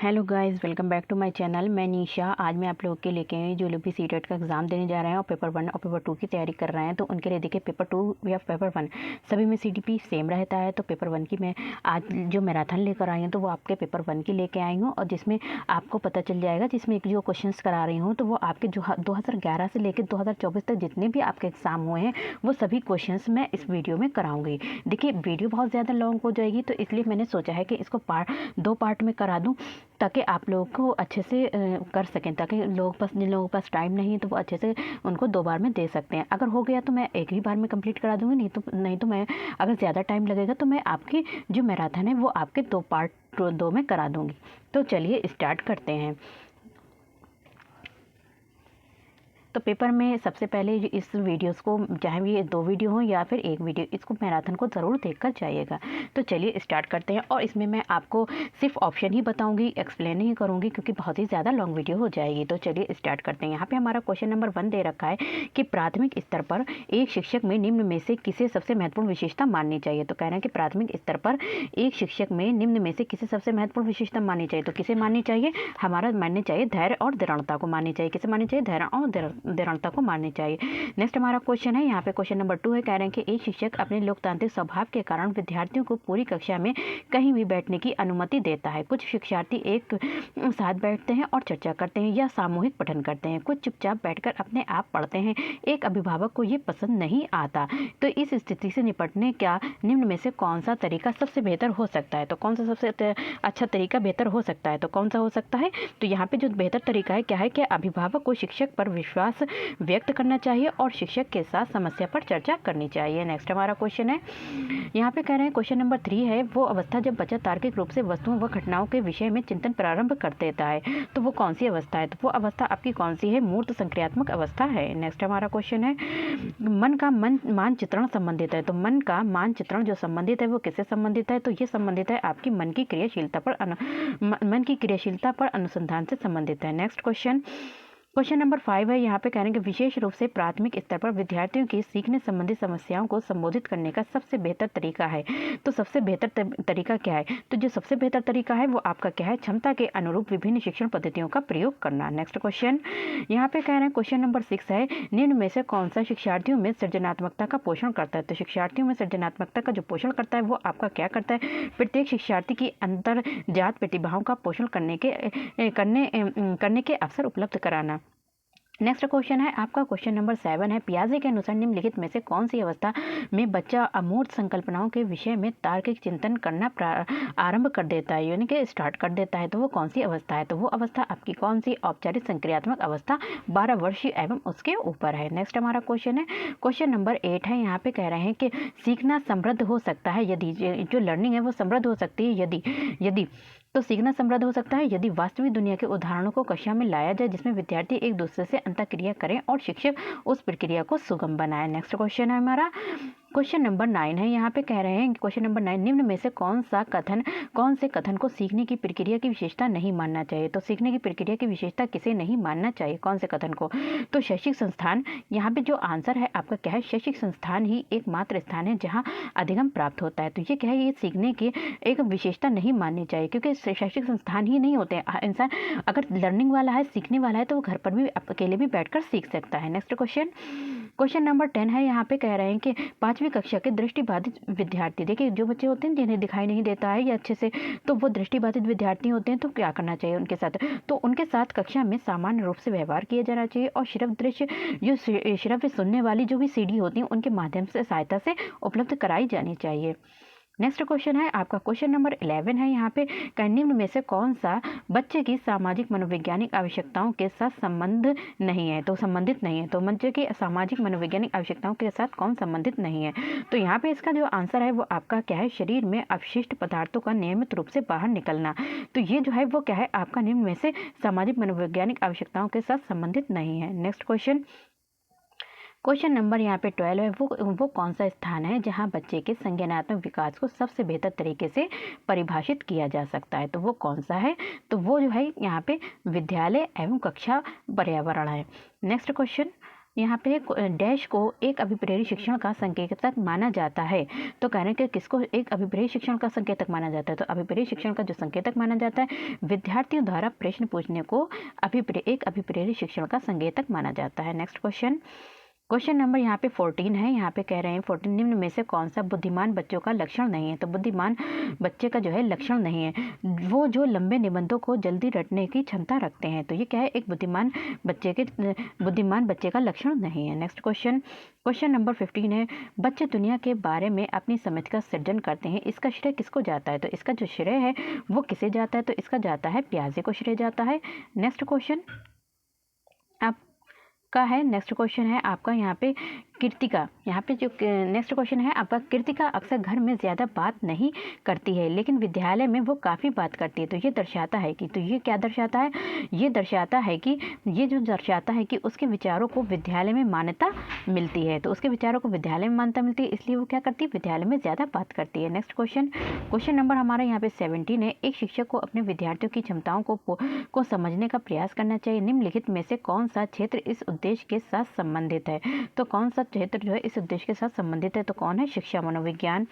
Hello guys, welcome back to my channel. मैं निशा। आज मैं आप लोगों के लेके आई जो लोग भी सीटेट का एग्ज़ाम देने जा रहे हैं और पेपर 1 और पेपर 2 की तैयारी कर रहे हैं, तो उनके लिए देखिए पेपर 2 या पेपर 1 सभी में सीटीपी सेम रहता है। तो पेपर 1 की मैं आज जो मैराथन लेकर आई हूँ तो वो आपके पेपर 1 की लेके आई हूँ, और जिसमें आपको पता चल जाएगा, जिसमें जो क्वेश्चन करा रही हूँ तो वो आपके जो 2011 से लेकर 2024 तक जितने भी आपके एग्ज़ाम हुए हैं वो सभी क्वेश्चन मैं इस वीडियो में कराऊँगी। देखिए वीडियो बहुत ज़्यादा लॉन्ग हो जाएगी, तो इसलिए मैंने सोचा है कि इसको दो पार्ट में करा दूँ, ताकि आप लोगों को अच्छे से कर सकें, ताकि जिन लोगों के पास टाइम नहीं है तो वो अच्छे से उनको 2 बार में दे सकते हैं। अगर हो गया तो मैं एक ही बार में कंप्लीट करा दूँगी, नहीं तो मैं, अगर ज़्यादा टाइम लगेगा तो मैं आपकी जो मैराथन है वो आपके 2 पार्ट 2 में करा दूँगी। तो चलिए स्टार्ट करते हैं। तो पेपर में सबसे पहले इस वीडियोस को, चाहे ये 2 वीडियो हो या फिर 1 वीडियो, इसको मैराथन को ज़रूर देखकर जाइएगा। तो चलिए स्टार्ट करते हैं, और इसमें मैं आपको सिर्फ ऑप्शन ही बताऊंगी, एक्सप्लेन नहीं करूंगी, क्योंकि बहुत ही ज़्यादा लॉन्ग वीडियो हो जाएगी। तो चलिए स्टार्ट करते हैं। यहाँ पे हमारा क्वेश्चन नंबर 1 दे रखा है कि प्राथमिक स्तर पर एक शिक्षक में निम्न में से किसे सबसे महत्वपूर्ण विशेषता माननी चाहिए। तो कह रहे हैं कि प्राथमिक स्तर पर एक शिक्षक में निम्न में से किसे सबसे महत्वपूर्ण विशेषता माननी चाहिए। तो किसे माननी चाहिए? हमारा माननी चाहिए धैर्य और दृढ़ता को माननी चाहिए। किसे माननी चाहिए? धैर्य और दृढ़ता को माननी चाहिए। नेक्स्ट हमारा क्वेश्चन है, यहाँ पे क्वेश्चन नंबर 2 है। कह रहे हैं कि एक शिक्षक अपने लोकतांत्रिक स्वभाव के कारण विद्यार्थियों को पूरी कक्षा में कहीं भी बैठने की अनुमति देता है। कुछ शिक्षार्थी एक साथ बैठते हैं और चर्चा करते हैं या सामूहिक पठन करते हैं, कुछ चुपचाप बैठकर अपने आप पढ़ते हैं। एक अभिभावक को ये पसंद नहीं आता। तो इस स्थिति से निपटने का निम्न में से कौन सा तरीका सबसे बेहतर हो सकता है। तो कौन सा सबसे अच्छा तरीका बेहतर हो सकता है, तो कौन सा हो सकता है? तो यहाँ पे जो बेहतर तरीका है क्या है कि अभिभावक को शिक्षक पर विश्वास व्यक्त करना चाहिए और शिक्षक के साथ समस्या पर चर्चा करनी चाहिए। नेक्स्ट हमारा क्वेश्चन है, यहाँ पे कह रहे हैं क्वेश्चन नंबर 3 है, वो अवस्था जब बच्चा तार्किक रूप से वस्तुओं व घटनाओं के विषय में चिंतन प्रारंभ कर देता है, तो वो कौन सी अवस्था है। तो वो अवस्था आपकी कौन सी है? मूर्त संक्रियात्मक अवस्था है। नेक्स्ट हमारा क्वेश्चन है, मन का मानचित्रण संबंधित है। तो मन का मानचित्रण जो संबंधित है वो किससे संबंधित है? तो ये संबंधित है आपकी मन की क्रियाशीलता पर अनुसंधान से संबंधित है। नेक्स्ट क्वेश्चन नंबर 5 है, यहाँ पे कह रहे हैं कि विशेष रूप से प्राथमिक स्तर पर विद्यार्थियों की सीखने संबंधी समस्याओं को संबोधित करने का सबसे बेहतर तरीका है। तो सबसे बेहतर तरीका क्या है? तो जो सबसे बेहतर तरीका है वो आपका क्या है? क्षमता के अनुरूप विभिन्न शिक्षण पद्धतियों का प्रयोग करना। नेक्स्ट क्वेश्चन, यहाँ पे कह रहे हैं क्वेश्चन नंबर 6 है, निम्न में से कौन सा शिक्षार्थियों में सृजनात्मकता का पोषण करता है। तो शिक्षार्थियों में सृजनात्मकता का जो पोषण करता है वो आपका क्या करता है? प्रत्येक शिक्षार्थी की अंतर्जात प्रतिभाओं का पोषण करने के अवसर उपलब्ध कराना। नेक्स्ट क्वेश्चन है आपका क्वेश्चन नंबर 7 है, पियाजे के अनुसार निम्नलिखित में से कौन सी अवस्था में बच्चा अमूर्त संकल्पनाओं के विषय में तार्किक चिंतन करना आरंभ कर देता है, यानी कि स्टार्ट कर देता है। तो वो कौन सी अवस्था है? तो वो अवस्था आपकी कौन सी? औपचारिक संक्रियात्मक अवस्था 12 वर्षीय एवं उसके ऊपर है। नेक्स्ट हमारा क्वेश्चन है क्वेश्चन नंबर 8 है, यहाँ पे कह रहे हैं कि सीखना समृद्ध हो सकता है यदि, जो लर्निंग है वो समृद्ध हो सकती है यदि तो सीखना समृद्ध हो सकता है यदि वास्तविक दुनिया के उदाहरणों को कक्षा में लाया जाए, जिसमें विद्यार्थी एक दूसरे से अंतःक्रिया करें और शिक्षक उस प्रक्रिया को सुगम बनाए। नेक्स्ट क्वेश्चन है हमारा क्वेश्चन नंबर 9 है, यहाँ पे कह रहे हैं क्वेश्चन नंबर 9, निम्न में से कौन से कथन को सीखने की प्रक्रिया की विशेषता नहीं मानना चाहिए। तो सीखने की प्रक्रिया की विशेषता किसे नहीं मानना चाहिए? कौन से कथन को? तो शैक्षिक संस्थान, यहाँ पे जो आंसर है आपका क्या है? शैक्षिक संस्थान ही एकमात्र स्थान है जहाँ अधिगम प्राप्त होता है। तो ये क्या है? ये सीखने की एक विशेषता नहीं माननी चाहिए, क्योंकि शैक्षिक संस्थान ही नहीं होते हैं। इंसान अगर लर्निंग वाला है, सीखने वाला है, तो वो घर पर भी अकेले भी बैठकर सीख सकता है। नेक्स्ट क्वेश्चन नंबर 10 है, यहाँ पे कह रहे हैं कि 5वीं कक्षा के दृष्टिबाधित विद्यार्थी, देखिए जो बच्चे होते हैं जिन्हें दिखाई नहीं देता है या अच्छे से, तो वो दृष्टिबाधित विद्यार्थी होते हैं, तो क्या करना चाहिए उनके साथ? तो उनके साथ कक्षा में सामान्य रूप से व्यवहार किया जाना चाहिए, और श्रव्य सुनने वाली जो भी सीडी होती है उनके माध्यम से सहायता से उपलब्ध कराई जानी चाहिए। नेक्स्ट क्वेश्चन है आपका क्वेश्चन नंबर 11 है, यहाँ पे निम्न में से कौन सा बच्चे की सामाजिक मनोवैज्ञानिक आवश्यकताओं के साथ संबंधित नहीं है। तो बच्चे की सामाजिक मनोवैज्ञानिक आवश्यकताओं के साथ कौन संबंधित नहीं है? तो यहाँ पे इसका जो आंसर है वो आपका क्या है? शरीर में अपशिष्ट पदार्थों का नियमित रूप से बाहर निकलना। तो ये जो है वो क्या है? आपका निम्न में से सामाजिक मनोवैज्ञानिक आवश्यकताओं के साथ संबंधित नहीं है। नेक्स्ट क्वेश्चन नंबर यहाँ पे 12 है, वो कौन सा स्थान है जहाँ बच्चे के संज्ञानात्मक विकास को सबसे बेहतर तरीके से परिभाषित किया जा सकता है। तो वो कौन सा है? तो वो जो है यहाँ पे विद्यालय एवं कक्षा पर्यावरण है। नेक्स्ट यहाँ पे डैश को एक अभिप्रेरी शिक्षण का संकेतक माना जाता है। तो कह रहे हैं कि किसको एक अभिप्रेरी शिक्षण का संकेतक माना जाता है? तो अभिप्रेरी शिक्षण का जो संकेतक माना जाता है, विद्यार्थियों द्वारा प्रश्न पूछने को एक अभिप्रेरी शिक्षण का संकेतक माना जाता है। नेक्स्ट क्वेश्चन नंबर यहाँ पे 14 है। यहाँ पे कह रहे हैं 14 निम्न में से कौन सा बुद्धिमान बच्चों का लक्षण नहीं है? तो बुद्धिमान बच्चे का जो है लक्षण नहीं है वो जो लंबे निबंधों को जल्दी रटने की क्षमता रखते हैं। तो ये क्या है? एक बुद्धिमान बच्चे का लक्षण नहीं है। नेक्स्ट क्वेश्चन नंबर 15 है। बच्चे दुनिया के बारे में अपनी समझ का सृजन करते हैं, इसका श्रेय किसको जाता है? तो इसका जो श्रेय है वो किसे जाता है? तो इसका जाता है पियाजे को श्रेय जाता है। नेक्स्ट क्वेश्चन नेक्स्ट क्वेश्चन है आपका यहाँ पे कृतिका। यहाँ पे जो नेक्स्ट क्वेश्चन है आपका, कृतिका अक्सर घर में ज़्यादा बात नहीं करती है लेकिन विद्यालय में वो काफ़ी बात करती है। तो ये दर्शाता है कि ये दर्शाता है कि उसके विचारों को विद्यालय में मान्यता मिलती है। तो उसके विचारों को विद्यालय में मान्यता मिलती है, इसलिए वो क्या करती है? विद्यालय में ज़्यादा बात करती है। नेक्स्ट क्वेश्चन नंबर हमारा यहाँ पे 17 है। एक शिक्षक को अपने विद्यार्थियों की क्षमताओं को समझने का प्रयास करना चाहिए। निम्नलिखित में से कौन सा क्षेत्र इस उद्देश्य के साथ संबंधित है? तो कौन सा क्षेत्र जो है इस उद्देश्य के साथ संबंधित है? तो कौन है? शिक्षा मनोविज्ञान।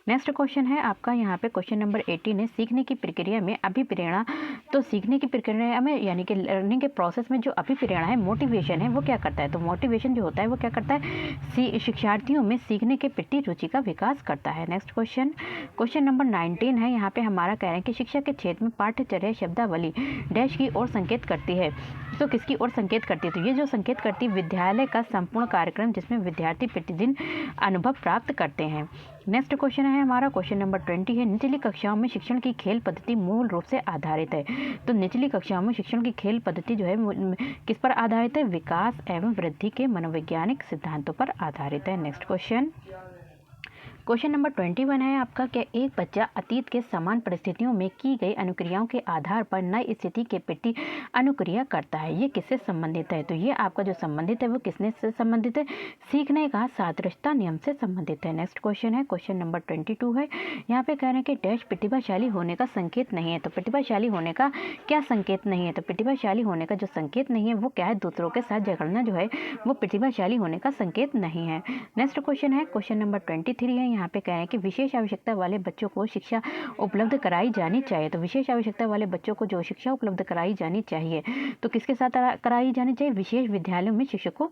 नेक्स्ट क्वेश्चन है आपका यहाँ पे क्वेश्चन नंबर 18 है। सीखने की प्रक्रिया में अभिप्रेरणा। तो सीखने की प्रक्रिया में यानी कि लर्निंग के प्रोसेस में जो अभिप्रेरणा है, मोटिवेशन है, वो क्या करता है? तो मोटिवेशन जो होता है वो क्या करता है? शिक्षार्थियों में सीखने के प्रति रुचि का विकास करता है। नेक्स्ट क्वेश्चन नंबर 19 है। यहाँ पे हमारा कह रहे हैं कि शिक्षा के क्षेत्र में पाठ्यचर्या शब्दावली डैश की ओर संकेत करती है। तो किसकी ओर संकेत करती है? तो ये जो संकेत करती है विद्यालय का संपूर्ण कार्यक्रम जिसमें विद्यार्थी प्रतिदिन अनुभव प्राप्त करते हैं। नेक्स्ट क्वेश्चन है हमारा क्वेश्चन नंबर 20 है। निचली कक्षाओं में शिक्षण की खेल पद्धति मूल रूप से आधारित है। तो निचली कक्षाओं में शिक्षण की खेल पद्धति जो है किस पर आधारित है? विकास एवं वृद्धि के मनोवैज्ञानिक सिद्धांतों पर आधारित है। नेक्स्ट क्वेश्चन नंबर 21 है आपका, क्या एक बच्चा अतीत के समान परिस्थितियों में की गई अनुक्रियाओं के आधार पर नई स्थिति के प्रति अनुक्रिया करता है? ये किससे संबंधित है? तो ये आपका जो संबंधित है वो किसने से संबंधित है? सीखने का सादृश्यता नियम से संबंधित है। नेक्स्ट क्वेश्चन है क्वेश्चन नंबर 22 है। यहाँ पे कह रहे हैं कि डैश प्रतिभाशाली होने का संकेत नहीं है। तो प्रतिभाशाली होने का क्या संकेत नहीं है? तो प्रतिभाशाली होने का जो संकेत नहीं है वो क्या है? दूसरों के साथ झगड़ना जो है वो प्रतिभाशाली होने का संकेत नहीं है। नेक्स्ट क्वेश्चन है क्वेश्चन नंबर 23 है। यहाँ पे कह रहे हैं कि विशेष आवश्यकता वाले बच्चों को शिक्षा उपलब्ध कराई जानी चाहिए। तो विशेष आवश्यकता वाले बच्चों को जो शिक्षा उपलब्ध कराई जानी चाहिए तो किसके साथ कराई जानी चाहिए? विशेष विद्यालयों में शिक्षकों।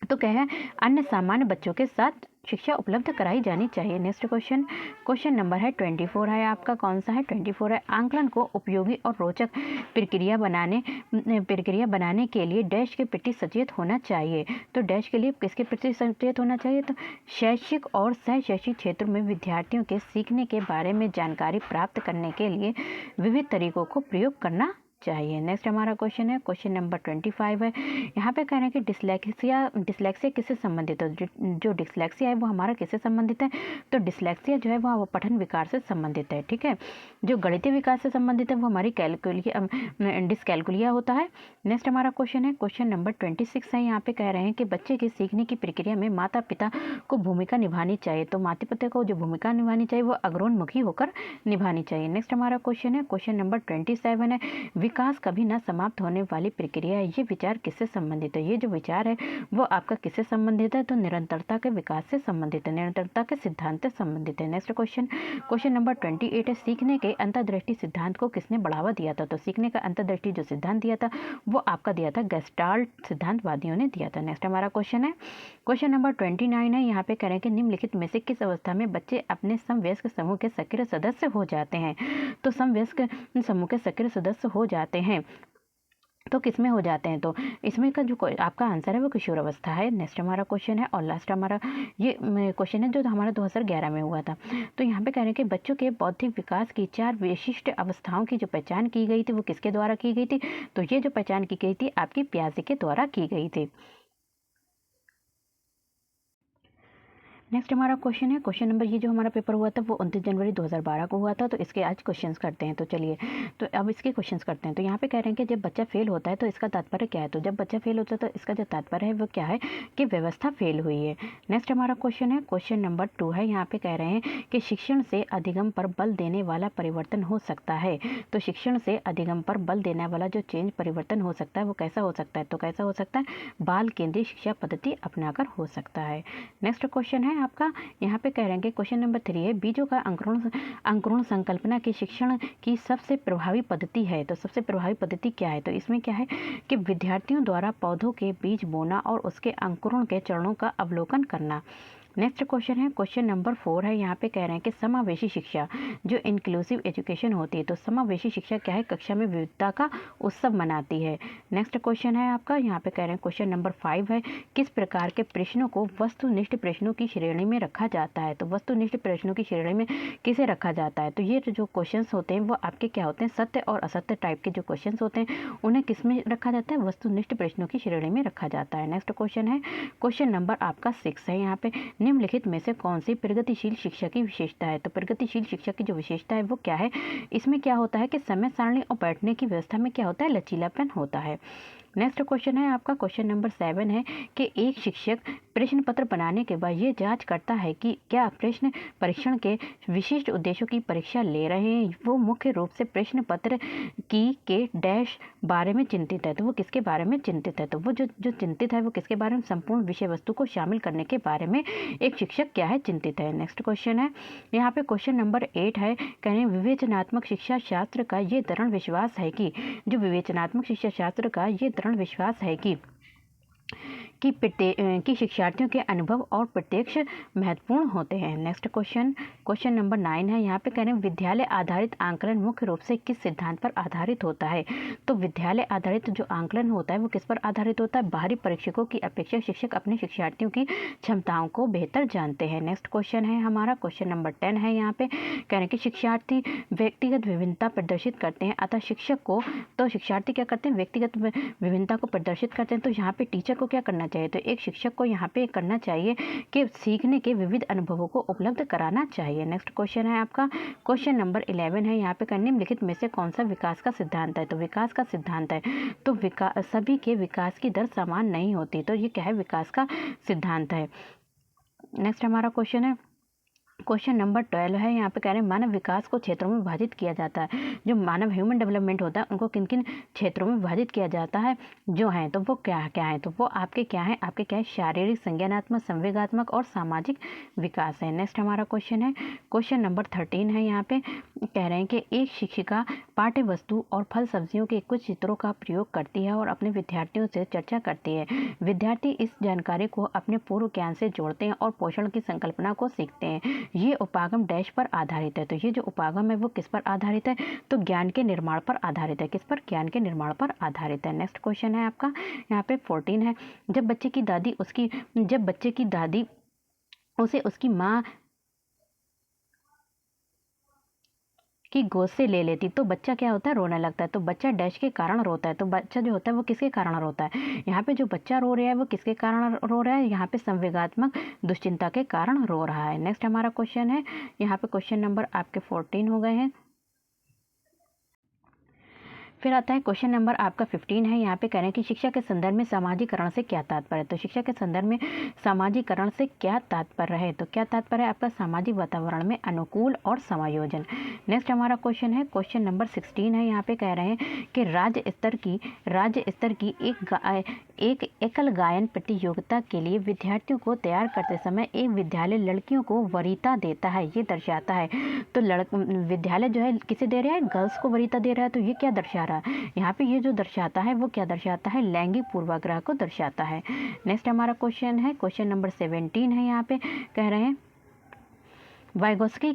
तो क्या है? अन्य सामान्य बच्चों के साथ शिक्षा उपलब्ध कराई जानी चाहिए। नेक्स्ट क्वेश्चन नंबर है 24 है आपका। कौन सा है? 24 है। आंकलन को उपयोगी और रोचक प्रक्रिया बनाने के लिए डैश के प्रति सचेत होना चाहिए। तो डैश के लिए किसके प्रति सचेत होना चाहिए? तो शैक्षिक और सह शैक्षिक क्षेत्रों में विद्यार्थियों के सीखने के बारे में जानकारी प्राप्त करने के लिए विविध तरीकों को प्रयोग करना चाहिए। नेक्स्ट हमारा क्वेश्चन है क्वेश्चन नंबर 25 है। यहाँ पे कह रहे हैं कि डिसलेक्सिया किससे संबंधित है? जो डिसलेक्सिया है वो हमारा किससे संबंधित है? तो डिसलेक्सिया जो है वो पठन विकार से संबंधित है। ठीक है, जो गणितीय विकास से संबंधित है वो हमारी डिसकैलकुलिया होता है। नेक्स्ट हमारा क्वेश्चन है क्वेश्चन नंबर 26 है। यहाँ पे कह रहे हैं कि बच्चे की सीखने की प्रक्रिया में माता पिता को भूमिका निभानी चाहिए। तो माता पिता को जो भूमिका निभानी चाहिए वो अग्रोन्मुखी होकर निभानी चाहिए। नेक्स्ट हमारा क्वेश्चन है क्वेश्चन नंबर 27 है। विकास कभी न समाप्त होने वाली प्रक्रिया है। ये विचार किससे संबंधित है? ये जो विचार है वो आपका किससे संबंधित है? तो निरंतरता के विकास से संबंधित है, निरंतरता के सिद्धांत से संबंधित है। नेक्स्ट क्वेश्चन नंबर 28 है। सीखने के अंतर्दृष्टि सिद्धांत को किसने बढ़ावा दिया था? तो सीखने का अंतर्दृष्टि जो सिद्धांत दिया था वो आपका दिया था गेस्टाल्ट सिद्धांतवादियों ने दिया था। नेक्स्ट हमारा क्वेश्चन है क्वेश्चन नंबर 29 है। यहाँ पे कह रहे हैं कि निम्नलिखित में से किस अवस्था में बच्चे अपने समवयस्क समूह के सक्रिय सदस्य हो जाते हैं? तो समवयस्क समूह के सक्रिय सदस्य हो जाते हैं तो किस में हो जाते हैं? तो इसमें का जो आपका आंसर है वो किशोरावस्था है। नेक्स्ट हमारा क्वेश्चन है और लास्ट हमारा ये क्वेश्चन है जो हमारा 2011 में हुआ था। तो यहाँ पे कह रहे हैं कि बच्चों के बौद्धिक विकास की 4 विशिष्ट अवस्थाओं की जो पहचान की गई थी वो किसके द्वारा की गई थी? तो ये जो पहचान की गई थी आपकी पियाजे के द्वारा की गई थी। नेक्स्ट हमारा क्वेश्चन है, क्वेश्चन नंबर, ये जो हमारा पेपर हुआ था वो 29 जनवरी 2012 को हुआ था, तो इसके आज क्वेश्चंस करते हैं। तो चलिए, तो अब इसके क्वेश्चंस करते हैं। तो यहाँ पे कह रहे हैं कि जब बच्चा फेल होता है तो इसका तात्पर्य क्या है। तो जब बच्चा फेल होता है तो इसका जो तात्पर्य है वो क्या है कि व्यवस्था फेल हुई है। नेक्स्ट हमारा क्वेश्चन है, क्वेश्चन नंबर 2 है, यहाँ पे कह रहे हैं कि शिक्षण से अधिगम पर बल देने वाला परिवर्तन हो सकता है। तो शिक्षण से अधिगम पर बल देने वाला जो चेंज परिवर्तन हो सकता है वो कैसा हो सकता है। तो कैसा हो सकता है, बाल केंद्रीय शिक्षा पद्धति अपनाकर हो सकता है। नेक्स्ट क्वेश्चन है आपका, यहाँ पे कह रहे हैं कि क्वेश्चन नंबर 3 है, बीजों का अंकुरण संकल्पना की शिक्षण की सबसे प्रभावी पद्धति है। तो सबसे प्रभावी पद्धति क्या है। तो इसमें क्या है कि विद्यार्थियों द्वारा पौधों के बीज बोना और उसके अंकुरण के चरणों का अवलोकन करना। नेक्स्ट क्वेश्चन है, क्वेश्चन नंबर 4 है, यहाँ पे कह रहे हैं कि समावेशी शिक्षा जो इंक्लूसिव एजुकेशन होती है। तो समावेशी शिक्षा क्या है, कक्षा में विविधता का उत्सव मनाती है। नेक्स्ट क्वेश्चन है आपका, यहाँ पे कह रहे हैं क्वेश्चन नंबर 5 है, किस प्रकार के प्रश्नों को वस्तुनिष्ठ प्रश्नों की श्रेणी में रखा जाता है। तो वस्तुनिष्ठ प्रश्नों की श्रेणी में किसे रखा जाता है। तो ये जो क्वेश्चन होते हैं वो आपके क्या होते हैं, सत्य और असत्य टाइप के जो क्वेश्चन होते हैं उन्हें किस में रखा जाता है, वस्तुनिष्ठ प्रश्नों की श्रेणी में रखा जाता है। नेक्स्ट क्वेश्चन है, क्वेश्चन नंबर आपका 6 है, यहाँ पे निम्नलिखित में से कौन सी प्रगतिशील शिक्षा की विशेषता है। तो प्रगतिशील शिक्षा की जो विशेषता है वो क्या है, इसमें क्या होता है कि समय सारणी और बैठने की व्यवस्था में क्या होता है, लचीलापन होता है। नेक्स्ट क्वेश्चन है आपका, क्वेश्चन नंबर 7 है कि एक शिक्षक प्रश्न पत्र बनाने के बाद ये जांच करता है कि क्या प्रश्न परीक्षण के विशिष्ट उद्देश्यों की परीक्षा ले रहे हैं। वो मुख्य रूप से प्रश्न पत्र की के डैश बारे में चिंतित है। तो वो किसके बारे में चिंतित है, तो वो जो चिंतित है वो किसके बारे में, संपूर्ण विषय वस्तु को शामिल करने के बारे में एक शिक्षक क्या है, चिंतित है। नेक्स्ट क्वेश्चन है, यहाँ पे क्वेश्चन नंबर 8 है, कह रहे हैं विवेचनात्मक शिक्षा शास्त्र का ये दृढ़ विश्वास है कि, जो विवेचनात्मक शिक्षा शास्त्र का ये दृढ़ विश्वास है कि शिक्षार्थियों के अनुभव और प्रत्यक्ष महत्वपूर्ण होते हैं। नेक्स्ट क्वेश्चन, क्वेश्चन नंबर 9 है, यहाँ पे कह रहे हैं विद्यालय आधारित आंकलन मुख्य रूप से किस सिद्धांत पर आधारित होता है। तो विद्यालय आधारित जो आंकलन होता है वो किस पर आधारित होता है, बाहरी परीक्षकों की अपेक्षा शिक्षक अपने शिक्षार्थियों की क्षमताओं को बेहतर जानते हैं। नेक्स्ट क्वेश्चन है हमारा, क्वेश्चन नंबर 10 है, यहाँ पे कह रहे हैं कि शिक्षार्थी व्यक्तिगत विभिन्नता प्रदर्शित करते हैं, अतः शिक्षक को, तो शिक्षार्थी क्या करते हैं, व्यक्तिगत विभिन्नता को प्रदर्शित करते हैं। तो यहाँ पे टीचर को क्या करना चाहिए, तो एक शिक्षक को यहाँ पे करना चाहिए कि सीखने के विविध अनुभवों को उपलब्ध कराना चाहिए। नेक्स्ट क्वेश्चन है आपका, क्वेश्चन नंबर 11 है, यहाँ पे निम्नलिखित में से कौन सा विकास का सिद्धांत है। तो विकास का सिद्धांत है, तो सभी के विकास की दर समान नहीं होती। तो ये क्या है, विकास का सिद्धांत है। नेक्स्ट हमारा क्वेश्चन है, क्वेश्चन नंबर 12 है, यहाँ पे कह रहे हैं मानव विकास को क्षेत्रों में विभाजित किया जाता है। जो मानव ह्यूमन डेवलपमेंट होता है उनको किन किन क्षेत्रों में विभाजित किया जाता है जो हैं, तो वो क्या क्या है, तो वो आपके क्या है, आपके क्या है, शारीरिक, संज्ञानात्मक, संवेगात्मक और सामाजिक विकास है। नेक्स्ट हमारा क्वेश्चन है, क्वेश्चन नंबर 13 है, यहाँ पे कह रहे हैं कि एक शिक्षिका पाठ्य वस्तु और फल सब्जियों के कुछ चित्रों का प्रयोग करती है और अपने विद्यार्थियों से चर्चा करती है। विद्यार्थी इस जानकारी को अपने पूर्व ज्ञान से जोड़ते हैं और पोषण की संकल्पना को सीखते हैं। ये उपागम डैश पर आधारित है। तो ये जो उपागम है वो किस पर आधारित है, तो ज्ञान के निर्माण पर आधारित है। किस पर, ज्ञान के निर्माण पर आधारित है। नेक्स्ट क्वेश्चन है आपका, यहाँ पे 14 है, जब बच्चे की दादी उसे उसकी माँ की गोद से ले लेती तो बच्चा क्या होता है, रोने लगता है। तो बच्चा डैश के कारण रोता है। तो बच्चा जो होता है वो किसके कारण रोता है, यहाँ पे जो बच्चा रो रहा है वो किसके कारण रो रहा है, यहाँ पे संवेगात्मक दुश्चिंता के कारण रो रहा है। नेक्स्ट हमारा क्वेश्चन है, यहाँ पे क्वेश्चन नंबर आपके 14 हो गए हैं। फिर आता है क्वेश्चन नंबर आपका 15 है, यहाँ पे कह रहे हैं कि शिक्षा के संदर्भ में सामाजिकरण से क्या तात्पर्य है। तो शिक्षा के संदर्भ में सामाजिकरण से क्या तात्पर्य है, तो क्या तात्पर्य है आपका, सामाजिक वातावरण में अनुकूल और समायोजन। नेक्स्ट हमारा क्वेश्चन है, क्वेश्चन नंबर 16 है, यहाँ पे कह रहे हैं कि राज्य स्तर की एक एकल गायन प्रतियोगिता के लिए विद्यार्थियों को तैयार करते समय एक विद्यालय लड़कियों को वरीयता देता है, ये दर्शाता है। तो विद्यालय जो है किसे दे रहा है, गर्ल्स को वरीयता दे रहा है। तो ये क्या दर्शा रहा है, यहाँ पे ये जो दर्शाता है वो क्या दर्शाता है, लैंगिक पूर्वाग्रह को दर्शाता है। नेक्स्ट हमारा क्वेश्चन है, क्वेश्चन नंबर 17 है, यहाँ पे कह रहे हैं वाइगोत्स्की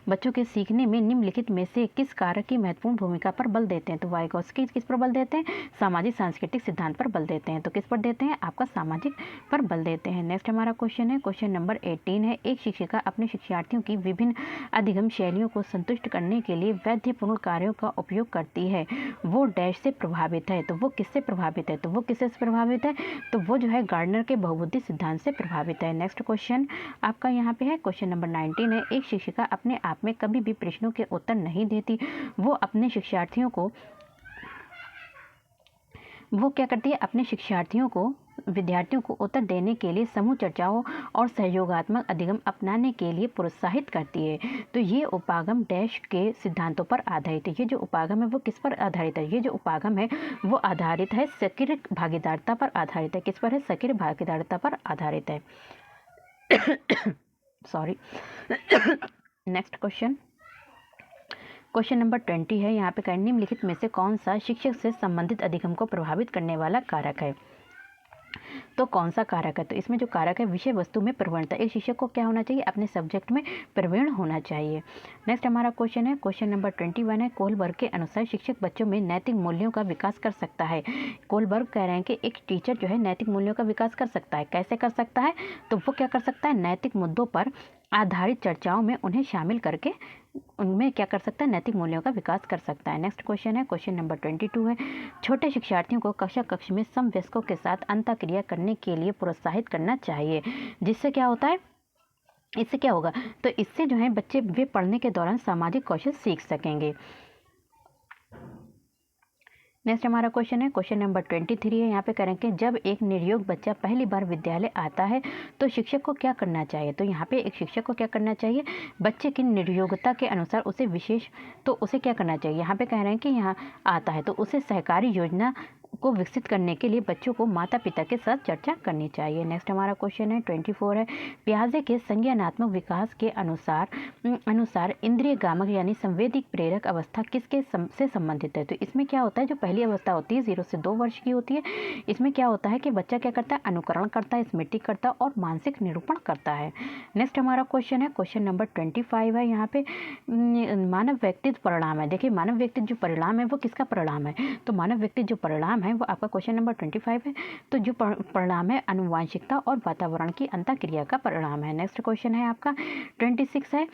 बच्चों के सीखने में निम्नलिखित में से किस कारक की महत्वपूर्ण भूमिका पर बल देते हैं? तो वाइगोत्स्की किस पर बल देते हैं? सामाजिक सांस्कृतिक सिद्धांत पर बल देते हैं। तो किस पर देते हैं? आपका सामाजिक पर बल देते हैं। नेक्स्ट हमारा क्वेश्चन है, क्वेश्चन नंबर 18 है, एक शिक्षिका अपने शिक्षार्थियों की विभिन्न अधिगम शैलियों को संतुष्ट करने के लिए वैधपूर्ण कार्यों का उपयोग करती है, वो डैश से प्रभावित है। तो वो किससे प्रभावित है? तो वो किससे प्रभावित है? तो वो जो है गार्डनर के बहुबुद्धि सिद्धांत से प्रभावित है। नेक्स्ट क्वेश्चन आपका यहाँ पे है, क्वेश्चन नंबर 19 है, एक शिक्षिका अपने आप में कभी भी प्रश्नों के उत्तर नहीं देती, वो अपने शिक्षार्थियों को वो क्या करती है? अपने विद्यार्थियों को उत्तर देने के लिए समूह चर्चाओं और सहयोगात्मक अधिगम अपनाने के लिए प्रोत्साहित करती है। तो ये उपागम डैश के सिद्धांतों पर आधारित है। ये जो उपागम है वो किस पर आधारित है? ये जो उपागम है वो आधारित है सक्रिय भागीदारिता पर आधारित है। किस पर है? सक्रिय भागीदारिता पर आधारित है। सॉरी। नेक्स्ट क्वेश्चन नंबर 20 है, यहाँ पे निम्नलिखित में से कौन सा शिक्षक से संबंधित अधिगम को प्रभावित करने वाला कारक है? तो कौन सा कारक है? तो इसमें जो कारक है विषय वस्तु में प्रवीणता। एक शिक्षक को क्या होना चाहिए? अपने सब्जेक्ट में प्रवीण होना चाहिए। नेक्स्ट हमारा क्वेश्चन है, क्वेश्चन नंबर 21 है, कोलबर्ग के अनुसार शिक्षक बच्चों में नैतिक मूल्यों का विकास कर सकता है। कोलबर्ग कह रहे हैं कि एक टीचर जो है नैतिक मूल्यों का विकास कर सकता है। कैसे कर सकता है? तो वो क्या कर सकता है? नैतिक मुद्दों पर आधारित चर्चाओं में उन्हें शामिल करके उनमें क्या कर सकता है? नैतिक मूल्यों का विकास कर सकता है। नेक्स्ट क्वेश्चन है, क्वेश्चन नंबर 22 है, छोटे शिक्षार्थियों को कक्ष में समवयस्कों के साथ अंतःक्रिया करने के लिए प्रोत्साहित करना चाहिए, जिससे क्या होता है? इससे क्या होगा? तो इससे जो है बच्चे वे पढ़ने के दौरान सामाजिक कौशल सीख सकेंगे। नेक्स्ट हमारा क्वेश्चन है, क्वेश्चन नंबर 23 है, यहाँ पे करेंगे जब एक निर्योग बच्चा पहली बार विद्यालय आता है तो शिक्षक को क्या करना चाहिए? तो यहाँ पे एक शिक्षक को क्या करना चाहिए? बच्चे की निर्योग्यता के अनुसार उसे क्या करना चाहिए? यहाँ पे कह रहे हैं कि यहाँ आता है तो उसे सहकारी योजना को विकसित करने के लिए बच्चों को माता पिता के साथ चर्चा करनी चाहिए। नेक्स्ट हमारा क्वेश्चन है 24 है, पियाजे के संज्ञानात्मक विकास के अनुसार इंद्रिय गामक यानी संवेदिक प्रेरक अवस्था किसके से संबंधित है? तो इसमें क्या होता है? जो पहली अवस्था होती है 0 से 2 वर्ष की होती है, इसमें क्या होता है कि बच्चा क्या करता है? अनुकरण करता है, स्मृति करता है और मानसिक निरूपण करता है। नेक्स्ट हमारा क्वेश्चन है, क्वेश्चन नंबर 25 है, यहाँ पे मानव व्यक्तित्व परिणाम है। देखिए मानव व्यक्तित्व जो परिणाम है वो किसका परिणाम है? तो मानव व्यक्तित्व जो परिणाम है वो आपका क्वेश्चन नंबर 25 है। तो जो परिणाम है आनुवांशिकता और वातावरण की अंतःक्रिया का परिणाम है। नेक्स्ट क्वेश्चन है आपका 26 है,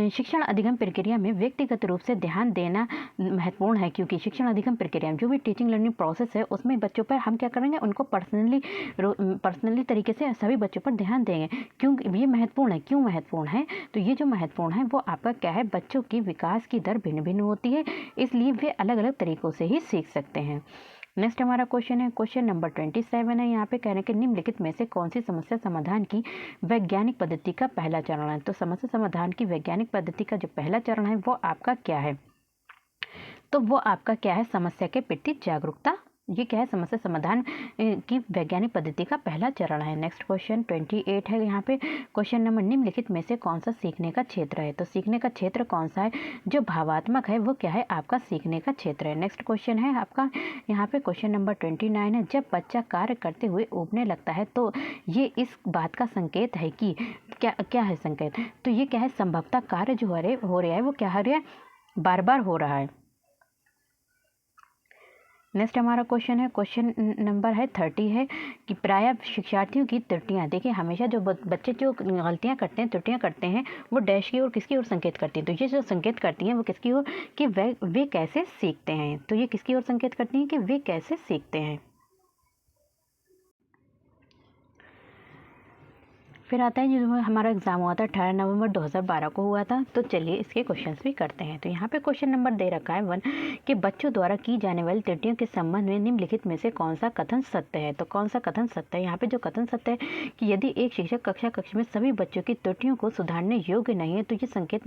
शिक्षण अधिगम प्रक्रिया में व्यक्तिगत रूप से ध्यान देना महत्वपूर्ण है, क्योंकि शिक्षण अधिगम प्रक्रिया में जो भी टीचिंग लर्निंग प्रोसेस है उसमें बच्चों पर हम क्या करेंगे? उनको पर्सनली तरीके से सभी बच्चों पर ध्यान देंगे। क्यों ये महत्वपूर्ण है? क्यों महत्वपूर्ण है? तो ये जो महत्वपूर्ण है वो आपका क्या है? बच्चों की विकास की दर भिन्न भिन्न होती है, इसलिए वे अलग अलग तरीकों से ही सीख सकते हैं। नेक्स्ट हमारा क्वेश्चन है, क्वेश्चन नंबर 27 है, यहाँ पे कह रहे हैं कि निम्नलिखित में से कौन सी समस्या समाधान की वैज्ञानिक पद्धति का पहला चरण है? तो समस्या समाधान की वैज्ञानिक पद्धति का जो पहला चरण है वो आपका क्या है? तो वो आपका क्या है? समस्या के प्रति जागरूकता। ये क्या है? समस्या समाधान की वैज्ञानिक पद्धति का पहला चरण है। नेक्स्ट क्वेश्चन 28 है, यहाँ पे क्वेश्चन नंबर निम्नलिखित में से कौन सा सीखने का क्षेत्र है? तो सीखने का क्षेत्र कौन सा है? जो भावात्मक है वो क्या है? आपका सीखने का क्षेत्र है। नेक्स्ट क्वेश्चन है आपका यहाँ पे क्वेश्चन नंबर 29 है, जब बच्चा कार्य करते हुए ऊबने लगता है तो ये इस बात का संकेत है कि क्या है संकेत? तो ये क्या है? संभवतः कार्य जो हो रहा है वो क्या हो रहा है? बार बार हो रहा है। नेक्स्ट हमारा क्वेश्चन है, क्वेश्चन नंबर है 30 है कि प्रायः शिक्षार्थियों की त्रुटियां, देखिए हमेशा जो बच्चे जो गलतियां करते हैं, त्रुटियां करते हैं, वो डैश की ओर किसकी ओर संकेत करती हैं? तो ये जो संकेत करती हैं वो किसकी ओर? कि वे कैसे सीखते हैं। तो ये किसकी ओर संकेत करती हैं? कि वे कैसे सीखते हैं। फिर आता है जो हमारा एग्जाम हुआ था 18 नवंबर 2012 को हुआ था। तो चलिए इसके क्वेश्चंस भी करते हैं। तो यहाँ पे क्वेश्चन नंबर दे रखा है 1 कि बच्चों द्वारा की जाने वाली त्रुटियों के संबंध में निम्नलिखित में से कौन सा कथन सत्य है? तो कौन सा कथन सत्य है? यहाँ पे जो कथन सत्य है कि यदि एक शिक्षक कक्ष में सभी बच्चों की त्रुटियों को सुधारने योग्य नहीं है तो ये संकेत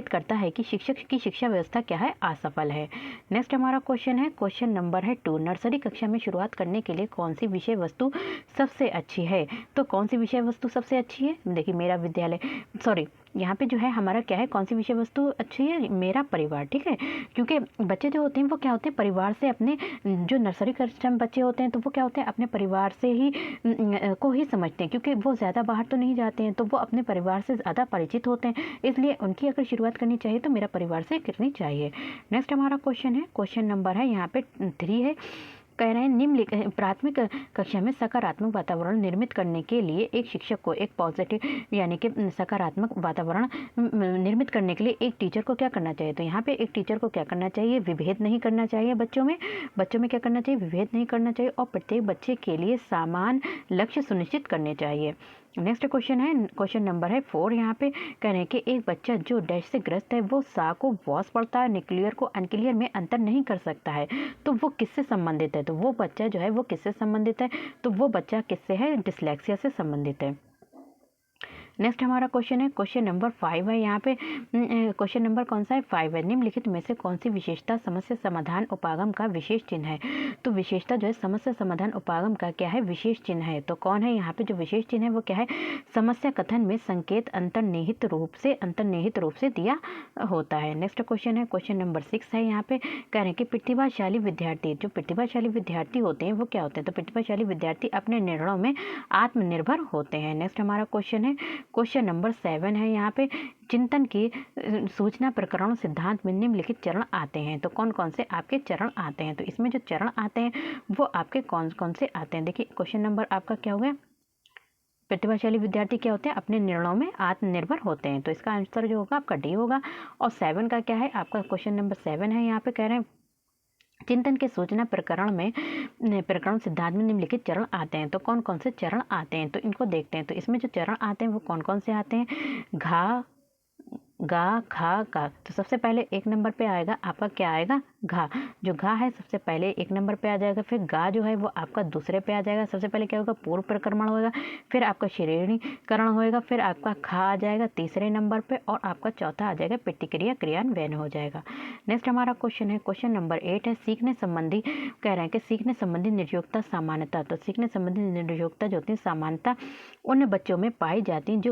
करता है कि शिक्षक की शिक्षा व्यवस्था क्या है? असफल है। नेक्स्ट हमारा क्वेश्चन है, क्वेश्चन नंबर है 2, नर्सरी कक्षा में शुरुआत करने के लिए कौन सी विषय वस्तु सबसे अच्छी है? तो कौन सी विषय विषय वस्तु सबसे अच्छी है? देखिए मेरा विद्यालय, सॉरी यहाँ पे जो है हमारा क्या है, कौन सी विषय वस्तु अच्छी है? मेरा परिवार, ठीक है। क्योंकि बच्चे जो होते हैं वो क्या होते हैं, परिवार से अपने, जो नर्सरी कक्षा में बच्चे होते हैं तो वो क्या होते हैं, अपने परिवार से ही को ही समझते हैं, क्योंकि वो ज़्यादा बाहर तो नहीं जाते हैं, तो वो अपने परिवार से ज़्यादा परिचित होते हैं, इसलिए उनकी अगर शुरुआत करनी चाहिए तो मेरा परिवार से करनी चाहिए। नेक्स्ट हमारा क्वेश्चन है, क्वेश्चन नंबर है यहाँ पे 3 है। कह रहे हैं प्राथमिक कक्षा में सकारात्मक वातावरण निर्मित करने के लिए एक शिक्षक को एक पॉजिटिव यानी कि सकारात्मक वातावरण निर्मित करने के लिए एक टीचर को क्या करना चाहिए? तो यहाँ पे एक टीचर को क्या करना चाहिए? विभेद नहीं करना चाहिए बच्चों में क्या करना चाहिए? विभेद नहीं करना चाहिए, और प्रत्येक बच्चे के लिए समान लक्ष्य सुनिश्चित करने चाहिए। नेक्स्ट क्वेश्चन है, क्वेश्चन नंबर है 4। यहाँ पे कह रहे हैं कि एक बच्चा जो डैश से ग्रस्त है वो सा को वॉस पढ़ता है, न्यूक्लियर को अनक्लियर में अंतर नहीं कर सकता है, तो वो किससे संबंधित है? तो वो बच्चा जो है वो किससे संबंधित है? तो वो बच्चा किससे है? डिसलेक्सिया से संबंधित है। नेक्स्ट हमारा क्वेश्चन है, क्वेश्चन नंबर 5 है। यहाँ पे क्वेश्चन नंबर कौन सा है? 5 है। निम्नलिखित में से कौन सी विशेषता समस्या समाधान उपागम का विशेष चिन्ह है? तो विशेषता जो है समस्या समाधान उपागम का क्या है? विशेष चिन्ह है। तो कौन है यहाँ पे जो विशेष चिन्ह है वो क्या है? समस्या कथन में संकेत अंतर्निहित रूप से दिया होता है। नेक्स्ट क्वेश्चन है, क्वेश्चन नंबर 6 है। यहाँ पे कह रहे हैं कि प्रतिभाशाली विद्यार्थी, जो प्रतिभाशाली विद्यार्थी होते हैं वो क्या होते हैं? तो प्रतिभाशाली विद्यार्थी अपने निर्णयों में आत्मनिर्भर होते हैं। नेक्स्ट हमारा क्वेश्चन है, क्वेश्चन नंबर 7 है। यहाँ पे चिंतन की सूचना प्रकरण सिद्धांत में निम्नलिखित चरण आते हैं, तो कौन कौन से आपके चरण आते हैं? तो इसमें जो चरण आते हैं वो आपके कौन कौन से आते हैं? देखिए क्वेश्चन नंबर आपका क्या हो गया? प्रतिभाशाली विद्यार्थी क्या होते हैं? अपने निर्णयों में आत्मनिर्भर होते हैं, तो इसका आंसर जो होगा आपका डी होगा। और 7 का क्या है आपका? क्वेश्चन नंबर 7 है। यहाँ पे कह रहे हैं चिंतन के सूचना प्रकरण सिद्धांत में निम्नलिखित चरण आते हैं, तो कौन कौन से चरण आते हैं? तो इनको देखते हैं। तो इसमें जो चरण आते हैं वो कौन कौन से आते हैं? घा, गा, खा, का। तो सबसे पहले 1 नंबर पे आएगा आपका क्या आएगा? घा। जो घा है सबसे पहले 1 नंबर पे आ जाएगा। फिर गा जो है वो आपका दूसरे पे आ जाएगा। सबसे पहले क्या होगा? पूर्व प्रक्रमण होगा, फिर आपका श्रेणीकरण होएगा, फिर आपका खा आ जाएगा तीसरे नंबर पे, और आपका चौथा आ जाएगा प्रतिक्रिया क्रियान्वयन हो जाएगा। नेक्स्ट हमारा क्वेश्चन है, क्वेश्चन नंबर 8 है। सीखने संबंधी कह रहे हैं कि सीखने संबंधी निर्योग्यता सामान्यता, तो सीखने संबंधी निर्योग्यता जो होती है सामान्यता उन बच्चों में पाई जाती है जो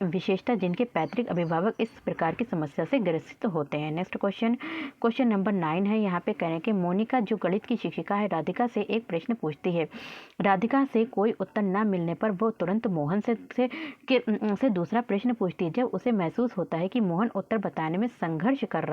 विशेषता जिनके पैतृक अभिभावक इस प्रकार की समस्या से ग्रसित होते हैं। नेक्स्ट क्वेश्चन, क्वेश्चन नंबर 9 है। यहाँ पे कह रहे हैं कि मोनिका जो गणित की शिक्षिका है राधिका से एक प्रश्न पूछती है। राधिका से कोई उत्तर न मिलने पर वो तुरंत मोहन से दूसरा प्रश्न पूछती है। जब उसे महसूस होता है कि मोहन उत्तर बताने में संघर्ष कर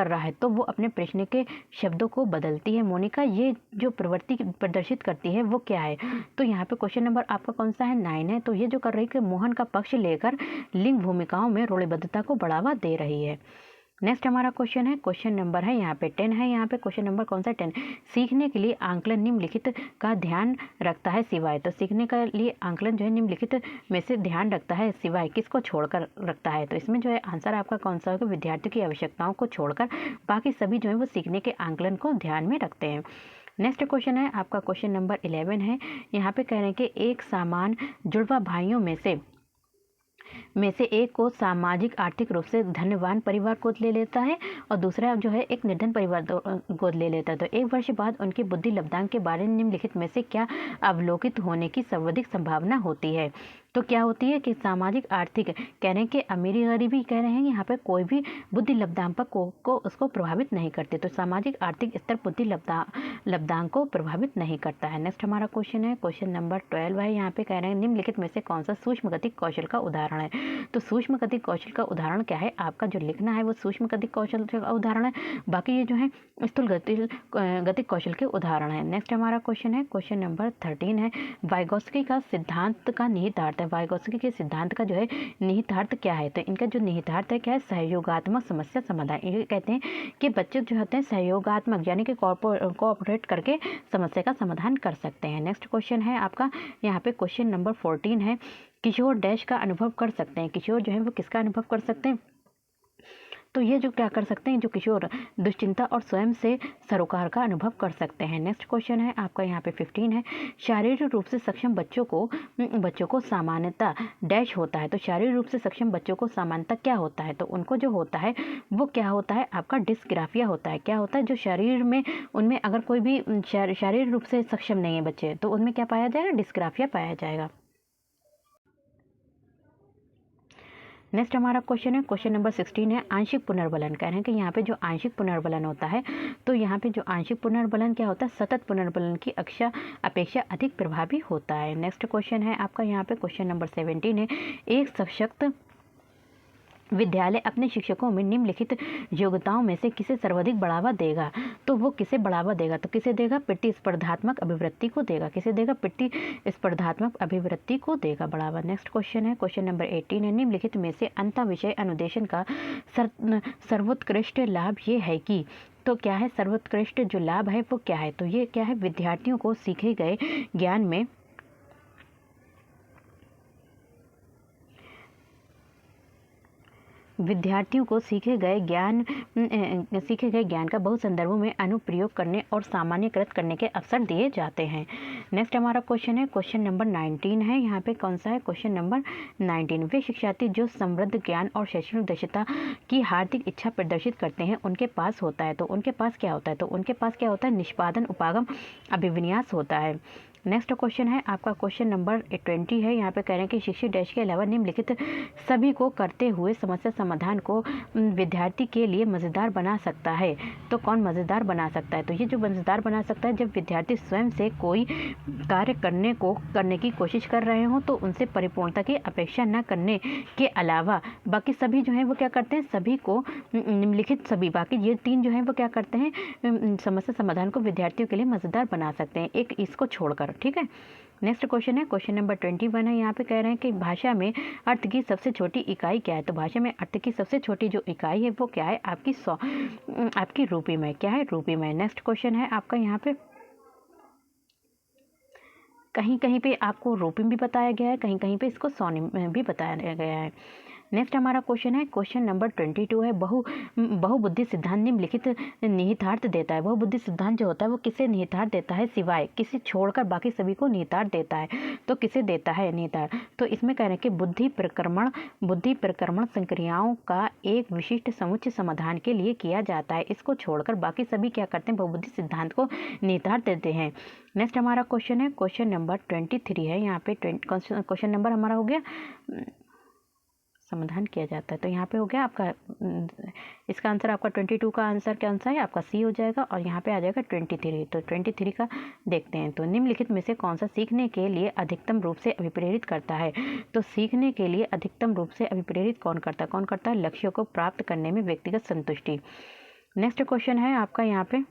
रहा है तो वो अपने प्रश्न के शब्दों को बदलती है। मोनिका ये जो प्रवृत्ति प्रदर्शित करती है वो क्या है? तो यहाँ पे क्वेश्चन नंबर आपका कौन सा है? 9 है। तो ये जो कर रही है कि मोहन का पक्ष लेकर लिंग भूमिकाओं में रूढ़िबद्धता को बढ़ावा दे रही है। नेक्स्ट हमारा क्वेश्चन है, क्वेश्चन नंबर है यहाँ पे 10 है। यहाँ पे क्वेश्चन नंबर कौन सा? 10। सीखने के लिए आंकलन निम्नलिखित का ध्यान रखता है सिवाय, तो सीखने के लिए आंकलन जो है निम्नलिखित में से ध्यान रखता है सिवाय किसको छोड़कर रखता है? तो इसमें जो है आंसर आपका कौन सा होगा? विद्यार्थी की आवश्यकताओं को छोड़कर बाकी सभी जो है वो सीखने के आंकलन को ध्यान में रखते हैं। नेक्स्ट क्वेश्चन है आपका क्वेश्चन नंबर 11 है। यहाँ पे कह रहे हैं कि एक समान जुड़वा भाइयों में से एक को सामाजिक आर्थिक रूप से धनवान परिवार गोद ले लेता है और दूसरा जो है एक निर्धन परिवार गोद ले लेता है। तो 1 वर्ष बाद उनकी बुद्धि लब्धांक के बारे में निम्नलिखित में से क्या अवलोकित होने की सर्वाधिक संभावना होती है? तो क्या होती है कि सामाजिक आर्थिक कह रहे हैं कि अमीरी गरीबी कह रहे हैं यहाँ पे कोई भी बुद्धि लब्धांक को उसको प्रभावित नहीं करते, तो सामाजिक आर्थिक स्तर बुद्धि लब्धांक को प्रभावित नहीं करता है। नेक्स्ट हमारा क्वेश्चन है, क्वेश्चन नंबर 12 है। यहाँ पे कह रहे हैं निम्नलिखित में से कौन सा सूक्ष्म गतिक कौशल का उदाहरण है? तो सूक्ष्म गतिक कौशल का उदाहरण क्या है? आपका जो लिखना है वो सूक्ष्म गतिक कौशल का उदाहरण है, बाकी ये जो है स्थूल गतिक कौशल के उदाहरण है। नेक्स्ट हमारा क्वेश्चन है, क्वेश्चन नंबर 13 है। वाइगोत्स्की का सिद्धांत का निहितार्थ है। वाइगोत्स्की के सिद्धांत का जो है निहितार्थ क्या है? तो इनका जो निहितार्थ है क्या है? सहयोगात्मक समस्या समाधान। ये कहते हैं कि बच्चे जो होते हैं सहयोगात्मक यानी कि कोऑपरेट करके समस्या का समाधान कर सकते हैं। नेक्स्ट क्वेश्चन है आपका यहाँ पे क्वेश्चन नंबर 14 है। किशोर डैश का अनुभव कर सकते हैं। किशोर जो है वो किसका अनुभव कर सकते हैं? तो ये जो क्या कर सकते हैं, जो किशोर दुश्चिंता और स्वयं से सरोकार का अनुभव कर सकते हैं। नेक्स्ट क्वेश्चन है आपका यहाँ पे 15 है, शारीरिक रूप से सक्षम बच्चों को सामान्यता डैश होता है। तो शारीरिक रूप से सक्षम बच्चों को सामान्यता क्या होता है, तो उनको जो होता है वो क्या होता है, आपका डिस्ग्राफिया होता है। क्या होता है, जो शरीर में उनमें अगर कोई भी शारीरिक रूप से सक्षम नहीं है बच्चे, तो उनमें क्या पाया जाएगा, डिस्ग्राफिया पाया जाएगा। नेक्स्ट हमारा क्वेश्चन है, क्वेश्चन नंबर 16 है, आंशिक पुनर्बलन। कह रहे हैं कि यहाँ पे जो आंशिक पुनर्बलन होता है, तो यहाँ पे जो आंशिक पुनर्बलन क्या होता है, सतत पुनर्बलन की अपेक्षा अधिक प्रभावी होता है। नेक्स्ट क्वेश्चन है आपका यहाँ पे क्वेश्चन नंबर 17 है, एक सशक्त विद्यालय अपने शिक्षकों में निम्नलिखित योग्यताओं में से किसे सर्वाधिक बढ़ावा देगा। तो वो किसे बढ़ावा देगा, तो किसे देगा, प्रतिस्पर्धात्मक अभिवृत्ति को देगा। किसे देगा, प्रतिस्पर्धात्मक अभिवृत्ति को देगा बढ़ावा। नेक्स्ट क्वेश्चन है, क्वेश्चन नंबर 18 है, निम्नलिखित में से अंतः विषय अनुदेशन का सर्वोत्कृष्ट लाभ ये है कि, तो क्या है सर्वोत्कृष्ट जो लाभ है वो क्या है, तो ये क्या है, विद्यार्थियों को सीखे गए ज्ञान में सीखे गए ज्ञान का बहु संदर्भों में अनुप्रयोग करने और सामान्यकृत करने के अवसर दिए जाते हैं। नेक्स्ट हमारा क्वेश्चन है, क्वेश्चन नंबर 19 है, यहाँ पे कौन सा है, क्वेश्चन नंबर 19। वे शिक्षार्थी जो समृद्ध ज्ञान और शैक्षणिक दक्षता की हार्दिक इच्छा प्रदर्शित करते हैं उनके पास होता है, तो उनके पास क्या होता है, तो उनके पास क्या होता है, निष्पादन उपागम अभिविन्यास होता है। नेक्स्ट क्वेश्चन है आपका क्वेश्चन नंबर 20 है, यहाँ पे कह रहे हैं कि शिक्षक डैश के अलावा निम्नलिखित सभी को करते हुए समस्या समाधान को विद्यार्थी के लिए मज़ेदार बना सकता है। तो कौन मज़ेदार बना सकता है, तो ये जो मज़ेदार बना सकता है, जब विद्यार्थी स्वयं से कोई कार्य करने की कोशिश कर रहे हो, तो उनसे परिपूर्णता की अपेक्षा न करने के अलावा बाकी सभी जो है वो क्या करते हैं, सभी को निम्नलिखित सभी बाकी ये 3 जो है वो क्या करते हैं, समस्या समाधान को विद्यार्थियों के लिए मज़ेदार बना सकते हैं, एक इसको छोड़कर। ठीक है, नेक्स्ट क्वेश्चन है, क्वेश्चन नंबर 21 है, यहाँ पे कह रहे हैं कि भाषा में अर्थ की सबसे छोटी इकाई क्या है। तो भाषा में अर्थ की सबसे छोटी जो इकाई है वो क्या है, आपकी रूपीमय। क्या है, रूपीमय। नेक्स्ट क्वेश्चन है आपका यहाँ पे कहीं कहीं पे आपको रूपी भी बताया गया है, कहीं कहीं पे इसको स्वनिम भी बताया गया है। नेक्स्ट हमारा क्वेश्चन है, क्वेश्चन नंबर 22 है, बहुबुद्धि सिद्धांत निम्नलिखित निहितार्थ देता है। बहुबुद्धि सिद्धांत जो होता है वो किसे निहितार्थ देता है, सिवाय किसी छोड़कर बाकी सभी को निहितार्थ देता है। तो किसे देता है निहितार्थ, तो इसमें कह रहे हैं कि बुद्धि प्रक्रमण संक्रियाओं का एक विशिष्ट समुच्चय समाधान के लिए किया जाता है। इसको छोड़कर बाकी सभी क्या करते हैं, बहुबुद्धि सिद्धांत को निहितार्थ देते हैं। नेक्स्ट हमारा क्वेश्चन है, क्वेश्चन नंबर 23 है, यहाँ पे क्वेश्चन नंबर हमारा हो गया समाधान किया जाता है। तो यहाँ पे हो गया आपका इसका आंसर, आपका 22 का आंसर क्या आंसर है, आपका सी हो जाएगा, और यहाँ पे आ जाएगा 23। तो 23 का देखते हैं, तो निम्नलिखित में से कौन सा सीखने के लिए अधिकतम रूप से अभिप्रेरित करता है। तो सीखने के लिए अधिकतम रूप से अभिप्रेरित कौन करता है, लक्ष्यों को प्राप्त करने में व्यक्तिगत संतुष्टि। नेक्स्ट क्वेश्चन है आपका यहाँ पे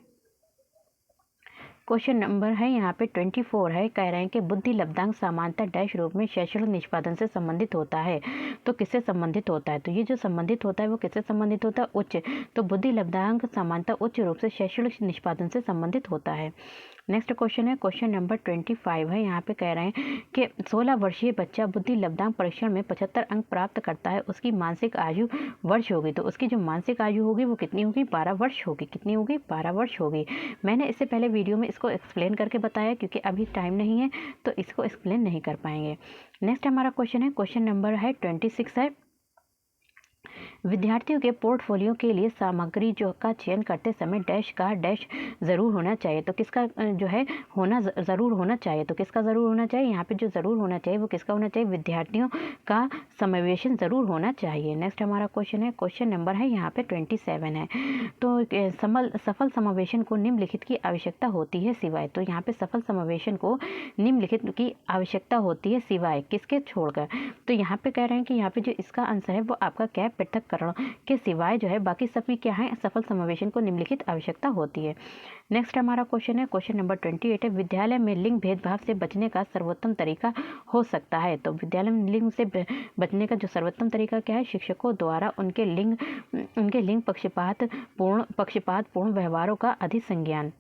क्वेश्चन नंबर है यहाँ पे 24 है, कह रहे हैं कि बुद्धि लब्धांक सामान्यता डैश रूप में शैक्षणिक निष्पादन से संबंधित होता है। तो किससे संबंधित होता है, तो ये जो संबंधित होता है वो किससे संबंधित होता है, उच्च। तो बुद्धि लब्धांक सामान्यता उच्च रूप से शैक्षणिक निष्पादन से संबंधित होता है। नेक्स्ट क्वेश्चन है, क्वेश्चन नंबर 25 है, यहाँ पे कह रहे हैं कि 16 वर्षीय बच्चा बुद्धि लब्धांक परीक्षण में 75 अंक प्राप्त करता है, उसकी मानसिक आयु वर्ष होगी। तो उसकी जो मानसिक आयु होगी वो कितनी होगी, 12 वर्ष होगी। कितनी होगी, 12 वर्ष होगी। मैंने इससे पहले वीडियो में इसको एक्सप्लेन करके बताया, क्योंकि अभी टाइम नहीं है तो इसको एक्सप्लेन नहीं कर पाएंगे। नेक्स्ट हमारा क्वेश्चन है, क्वेश्चन नंबर है 26 है, विद्यार्थियों के पोर्टफोलियो के लिए सामग्री जो का चयन करते समय डैश का डैश ज़रूर होना चाहिए। तो किसका जो है होना ज़रूर होना चाहिए, तो किसका ज़रूर होना चाहिए, यहाँ पे जो ज़रूर होना चाहिए वो किसका होना चाहिए, विद्यार्थियों का समावेशन ज़रूर होना चाहिए। नेक्स्ट हमारा क्वेश्चन है, क्वेश्चन नंबर है यहाँ पे 27 है, तो सफल समावेशन को निम्नलिखित की आवश्यकता होती है सिवाय। तो यहाँ पे सफल समावेशन को निम्नलिखित की आवश्यकता होती है सिवाय किसके छोड़कर। तो यहाँ पे कह रहे हैं कि यहाँ पे जो इसका आंसर है वो आपका क्या, पृथक्करण के सिवाय जो है बाकी सभी क्या है, सफल समावेशन को निम्नलिखित आवश्यकता होती है। नेक्स्ट हमारा क्वेश्चन है, क्वेश्चन नंबर 28 है, विद्यालय में लिंग भेदभाव से बचने का सर्वोत्तम तरीका हो सकता है। तो विद्यालय में लिंग से बचने का जो सर्वोत्तम तरीका क्या है, शिक्षकों द्वारा उनके लिंग पक्षपात पूर्ण व्यवहारों का अधिसंज्ञान।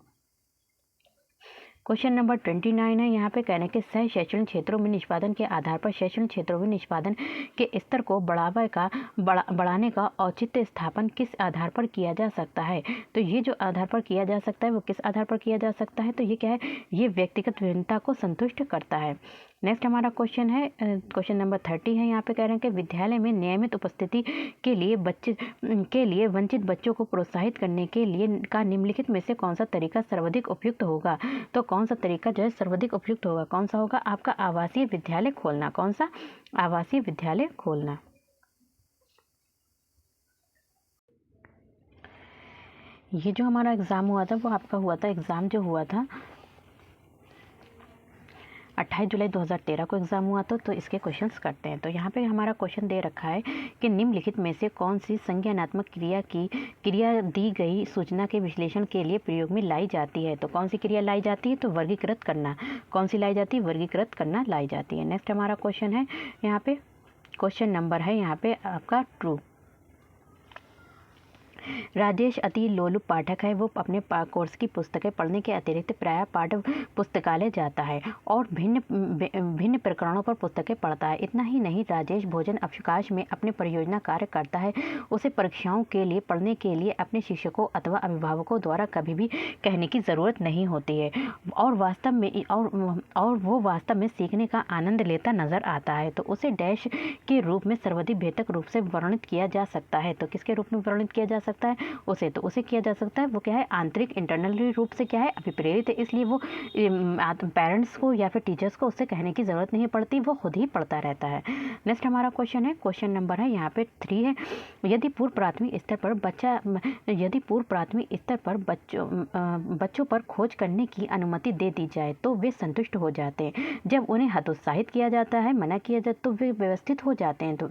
क्वेश्चन नंबर 29 है। यहाँ पे कहने के सह शैक्षणिक क्षेत्रों में निष्पादन के आधार पर शैक्षणिक क्षेत्रों में निष्पादन के स्तर को बढ़ाने का औचित्य स्थापन किस आधार पर किया जा सकता है। तो ये जो आधार पर किया जा सकता है वो किस आधार पर किया जा सकता है, तो ये क्या है, ये व्यक्तिगत भिन्नता को संतुष्ट करता है। नेक्स्ट हमारा क्वेश्चन है, क्वेश्चन नंबर 30 है। यहाँ पे कह रहे हैं कि विद्यालय में नियमित उपस्थिति के लिए वंचित बच्चों को प्रोत्साहित करने के लिए का निम्नलिखित में से कौन सा तरीका सर्वाधिक उपयुक्त होगा। तो कौन सा तरीका जो है सर्वाधिक उपयुक्त होगा, कौन सा होगा, आपका आवासीय विद्यालय खोलना। कौन सा, आवासीय विद्यालय खोलना। ये जो हमारा एग्जाम हुआ था वो आपका हुआ था, एग्जाम जो हुआ था 28 जुलाई 2013 को एग्जाम हुआ था। तो इसके क्वेश्चंस करते हैं। तो यहाँ पे हमारा क्वेश्चन दे रखा है कि निम्नलिखित में से कौन सी संज्ञानात्मक क्रिया दी गई सूचना के विश्लेषण के लिए प्रयोग में लाई जाती है। तो कौन सी क्रिया लाई जाती है, तो वर्गीकृत करना। कौन सी लाई जाती है, वर्गीकृत करना लाई जाती है। नेक्स्ट हमारा क्वेश्चन है, यहाँ पे क्वेश्चन नंबर है यहाँ पे आपका ट्रू। राजेश अति लोलुप पाठक है। वो अपने कोर्स की पुस्तकें पढ़ने के अतिरिक्त प्रायः पाठ्य पुस्तकालय जाता है और भिन्न प्रकरणों पर पुस्तकें पढ़ता है। इतना ही नहीं, राजेश भोजन अवकाश में अपने परियोजना कार्य करता है। उसे परीक्षाओं के लिए पढ़ने के लिए अपने शिक्षकों अथवा अभिभावकों द्वारा कभी भी कहने की ज़रूरत नहीं होती है और वो वास्तव में सीखने का आनंद लेता नजर आता है। तो उसे डैश के रूप में सर्वाधिक बेहतर रूप से वर्णित किया जा सकता है। तो किसके रूप में वर्णित किया जा सकता है, उसे, तो उसे किया जा सकता है वो क्या है, आंतरिक इंटरनल रूप से क्या है, अभिप्रेरित है। इसलिए वो पेरेंट्स को या फिर टीचर्स को उससे कहने की जरूरत नहीं पड़ती, वो खुद ही पढ़ता रहता है। नेक्स्ट हमारा क्वेश्चन है, क्वेश्चन नंबर है यहाँ पे 3 है। यदि पूर्व प्राथमिक स्तर पर बच्चों पर खोज करने की अनुमति दे दी जाए तो वे संतुष्ट हो जाते हैं। जब उन्हें हतोत्साहित किया जाता है, मना किया जाए तो वे व्यवस्थित हो जाते हैं। तो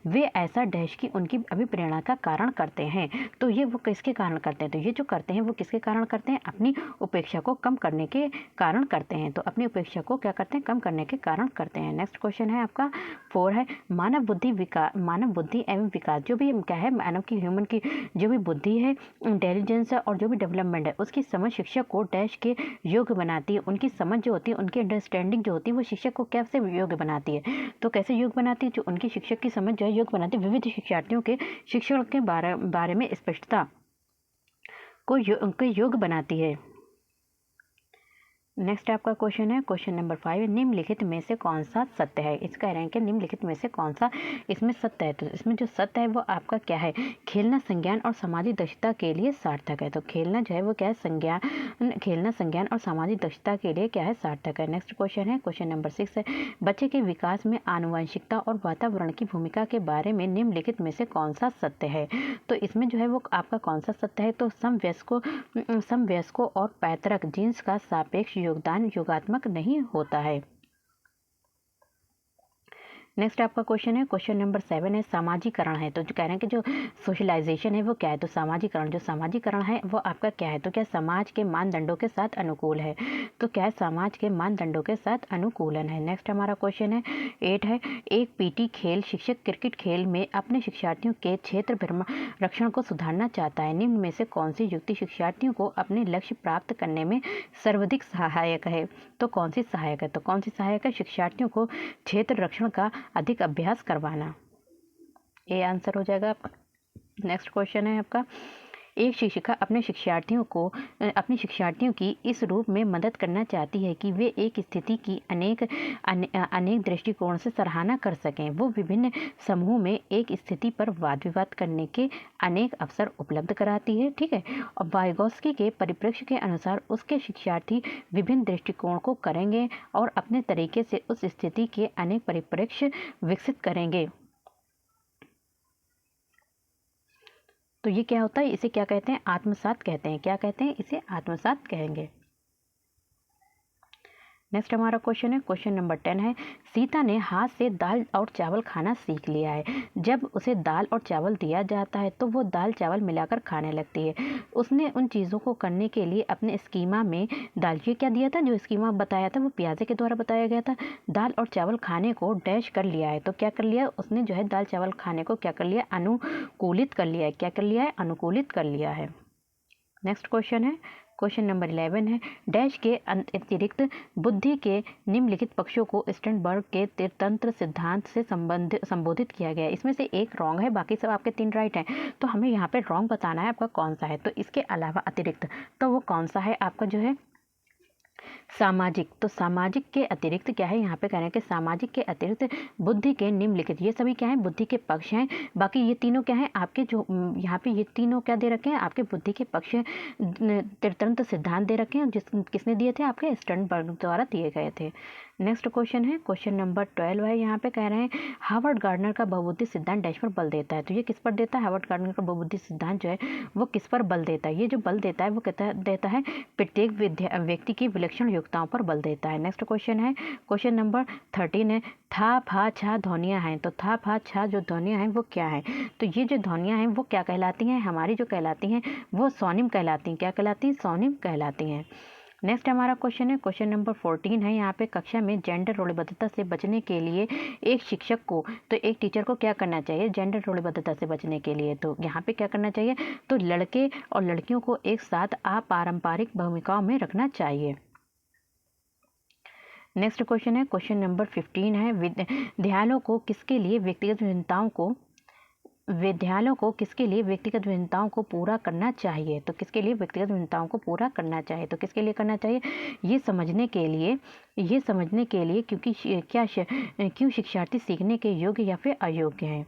वे ऐसा डैश की उनकी अभिप्रेरणा का कारण करते हैं। तो ये वो किसके कारण करते हैं, तो ये जो करते हैं वो किसके कारण करते हैं, अपनी उपेक्षा को कम करने के कारण करते हैं। तो अपनी उपेक्षा को क्या करते हैं, कम करने के कारण करते हैं। नेक्स्ट क्वेश्चन है आपका 4 है, मानव बुद्धि एवं विकास। जो भी क्या है, मानव की, ह्यूमन की जो भी बुद्धि है, इंटेलिजेंस है और जो भी डेवलपमेंट है, उसकी समझ शिक्षक को डैश के योग्य बनाती है। उनकी समझ जो होती है, उनकी अंडरस्टैंडिंग जो होती है, वो शिक्षक को कैसे योग्य बनाती है। तो कैसे योग्य बनाती है, जो उनकी शिक्षक की समझ जो है योग्य बनाती है, विविध शिक्षार्थियों के शिक्षण के बारे में स्पष्टता को योग्य बनाती है। नेक्स्ट आपका क्वेश्चन है, क्वेश्चन नंबर 5, निम्नलिखित में से कौन सा सत्य है। इसका रैंक है निम्नलिखित में से कौन सा इसमें सत्य है। तो इसमें जो सत्य है वो आपका क्या है, खेलना संज्ञान और सामाजिक दक्षता के लिए सार्थक है। तो खेलना जो है वो क्या है, खेलना संज्ञान और सामाजिक दक्षता के लिए क्या है, सार्थक है। नेक्स्ट क्वेश्चन है, क्वेश्चन नंबर 6 है, बच्चे के विकास में आनुवंशिकता और वातावरण की भूमिका के बारे में निम्नलिखित में से कौन सा सत्य है। तो इसमें जो है वो आपका कौन सा सत्य है, तो समवयस्कों और पैतृक जीन्स का सापेक्ष योगदान योगात्मक नहीं होता है। नेक्स्ट आपका क्वेश्चन है, क्वेश्चन नंबर 7 है, सामाजिकरण है। तो जो कह रहे हैं कि जो सोशलाइजेशन है वो क्या है, तो सामाजिकरण है वो आपका क्या है, तो क्या समाज के मानदंडों के साथ अनुकूल है। तो क्या है, समाज के मानदंडों के साथ अनुकूलन है। नेक्स्ट हमारा क्वेश्चन है 8 है, एक पीटी खेल शिक्षक क्रिकेट खेल में अपने शिक्षार्थियों के क्षेत्र रक्षण को सुधारना चाहता है। निम्न में से कौन सी युक्ति शिक्षार्थियों को अपने लक्ष्य प्राप्त करने में सर्वाधिक सहायक है। तो कौन सी सहायक है, तो कौन सी सहायक है, शिक्षार्थियों को क्षेत्र रक्षण का अधिक अभ्यास करवाना। ये आंसर हो जाएगा आपका। नेक्स्ट क्वेश्चन है आपका, एक शिक्षिका अपने शिक्षार्थियों की इस रूप में मदद करना चाहती है कि वे एक स्थिति की अनेक दृष्टिकोण से सराहना कर सकें। वो विभिन्न समूह में एक स्थिति पर वाद विवाद करने के अनेक अवसर उपलब्ध कराती है। ठीक है, और वाइगोस्की के परिप्रेक्ष्य के अनुसार उसके शिक्षार्थी विभिन्न दृष्टिकोण को करेंगे और अपने तरीके से उस स्थिति के अनेक परिप्रेक्ष्य विकसित करेंगे। तो ये क्या होता है, इसे क्या कहते हैं, आत्मसात कहते हैं। क्या कहते हैं, इसे आत्मसात कहेंगे। नेक्स्ट हमारा क्वेश्चन है, क्वेश्चन नंबर 10 है, सीता ने हाथ से दाल और चावल खाना सीख लिया है। जब उसे दाल और चावल दिया जाता है तो वो दाल चावल मिलाकर खाने लगती है। उसने उन चीज़ों को करने के लिए अपने स्कीमा में ये क्या दिया था, जो स्कीमा बताया था वो पियाजे के द्वारा बताया गया था। दाल और चावल खाने को डैश कर लिया है। तो क्या कर लिया, उसने जो है दाल चावल खाने को क्या कर लिया, अनुकूलित कर लिया है। क्या कर लिया है, अनुकूलित कर लिया है। नेक्स्ट क्वेश्चन है, क्वेश्चन नंबर 11 है, डैश के अतिरिक्त बुद्धि के निम्नलिखित पक्षों को स्टर्नबर्ग के तीर्थतंत्र सिद्धांत से संबोधित किया गया है। इसमें से एक रॉन्ग है, बाकी सब आपके 3 राइट हैं। तो हमें यहाँ पे रॉन्ग बताना है आपका कौन सा है। तो इसके अलावा अतिरिक्त तो वो कौन सा है आपका जो है सामाजिक। तो सामाजिक के अतिरिक्त क्या है, यहाँ पे कह रहे हैं कि सामाजिक के अतिरिक्त बुद्धि के निम्नलिखित, ये सभी क्या है बुद्धि के पक्ष हैं। बाकी ये तीनों क्या है आपके जो यहाँ पे ये तीनों क्या दे रखे हैं आपके बुद्धि के पक्ष तीर्थतंत्र सिद्धांत दे रखे हैं, किसने दिए थे आपके स्टर्नबर्ग द्वारा दिए गए थे। नेक्स्ट क्वेश्चन है क्वेश्चन नंबर 12 है, यहाँ पे कह रहे हैं हार्वर्ड गार्डनर का बहुबुद्धि सिद्धांत डैश पर बल देता है। तो ये किस पर देता है, हार्वर्ड गार्डनर का बहुबुद्धि सिद्धांत जो है वो किस पर बल देता है। ये जो बल देता है वो कहता देता है प्रत्येक व्यक्ति की विलक्षण योग्यताओं पर बल देता है। नेक्स्ट क्वेश्चन है क्वेश्चन नंबर 13 है, था फा छा ध्वनियाँ हैं। तो था फा छा जो ध्वनियाँ हैं वो क्या है। तो ये जो ध्वनियाँ हैं वो क्या कहलाती हैं, हमारी जो कहलाती हैं वो स्वनिम कहलाती हैं। क्या कहलाती हैं, स्वनिम कहलाती हैं। नेक्स्ट हमारा क्वेश्चन है क्वेश्चन नंबर 14 है, यहाँ पे कक्षा में जेंडर रूढ़िबद्धता से बचने के लिए एक शिक्षक को तो एक टीचर को क्या करना चाहिए जेंडर रूढ़िबद्धता से बचने के लिए। तो यहाँ पे क्या करना चाहिए, तो लड़के और लड़कियों को एक साथ अपारंपरिक भूमिकाओं में रखना चाहिए। नेक्स्ट क्वेश्चन है क्वेश्चन नंबर 15 है, विद्यालयों को किसके लिए व्यक्तिगत व्यक्तिगत भिन्नताओं को पूरा करना चाहिए। तो किसके लिए व्यक्तिगत भिन्नताओं को पूरा करना चाहिए, तो किसके लिए करना चाहिए, ये समझने के लिए क्योंकि क्यों शिक्षार्थी सीखने के योग्य या फिर अयोग्य हैं।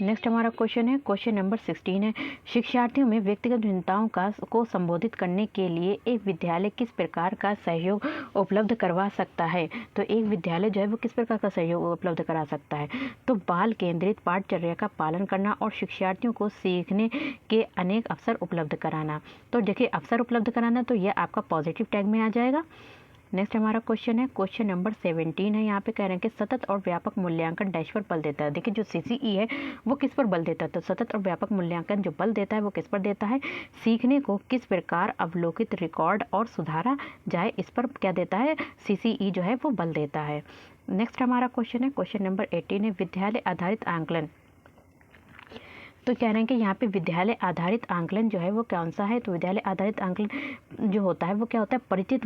नेक्स्ट हमारा क्वेश्चन है क्वेश्चन नंबर 16 है, शिक्षार्थियों में व्यक्तिगत भिन्नताओं को संबोधित करने के लिए एक विद्यालय किस प्रकार का सहयोग उपलब्ध करवा सकता है। तो एक विद्यालय जो है वो किस प्रकार का सहयोग उपलब्ध करा सकता है, तो बाल केंद्रित पाठचर्या का पालन करना और शिक्षार्थियों को सीखने के अनेक अवसर उपलब्ध कराना। तो देखिए अवसर उपलब्ध कराना तो यह आपका पॉजिटिव टैग में आ जाएगा। नेक्स्ट हमारा क्वेश्चन है क्वेश्चन नंबर 17 है, यहाँ पे कह रहे हैं कि सतत और व्यापक मूल्यांकन डैश पर बल देता है। देखिए जो CCE है वो किस पर बल देता है, तो सतत और व्यापक मूल्यांकन जो बल देता है वो किस पर देता है, सीखने को किस प्रकार अवलोकित रिकॉर्ड और सुधारा जाए, इस पर क्या देता है CCE जो है वो बल देता है। नेक्स्ट हमारा क्वेश्चन है क्वेश्चन नंबर 18 है, विद्यालय आधारित आंकलन। तो कह रहे हैं कि यहाँ पे विद्यालय आधारित आंकलन जो है वो कौन सा है, तो विद्यालय आधारित आंकलन जो होता है वो क्या होता है, परिचित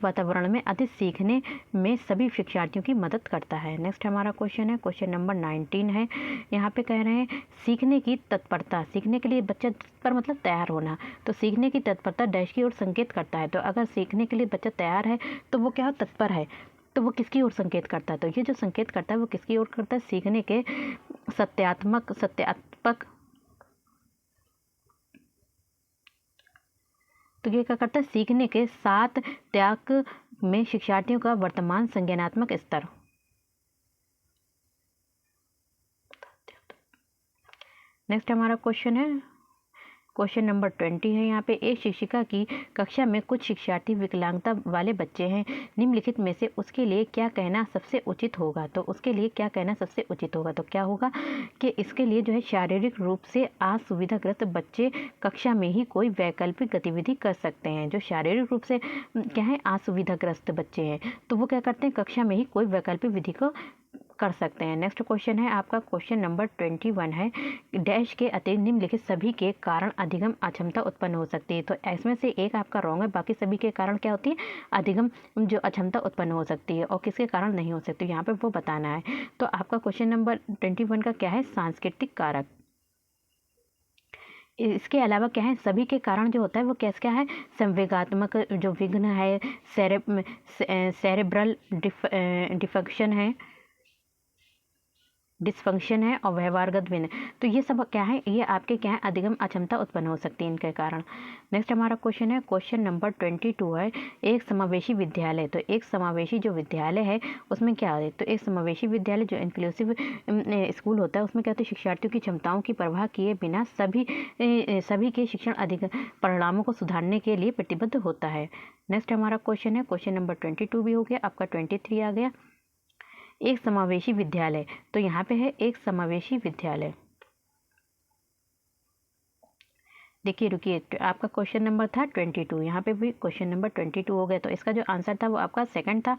वातावरण में अधिक सीखने में सभी शिक्षार्थियों की मदद करता है। नेक्स्ट हमारा क्वेश्चन है क्वेश्चन नंबर 19 है, यहाँ पे कह रहे हैं सीखने की तत्परता, सीखने के लिए बच्चा पर मतलब तैयार होना, तो सीखने की तत्परता डैश की ओर संकेत करता है। तो अगर सीखने के लिए बच्चा तैयार है तो वो क्या तत्पर है, तो वो किसकी ओर संकेत करता है, तो ये जो संकेत करता है वो किसकी ओर करता है, सीखने के सत्यात्मक तो ये क्या करता है, सीखने के साथ त्याग में शिक्षार्थियों का वर्तमान संज्ञानात्मक स्तर। नेक्स्ट हमारा क्वेश्चन है क्वेश्चन नंबर 20 है, यहाँ पे एक शिक्षिका की कक्षा में कुछ शिक्षार्थी विकलांगता वाले बच्चे हैं, निम्नलिखित में से उसके लिए क्या कहना सबसे उचित होगा। तो उसके लिए क्या कहना सबसे उचित होगा, तो क्या होगा कि इसके लिए जो है शारीरिक रूप से असुविधाग्रस्त बच्चे कक्षा में ही कोई वैकल्पिक गतिविधि कर सकते हैं। जो शारीरिक रूप से क्या है असुविधाग्रस्त बच्चे हैं तो वो क्या करते हैं कक्षा में ही कोई वैकल्पिक विधि को कर सकते हैं। नेक्स्ट क्वेश्चन है आपका क्वेश्चन नंबर 21 है, डैश के अतिरिक्त निम्नलिखित सभी के कारण अधिगम अक्षमता उत्पन्न हो सकती है। तो इसमें से एक आपका रॉन्ग है, बाकी सभी के कारण क्या होती है अधिगम जो अक्षमता उत्पन्न हो सकती है और किसके कारण नहीं हो सकती, यहाँ पे वो बताना है। तो आपका क्वेश्चन नंबर 21 का क्या है, सांस्कृतिक कारक। इसके अलावा क्या है सभी के कारण जो होता है वो क्या है, संवेगात्मक जो विघ्न है, सेरेब्रल डिस्फंक्शन है और व्यवहारगत भिन्न, तो ये सब क्या है, ये आपके क्या है अधिगम अक्षमता उत्पन्न हो सकती है इनके कारण। नेक्स्ट हमारा क्वेश्चन है क्वेश्चन नंबर 22 है, एक समावेशी विद्यालय। तो एक समावेशी जो विद्यालय है उसमें क्या है, तो एक समावेशी विद्यालय जो इंक्लूसिव स्कूल होता है उसमें क्या होता है, शिक्षार्थियों की क्षमताओं की परवाह किए बिना सभी के शिक्षण परिणामों को सुधारने के लिए प्रतिबद्ध होता है। नेक्स्ट हमारा क्वेश्चन है क्वेश्चन नंबर 22 भी हो गया, आपका 23 आ गया, एक समावेशी विद्यालय। तो यहाँ पे है एक समावेशी विद्यालय। देखिए रुकिए, आपका क्वेश्चन नंबर था 22, यहाँ पे भी क्वेश्चन नंबर 22 हो गया, तो इसका जो आंसर था वो आपका सेकंड था।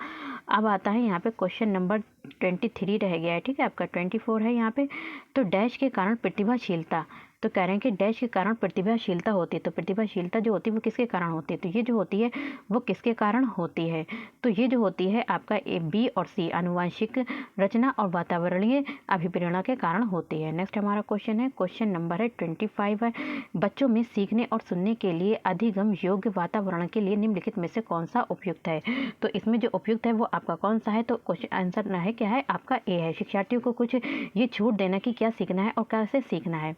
अब आता है यहाँ पे क्वेश्चन नंबर 23 रह गया है, ठीक है, आपका 24 है यहाँ पे। तो डैश के कारण प्रतिभाशीलता, तो कह रहे हैं कि डैश के कारण प्रतिभाशीलता होती है, तो प्रतिभाशीलता जो होती है वो किसके कारण होती है, तो ये जो होती है वो किसके कारण होती है, तो ये जो होती है आपका ए, बी और सी, आनुवंशिक, रचना और वातावरणीय अभिप्रेरणा के कारण होती है। नेक्स्ट हमारा क्वेश्चन है, क्वेश्चन नंबर है 25 है, बच्चों में सीखने और सुनने के लिए अधिगम योग्य वातावरण के लिए निम्नलिखित में से कौन सा उपयुक्त है, तो इसमें जो उपयुक्त है वो आपका कौन सा है, तो क्वेश्चन आंसर है क्या है आपका ए है, शिक्षार्थियों को कुछ ये छूट देना कि क्या सीखना है और कैसे सीखना है।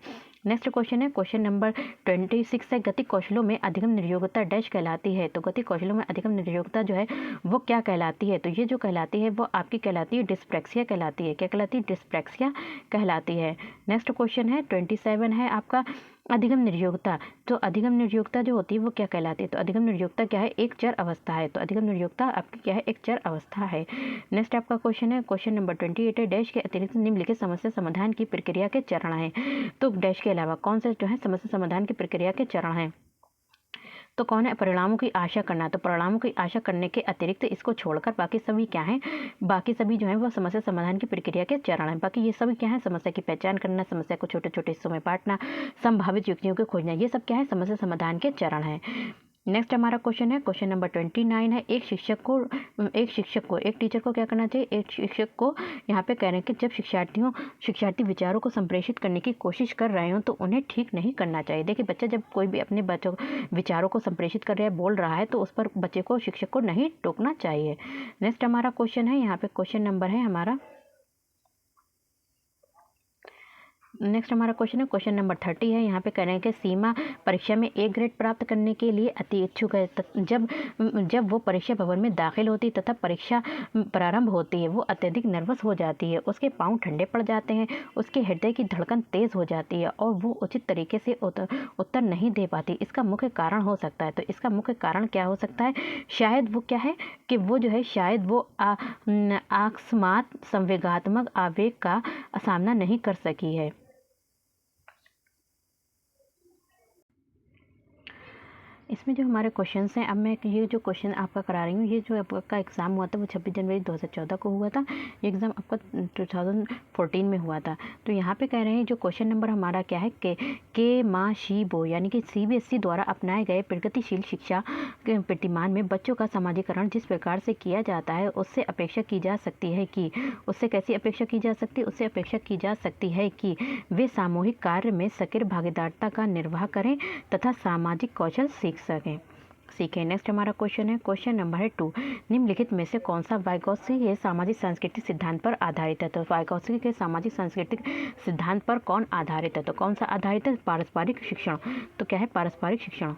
नेक्स्ट क्वेश्चन है, क्वेश्चन नंबर 26 है, गति कौशलों में अधिगम निर्योग्यता डैश कहलाती है, तो गति कौशलों में अधिगम निर्योग्यता जो है वो क्या कहलाती है, तो ये जो कहलाती है वो आपकी कहलाती है डिस्प्रैक्सिया कहलाती है, क्या कहलाती है, डिस्प्रैक्सिया कहलाती है। नेक्स्ट क्वेश्चन है 27 है आपका, अधिगम निर्योग्यता, तो अधिगम निर्योग्यता जो होती है वो क्या कहलाती है, तो अधिगम निर्योग्यता क्या है, एक चर अवस्था है, तो अधिगम निर्योग्यता आपकी क्या है, एक चर अवस्था है। नेक्स्ट आपका क्वेश्चन है, क्वेश्चन नंबर 28 है, डैश के अतिरिक्त निम्नलिखित समस्या समाधान की प्रक्रिया के चरण है, तो डैश के अलावा कौन से जो है समस्या समाधान की प्रक्रिया के चरण है, तो कौन है, परिणामों की आशा करना, तो परिणामों की आशा करने के अतिरिक्त इसको छोड़कर बाकी सभी क्या है, बाकी सभी जो है वो समस्या समाधान की प्रक्रिया के चरण है, बाकी ये सभी क्या है, समस्या की पहचान करना, समस्या को छोटे छोटे हिस्सों में बांटना, संभावित युक्तियों को खोजना, ये सब क्या है, समस्या समाधान के चरण है। नेक्स्ट हमारा क्वेश्चन है, क्वेश्चन नंबर 29 है, एक शिक्षक को एक टीचर को क्या करना चाहिए, एक शिक्षक को यहाँ पे कह रहे हैं कि जब शिक्षार्थी विचारों को संप्रेषित करने की कोशिश कर रहे हो तो उन्हें ठीक नहीं करना चाहिए। देखिए बच्चा जब कोई भी अपने बच्चों विचारों को संप्रेषित कर रहा है, बोल रहा है, तो उस पर बच्चे को, शिक्षक को नहीं टोकना चाहिए। नेक्स्ट हमारा क्वेश्चन है, यहाँ पे क्वेश्चन नंबर है हमारा, नेक्स्ट हमारा क्वेश्चन है, क्वेश्चन नंबर 30 है, यहाँ पे कह रहे हैं कि सीमा परीक्षा में ए ग्रेड प्राप्त करने के लिए अति इच्छुक है, जब वो परीक्षा भवन में दाखिल होती तथा परीक्षा प्रारंभ होती है वो अत्यधिक नर्वस हो जाती है, उसके पाँव ठंडे पड़ जाते हैं, उसके हृदय की धड़कन तेज हो जाती है और वो उचित तरीके से उत्तर नहीं दे पाती। इसका मुख्य कारण हो सकता है, तो इसका मुख्य कारण क्या हो सकता है, शायद वो क्या है कि वो जो है शायद वो अकस्मात संवेगात्मक आवेग का सामना नहीं कर सकी है। इसमें जो हमारे क्वेश्चंस हैं, अब मैं ये जो क्वेश्चन आपका करा रही हूँ, ये जो आपका एग्ज़ाम हुआ था वो 26 जनवरी 2014 को हुआ था, ये एग्ज़ाम आपका 2014 में हुआ था। तो यहाँ पे कह रहे हैं जो क्वेश्चन नंबर हमारा क्या है, के मा शी बो यानी कि CBSE द्वारा अपनाए गए प्रगतिशील शिक्षा के प्रतिमान में बच्चों का समाजीकरण जिस प्रकार से किया जाता है उससे अपेक्षा की जा सकती है कि, उससे कैसी अपेक्षा की जा सकती है, उससे अपेक्षा की जा सकती है कि वे सामूहिक कार्य में सक्रिय भागीदारिता का निर्वाह करें तथा सामाजिक कौशल सीखें। नेक्स्ट हमारा क्वेश्चन है, क्वेश्चन नंबर है 2, निम्नलिखित में से कौन सा वाइगोत्स्की के सामाजिक सांस्कृतिक सिद्धांत पर आधारित है, तो वाइगोत्स्की के सामाजिक सांस्कृतिक सिद्धांत पर कौन आधारित है, तो कौन सा आधारित है, पारस्परिक शिक्षण, तो क्या है, पारस्परिक शिक्षण।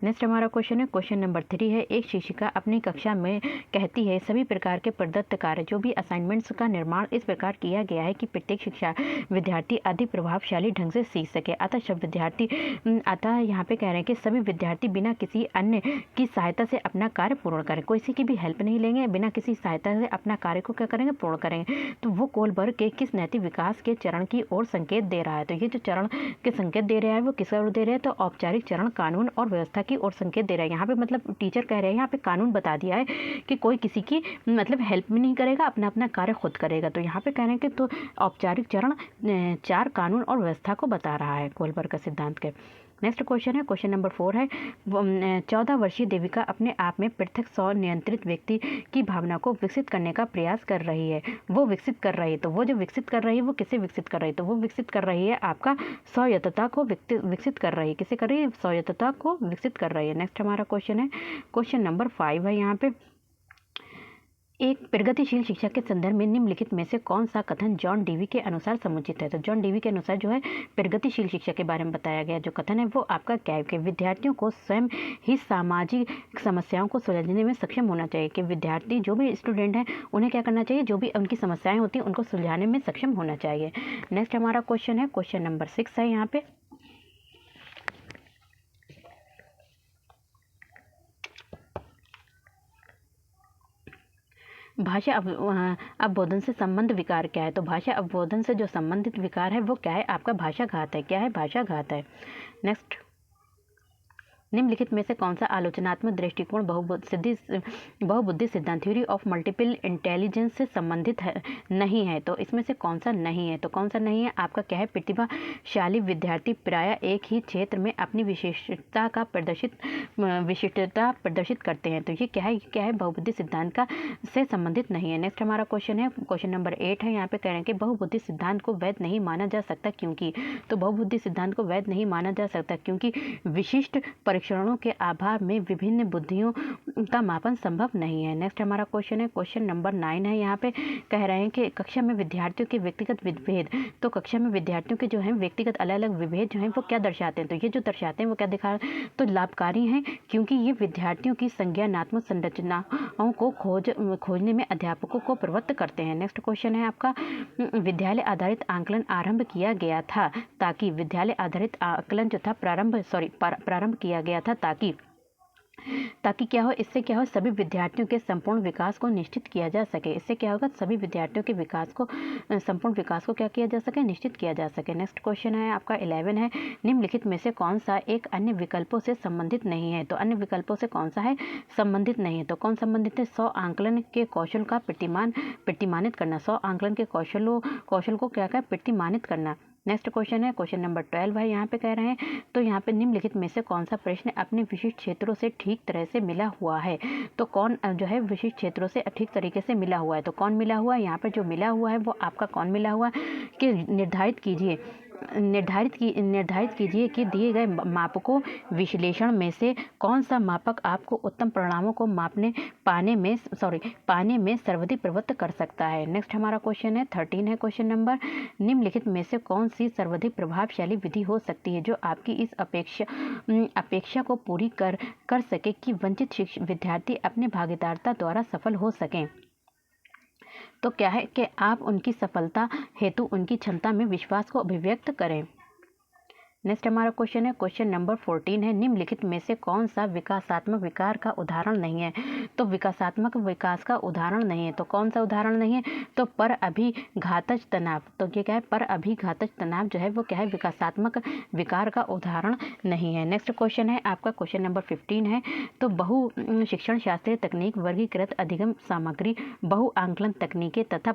नेक्स्ट हमारा क्वेश्चन है, क्वेश्चन नंबर 3 है, एक शिक्षिका अपनी कक्षा में कहती है सभी प्रकार के प्रदत्त कार्य जो भी असाइनमेंट्स का निर्माण इस प्रकार किया गया है कि प्रत्येक शिक्षा विद्यार्थी अधिक प्रभावशाली ढंग से सीख सके, अतः यहाँ पे कह रहे हैं कि सभी विद्यार्थी बिना किसी अन्य की सहायता से अपना कार्य पूर्ण करें, किसी की भी हेल्प नहीं लेंगे, बिना किसी सहायता से अपना कार्य को क्या करेंगे, पूर्ण करेंगे। तो वो कोलबर्ग के किस नैतिक विकास के चरण की ओर संकेत दे रहा है, तो ये जो चरण के संकेत दे रहा है वो किस ओर दे रहे हैं, तो औपचारिक चरण कानून और व्यवस्था की ओर संकेत दे रहा है। यहाँ पे मतलब टीचर कह रहे हैं, यहाँ पे कानून बता दिया है कि कोई किसी की मतलब हेल्प भी नहीं करेगा, अपना अपना कार्य खुद करेगा। तो यहाँ पे कह रहे हैं कि तो औपचारिक चरण 4 कानून और व्यवस्था को बता रहा है कोलबर्ग का सिद्धांत के। नेक्स्ट क्वेश्चन है, क्वेश्चन नंबर 4 है, 14 वर्षीय देविका अपने आप में पृथक स्व नियंत्रित व्यक्ति की भावना को विकसित करने का प्रयास कर रही है, वो विकसित कर रही है, तो वो जो विकसित कर रही है वो किसे विकसित कर रही है, तो वो विकसित कर रही है आपका स्वायत्तता को विकसित कर रही है, किसे कर रही है, स्वायत्तता को विकसित कर रही है। नेक्स्ट हमारा क्वेश्चन है, क्वेश्चन नंबर 5 है, यहाँ पे एक प्रगतिशील शिक्षा के संदर्भ में निम्नलिखित में से कौन सा कथन जॉन डीवी के अनुसार समुचित है, तो जॉन डीवी के अनुसार जो है प्रगतिशील शिक्षा के बारे में बताया गया जो कथन है वो आपका क्या है कि विद्यार्थियों को स्वयं ही सामाजिक समस्याओं को सुलझाने में सक्षम होना चाहिए, कि विद्यार्थी जो भी स्टूडेंट हैं उन्हें क्या करना चाहिए, जो भी उनकी समस्याएं होती हैं उनको सुलझाने में सक्षम होना चाहिए। नेक्स्ट हमारा क्वेश्चन है, क्वेश्चन नंबर 6 है, यहाँ पे भाषा अवबोधन से संबंध विकार क्या है? तो भाषा अवबोधन से जो संबंधित विकार है वो क्या है? आपका भाषाघात है। क्या है? भाषाघात है। नेक्स्ट, निम्नलिखित में से कौन सा आलोचनात्मक दृष्टिकोण बहुबुद्धि सिद्धांत थ्योरी ऑफ मल्टीपल इंटेलिजेंस से संबंधित है नहीं है? तो इसमें से कौन सा नहीं है? तो कौन सा नहीं है? आपका क्या है? प्रतिभाशाली विद्यार्थी प्रायः एक ही क्षेत्र में अपनी विशिष्टता प्रदर्शित करते हैं। तो ये क्या है? क्या है? बहुबुद्धि सिद्धांत का से संबंधित नहीं है। नेक्स्ट हमारा क्वेश्चन है, क्वेश्चन नंबर 8 है। यहाँ पे कह रहे हैं कि बहुबुद्धि सिद्धांत को वैध नहीं माना जा सकता क्योंकि। तो बहुबुद्धि सिद्धांत को वैध नहीं माना जा सकता क्योंकि विशिष्ट परीक्षणों के अभाव में विभिन्न बुद्धियों का मापन संभव नहीं है। नेक्स्ट हमारा क्वेश्चन है, क्वेश्चन नंबर 9 है। यहाँ पे कह रहे हैं कि कक्षा में विद्यार्थियों के व्यक्तिगत विभेद। तो कक्षा में विद्यार्थियों के जो है व्यक्तिगत अलग अलग विभेद जो है वो क्या दर्शाते हैं? तो ये जो दर्शाते हैं वो क्या दिखा, तो लाभकारी हैं क्योंकि ये विद्यार्थियों की संज्ञानात्मक संरचनाओं को खोजने में अध्यापकों को प्रवृत्त करते हैं। नेक्स्ट क्वेश्चन है आपका, विद्यालय आधारित आकलन आरंभ किया गया था ताकि विद्यालय आधारित आकलन जो था प्रारंभ किया गया था ताकि क्या हो, इससे क्या हो, सभी विद्यार्थियों के संपूर्ण विकास को निश्चित किया जा सके। इससे क्या होगा, सभी विद्यार्थियों के संपूर्ण विकास को क्या किया जा सके, निश्चित किया जा सके। नेक्स्ट क्वेश्चन है आपका 11 है, निम्नलिखित में से कौन सा एक अन्य विकल्पों से संबंधित नहीं है? तो अन्य विकल्पों से कौन सा है? संबंधित नहीं है। तो कौन संबंधित है? 100 आंकलन के कौशल का प्रतिमानित करना। 100 आंकलन के कौशल को क्या क्या प्रतिमानित करना। नेक्स्ट क्वेश्चन है, क्वेश्चन नंबर 12 है। यहाँ पे कह रहे हैं, तो यहाँ पे निम्नलिखित में से कौन सा प्रश्न अपने विशिष्ट क्षेत्रों से ठीक तरह से मिला हुआ है? तो कौन जो है विशिष्ट क्षेत्रों से ठीक तरीके से मिला हुआ है? तो कौन मिला हुआ है? यहाँ पे जो मिला हुआ है वो आपका कौन मिला हुआ है कि निर्धारित कीजिए कि दिए गए मापकों विश्लेषण में से कौन सा मापक आपको उत्तम परिणामों को पाने में सर्वाधिक प्रवृत्त कर सकता है। नेक्स्ट हमारा क्वेश्चन है 13 है, क्वेश्चन नंबर, निम्नलिखित में से कौन सी सर्वाधिक प्रभावशाली विधि हो सकती है जो आपकी इस अपेक्षा को पूरी कर सके कि वंचित विद्यार्थी अपने भागीदारिता द्वारा सफल हो सकें? तो क्या है कि आप उनकी सफलता हेतु उनकी क्षमता में विश्वास को अभिव्यक्त करें। नेक्स्ट हमारा क्वेश्चन है, क्वेश्चन नंबर 14 है, निम्नलिखित में से कौन सा विकासात्मक विकार का उदाहरण नहीं है? तो विकासात्मक विकास का उदाहरण नहीं है, तो कौन सा उदाहरण नहीं है? तो पर अभिघातज तनाव। तो ये क्या है? पर अभिघातज तनाव जो है वो क्या है? विकासात्मक विकार का उदाहरण नहीं है। नेक्स्ट क्वेश्चन है आपका क्वेश्चन नंबर 15 है, तो बहु शिक्षण शास्त्रीय तकनीक, वर्गीकृत अधिगम सामग्री, बहु आंकलन तकनीकें तथा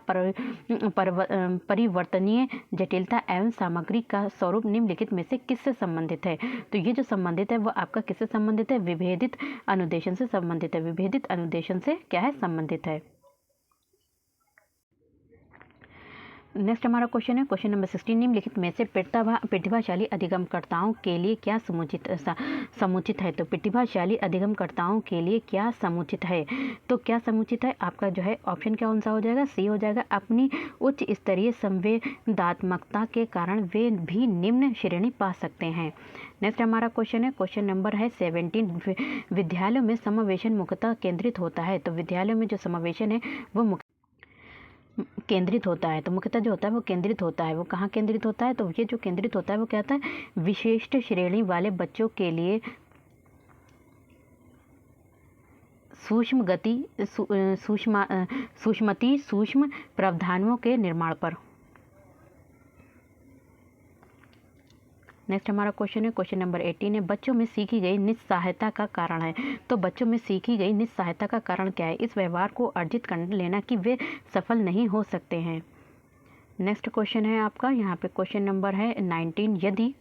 परिवर्तनीय जटिलता एवं सामग्री का स्वरूप निम्नलिखित में से किससे संबंधित है? तो ये जो संबंधित है वो आपका किससे संबंधित है? विभेदित अनुदेशन से संबंधित है। विभेदित अनुदेशन से क्या है? संबंधित है। नेक्स्ट हमारा क्वेश्चन है, क्वेश्चन नंबर 16, निम्नलिखित में से प्रतिभाशाली अधिगमकर्ताओं के लिए क्या समुचित है? तो प्रतिभाशाली अधिगमकर्ताओं के लिए क्या समुचित है? तो क्या समुचित है? आपका जो है ऑप्शन क्या कौन सा हो जाएगा? सी हो जाएगा। अपनी उच्च स्तरीय संवेदनात्मकता के कारण वे भी निम्न श्रेणी पा सकते हैं। नेक्स्ट हमारा क्वेश्चन है, क्वेश्चन नंबर है 17, विद्यालयों में समावेशन मुख्यतः केंद्रित होता है। तो विद्यालयों में जो समावेशन है वो केंद्रित होता है। तो मुख्यतः जो होता है वो केंद्रित होता है। वो कहाँ केंद्रित होता है? तो ये जो केंद्रित होता है वो क्या होता है? विशिष्ट श्रेणी वाले बच्चों के लिए सूक्ष्म प्रावधानों के निर्माण पर। नेक्स्ट हमारा क्वेश्चन है, क्वेश्चन नंबर 18 है, बच्चों में सीखी गई निस्सहायता का कारण है। तो बच्चों में सीखी गई निस्सहायता का कारण क्या है? इस व्यवहार को अर्जित कर लेना कि वे सफल नहीं हो सकते हैं। नेक्स्ट क्वेश्चन है आपका यहाँ पे क्वेश्चन नंबर है 19, यदि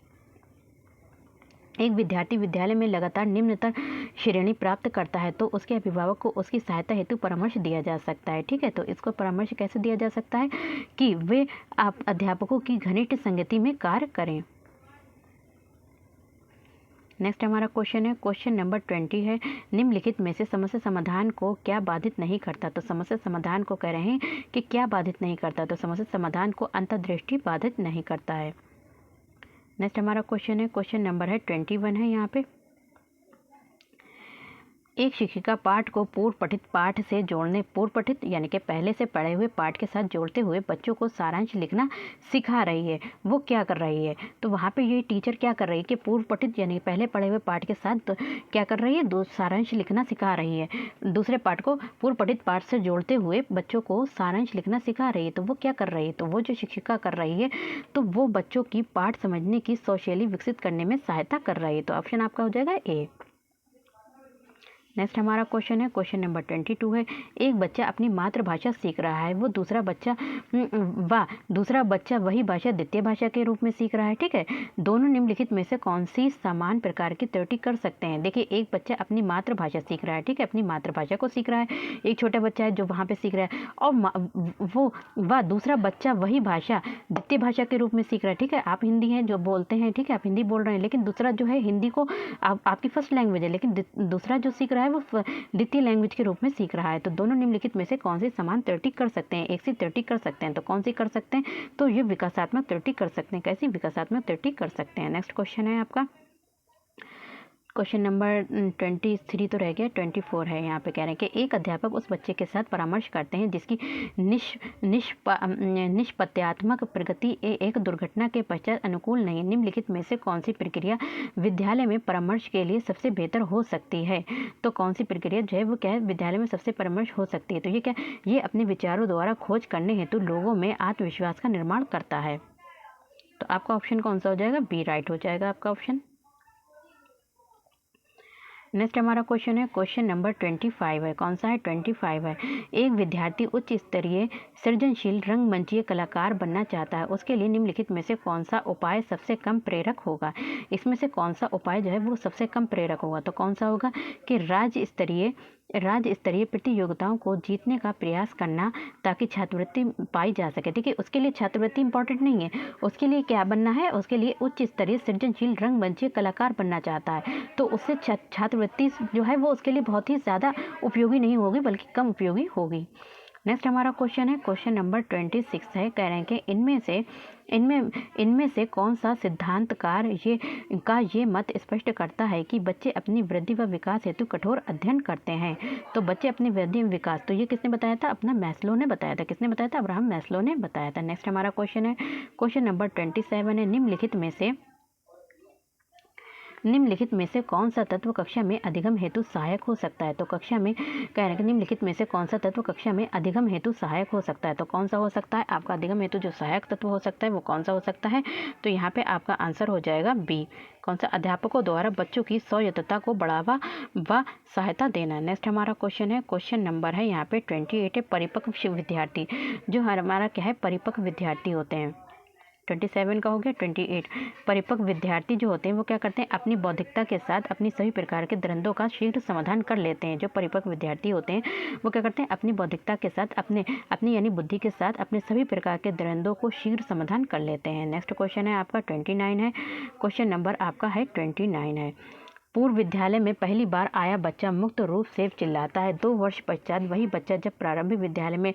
एक विद्यार्थी विद्यालय में लगातार निम्नतर श्रेणी प्राप्त करता है तो उसके अभिभावक को उसकी सहायता हेतु परामर्श दिया जा सकता है। ठीक है, तो इसको परामर्श कैसे दिया जा सकता है? कि वे अध्यापकों की घनिष्ठ संगति में कार्य करें। नेक्स्ट हमारा क्वेश्चन है, क्वेश्चन नंबर 20 है, निम्नलिखित में से समस्या समाधान को क्या बाधित नहीं करता? तो समस्या समाधान को कह रहे हैं कि क्या बाधित नहीं करता? तो समस्या समाधान को अंतर्दृष्टि बाधित नहीं करता है। नेक्स्ट हमारा क्वेश्चन है, क्वेश्चन नंबर है 21 है। यहाँ पे एक शिक्षिका पाठ को पूर्व पठित पाठ से जोड़ने, पूर्व पठित यानी कि पहले से पढ़े हुए पाठ के साथ जोड़ते हुए बच्चों को सारांश लिखना सिखा रही है। वो क्या कर रही है? तो वहाँ पे ये टीचर क्या कर रही है कि पूर्व पठित यानी पहले पढ़े हुए पाठ के साथ तो क्या कर रही है? सारांश लिखना सिखा रही है। दूसरे पाठ को पूर्व पठित पाठ से जोड़ते हुए बच्चों को सारांश लिखना सिखा रही है। तो वो क्या कर रही है? तो वो जो शिक्षिका कर रही है तो वो बच्चों की पाठ समझने की शैली विकसित करने में सहायता कर रही है। तो ऑप्शन आपका हो जाएगा ए। नेक्स्ट हमारा क्वेश्चन है, क्वेश्चन नंबर 22 है। एक बच्चा अपनी मातृभाषा सीख रहा है, वो दूसरा बच्चा वही भाषा द्वितीय भाषा के रूप में सीख रहा है। ठीक है, दोनों निम्नलिखित में से कौन सी समान प्रकार की त्रुटि कर सकते हैं? देखिए, एक बच्चा अपनी मातृभाषा सीख रहा है, ठीक है, अपनी मातृभाषा को सीख रहा है, एक छोटा बच्चा है जो वहाँ पे सीख रहा है, और दूसरा बच्चा वही भाषा द्वितीय भाषा के रूप में सीख रहा है। ठीक है, आप हिंदी हैं जो बोलते हैं, ठीक है, आप हिंदी बोल रहे हैं, लेकिन दूसरा जो है हिंदी को आपकी फर्स्ट लैंग्वेज है, लेकिन दूसरा जो सीख रहा है वो द्वितीय लैंग्वेज के रूप में सीख रहा है। तो दोनों निम्नलिखित में से कौन सी समान त्रुटि कर सकते हैं? एक सी त्रुटि कर सकते हैं, तो कौन सी कर सकते हैं? तो ये विकासात्मक त्रुटि कर सकते हैं। कैसी विकासात्मक त्रुटि कर सकते हैं? नेक्स्ट क्वेश्चन है आपका, क्वेश्चन नंबर 23 तो रह गया, 24 है। यहाँ पे कह रहे हैं कि एक अध्यापक उस बच्चे के साथ परामर्श करते हैं जिसकी निष्पत्यात्मक प्रगति एक दुर्घटना के पश्चात अनुकूल नहीं। निम्नलिखित में से कौन सी प्रक्रिया विद्यालय में परामर्श के लिए सबसे बेहतर हो सकती है? तो कौन सी प्रक्रिया जो है वो क्या है विद्यालय में सबसे परामर्श हो सकती है? तो ये क्या, ये अपने विचारों द्वारा खोज करने हेतु लोगों में आत्मविश्वास का निर्माण करता है। तो आपका ऑप्शन कौन सा हो जाएगा? बी राइट हो जाएगा आपका ऑप्शन। नेक्स्ट हमारा क्वेश्चन है, क्वेश्चन नंबर 25 है। कौन सा है? 25 है। एक विद्यार्थी उच्च स्तरीय सृजनशील रंगमंचीय कलाकार बनना चाहता है, उसके लिए निम्नलिखित में से कौन सा उपाय सबसे कम प्रेरक होगा? इसमें से कौन सा उपाय जो है वो सबसे कम प्रेरक होगा? तो कौन सा होगा कि राज्य स्तरीय प्रतियोगिताओं को जीतने का प्रयास करना ताकि छात्रवृत्ति पाई जा सके। देखिए, उसके लिए छात्रवृत्ति इंपॉर्टेंट नहीं है, उसके लिए क्या बनना है? उसके लिए उच्च स्तरीय सृजनशील रंगमंचीय कलाकार बनना चाहता है, तो उससे छात्रवृत्ति जो है वो उसके लिए बहुत ही ज़्यादा उपयोगी नहीं होगी, बल्कि कम उपयोगी होगी। नेक्स्ट हमारा क्वेश्चन है, क्वेश्चन नंबर 26 है। कह रहे हैं कि इनमें से कौन सा सिद्धांतकार ये मत स्पष्ट करता है कि बच्चे अपनी वृद्धि व विकास हेतु कठोर अध्ययन करते हैं? तो बच्चे अपनी वृद्धि व विकास, तो ये किसने बताया था? अपना मैस्लो ने बताया था। किसने बताया था? अब्राहम मैस्लो ने बताया था। नेक्स्ट हमारा क्वेश्चन है, क्वेश्चन नंबर 27 है। निम्नलिखित में से कौन सा तत्व कक्षा में अधिगम हेतु सहायक हो सकता है? तो कक्षा में कह रहे हैं कि निम्नलिखित में से कौन सा तत्व कक्षा में अधिगम हेतु सहायक हो सकता है? तो कौन सा हो सकता है? आपका अधिगम हेतु जो सहायक तत्व हो सकता है वो कौन सा हो सकता है? तो यहाँ पे आपका आंसर हो जाएगा बी। कौन सा? अध्यापकों द्वारा बच्चों की स्वायत्तता को बढ़ावा व सहायता देना। नेक्स्ट हमारा क्वेश्चन है, क्वेश्चन नंबर है यहाँ पे 28 है। परिपक्व विद्यार्थी, जो हमारा क्या है परिपक्व विद्यार्थी होते हैं, 27 का हो गया। 28 परिपक्व विद्यार्थी जो होते हैं वो क्या करते हैं? अपनी बौद्धिकता के साथ अपनी सभी प्रकार के द्वंद्वों का शीघ्र समाधान कर लेते हैं। जो परिपक्व विद्यार्थी होते हैं वो क्या करते हैं? अपनी बौद्धिकता के साथ अपनी यानी बुद्धि के साथ अपने सभी प्रकार के द्वंद्वों को शीघ्र समाधान कर लेते हैं। नेक्स्ट क्वेश्चन है आपका 29 है। क्वेश्चन नंबर आपका है 29 है। पूर्व विद्यालय में पहली बार आया बच्चा मुक्त रूप से चिल्लाता है। 2 वर्ष पश्चात वही बच्चा जब प्रारंभिक विद्यालय में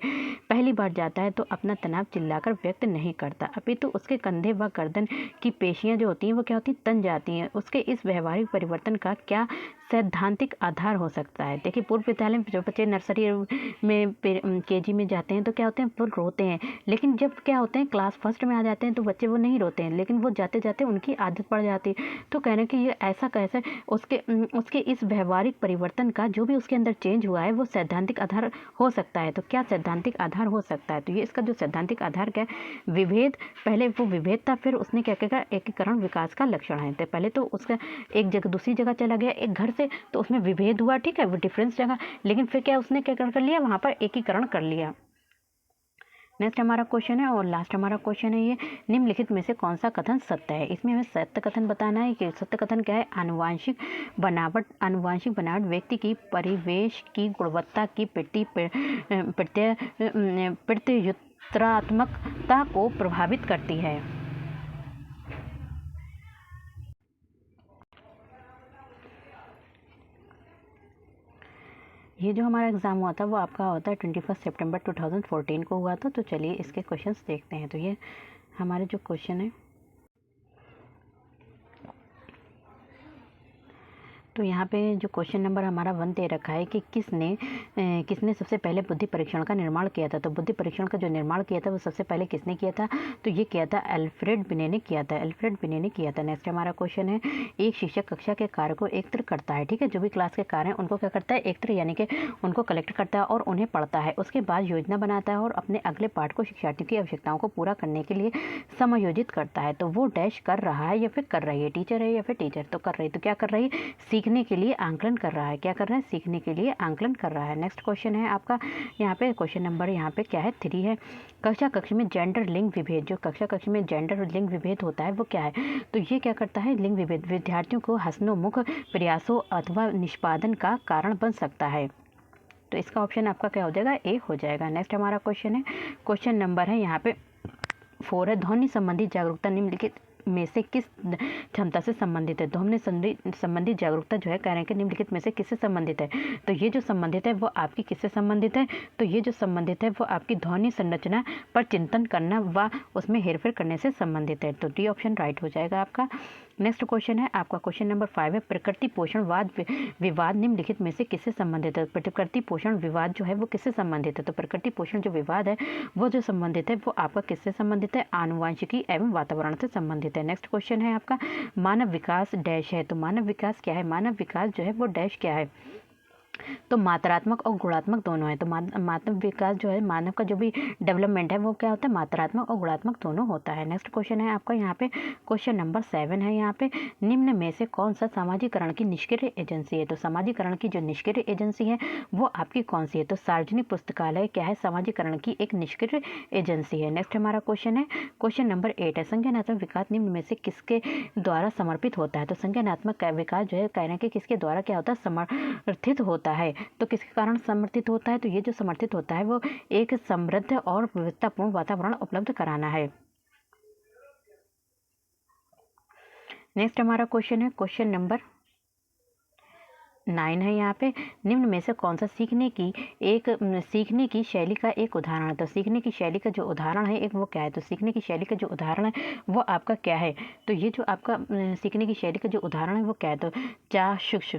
पहली बार जाता है तो अपना तनाव चिल्लाकर व्यक्त नहीं करता, अपितु उसके कंधे व गर्दन की पेशियां जो होती हैं वो क्या होती हैं? तन जाती हैं। उसके इस व्यवहारिक परिवर्तन का क्या सैद्धांतिक आधार हो सकता है? देखिए, पूर्व विद्यालय में जो बच्चे नर्सरी में केजी में जाते हैं तो क्या होते हैं? वो रोते हैं, लेकिन जब क्या होते हैं क्लास फर्स्ट में आ जाते हैं तो बच्चे वो नहीं रोते हैं, लेकिन वो जाते जाते उनकी आदत पड़ जाती है। तो कह रहे हैं कि ये ऐसा कैसे उसके इस व्यवहारिक परिवर्तन का जो भी उसके अंदर चेंज हुआ है वो सैद्धांतिक आधार हो सकता है। तो क्या सैद्धांतिक आधार हो सकता है? तो ये इसका जो सैद्धांतिक आधार क्या है? विभेद। पहले वो विभेद था, फिर उसने क्या कहा? एकीकरण विकास का लक्षण है। तो पहले तो उसका एक जगह दूसरी जगह चला गया, एक घर से, तो उसमें विभेद हुआ, ठीक है, वो डिफरेंस जगह, लेकिन फिर क्या उसने क्या कर लिया? वहाँ पर एकीकरण कर लिया। नेक्स्ट हमारा क्वेश्चन है और लास्ट हमारा क्वेश्चन है ये, निम्नलिखित में से कौन सा कथन सत्य है? इसमें हमें सत्य कथन बताना है कि सत्य कथन क्या है? आनुवांशिक बनावट व्यक्ति की परिवेश की गुणवत्ता की प्रत्युत्तरात्मकता को प्रभावित करती है। ये जो हमारा एग्ज़ाम हुआ था वो आपका होता है 21 सितंबर 2014 को हुआ था। तो चलिए इसके क्वेश्चंस देखते हैं। तो ये हमारे जो क्वेश्चन है, तो यहाँ पे जो क्वेश्चन नंबर हमारा 1 दे रखा है कि किसने सबसे पहले बुद्धि परीक्षण का निर्माण किया था। तो बुद्धि परीक्षण का जो निर्माण किया था वो सबसे पहले किसने किया था, तो ये किया था अल्फ्रेड बिने ने किया था। अल्फ्रेड बिने ने किया था। नेक्स्ट हमारा क्वेश्चन है, एक शिक्षक कक्षा के कार्य को एकत्र करता है। ठीक है, जो भी क्लास के कार्य हैं उनको क्या करता है, एकत्र यानी कि उनको कलेक्ट करता है और उन्हें पढ़ता है। उसके बाद योजना बनाता है और अपने अगले पाठ को शिक्षार्थियों की आवश्यकताओं को पूरा करने के लिए समायोजित करता है। तो वो डैश कर रहा है या फिर कर रही है, टीचर है या फिर टीचर, तो कर रही है। तो क्या कर रही है, सीखने के लिए आंकलन कर रहा है। क्या कर रहा है, सीखने के लिए आंकलन कर रहा है। नेक्स्ट क्वेश्चन है आपका यहाँ पे क्वेश्चन नंबर यहाँ पे क्या है 3 है। कक्षा में जेंडर लिंग विभेद, जो कक्षा में जेंडर लिंग विभेद होता है वो क्या है, तो ये क्या करता है, लिंग विभेद विद्यार्थियों को हसनोमुख प्रयासों अथवा निष्पादन का कारण बन सकता है। तो इसका ऑप्शन आपका क्या हो जाएगा, ए हो जाएगा। नेक्स्ट हमारा क्वेश्चन है, क्वेश्चन नंबर है यहाँ पे 4 है। ध्वनि संबंधी जागरूकता निम्नलिखित में से किस क्षमता से संबंधित है। ध्वनि संबंधी जागरूकता जो है कह रहे हैं कि निम्नलिखित में से किससे संबंधित है। तो ये जो संबंधित है वो आपकी किससे संबंधित है, तो ये जो संबंधित है वो आपकी ध्वनि संरचना पर चिंतन करना व उसमें हेरफेर करने से संबंधित है। तो डी ऑप्शन राइट हो जाएगा आपका। नेक्स्ट क्वेश्चन है आपका क्वेश्चन नंबर 5 है। प्रकृति पोषण विवाद निम्नलिखित में से किससे संबंधित है। प्रकृति पोषण विवाद जो है वो किससे संबंधित है, तो प्रकृति पोषण जो विवाद है वो जो संबंधित है वो आपका किससे संबंधित है, आनुवांशिकी एवं वातावरण से संबंधित है। नेक्स्ट क्वेश्चन है आपका मानव विकास डैश है। तो मानव विकास क्या है, मानव विकास जो है वो डैश क्या है, तो मात्रात्मक और गुणात्मक दोनों है। तो मानव विकास जो है, मानव का जो भी डेवलपमेंट है वो क्या होता है, मात्रात्मक और गुणात्मक दोनों होता है। नेक्स्ट क्वेश्चन है आपका यहाँ पे क्वेश्चन नंबर 7 है। यहाँ पे निम्न में से कौन सा सामाजिकरण की निष्क्रिय एजेंसी है। तो सामाजिकरण की जो निष्क्रिय एजेंसी है वो आपकी कौन सी है, तो सार्वजनिक पुस्तकालय क्या है, सामाजिकरण की एक निष्क्रिय एजेंसी है। नेक्स्ट हमारा क्वेश्चन है क्वेश्चन नंबर 8 है। संज्ञानात्मक विकास निम्न में से किसके द्वारा समर्पित होता है। तो संज्ञानात्मक विकास जो है कह रहे हैं कि किसके द्वारा क्या होता है, समर्थित होता है। तो किसके कारण समर्थित होता है, तो ये जो समर्थित होता है वो एक समृद्ध और विविधतापूर्ण वातावरण उपलब्ध कराना है। नेक्स्ट हमारा क्वेश्चन है क्वेश्चन नंबर 9 है। यहाँ पे निम्न में से कौन सा सीखने की शैली का एक उदाहरण है। तो सीखने की शैली का जो उदाहरण है एक वो क्या है, तो सीखने की शैली का जो उदाहरण है वो आपका क्या है, तो ये जो आपका सीखने की शैली का जो उदाहरण है वो क्या है, तो चाक्षुष।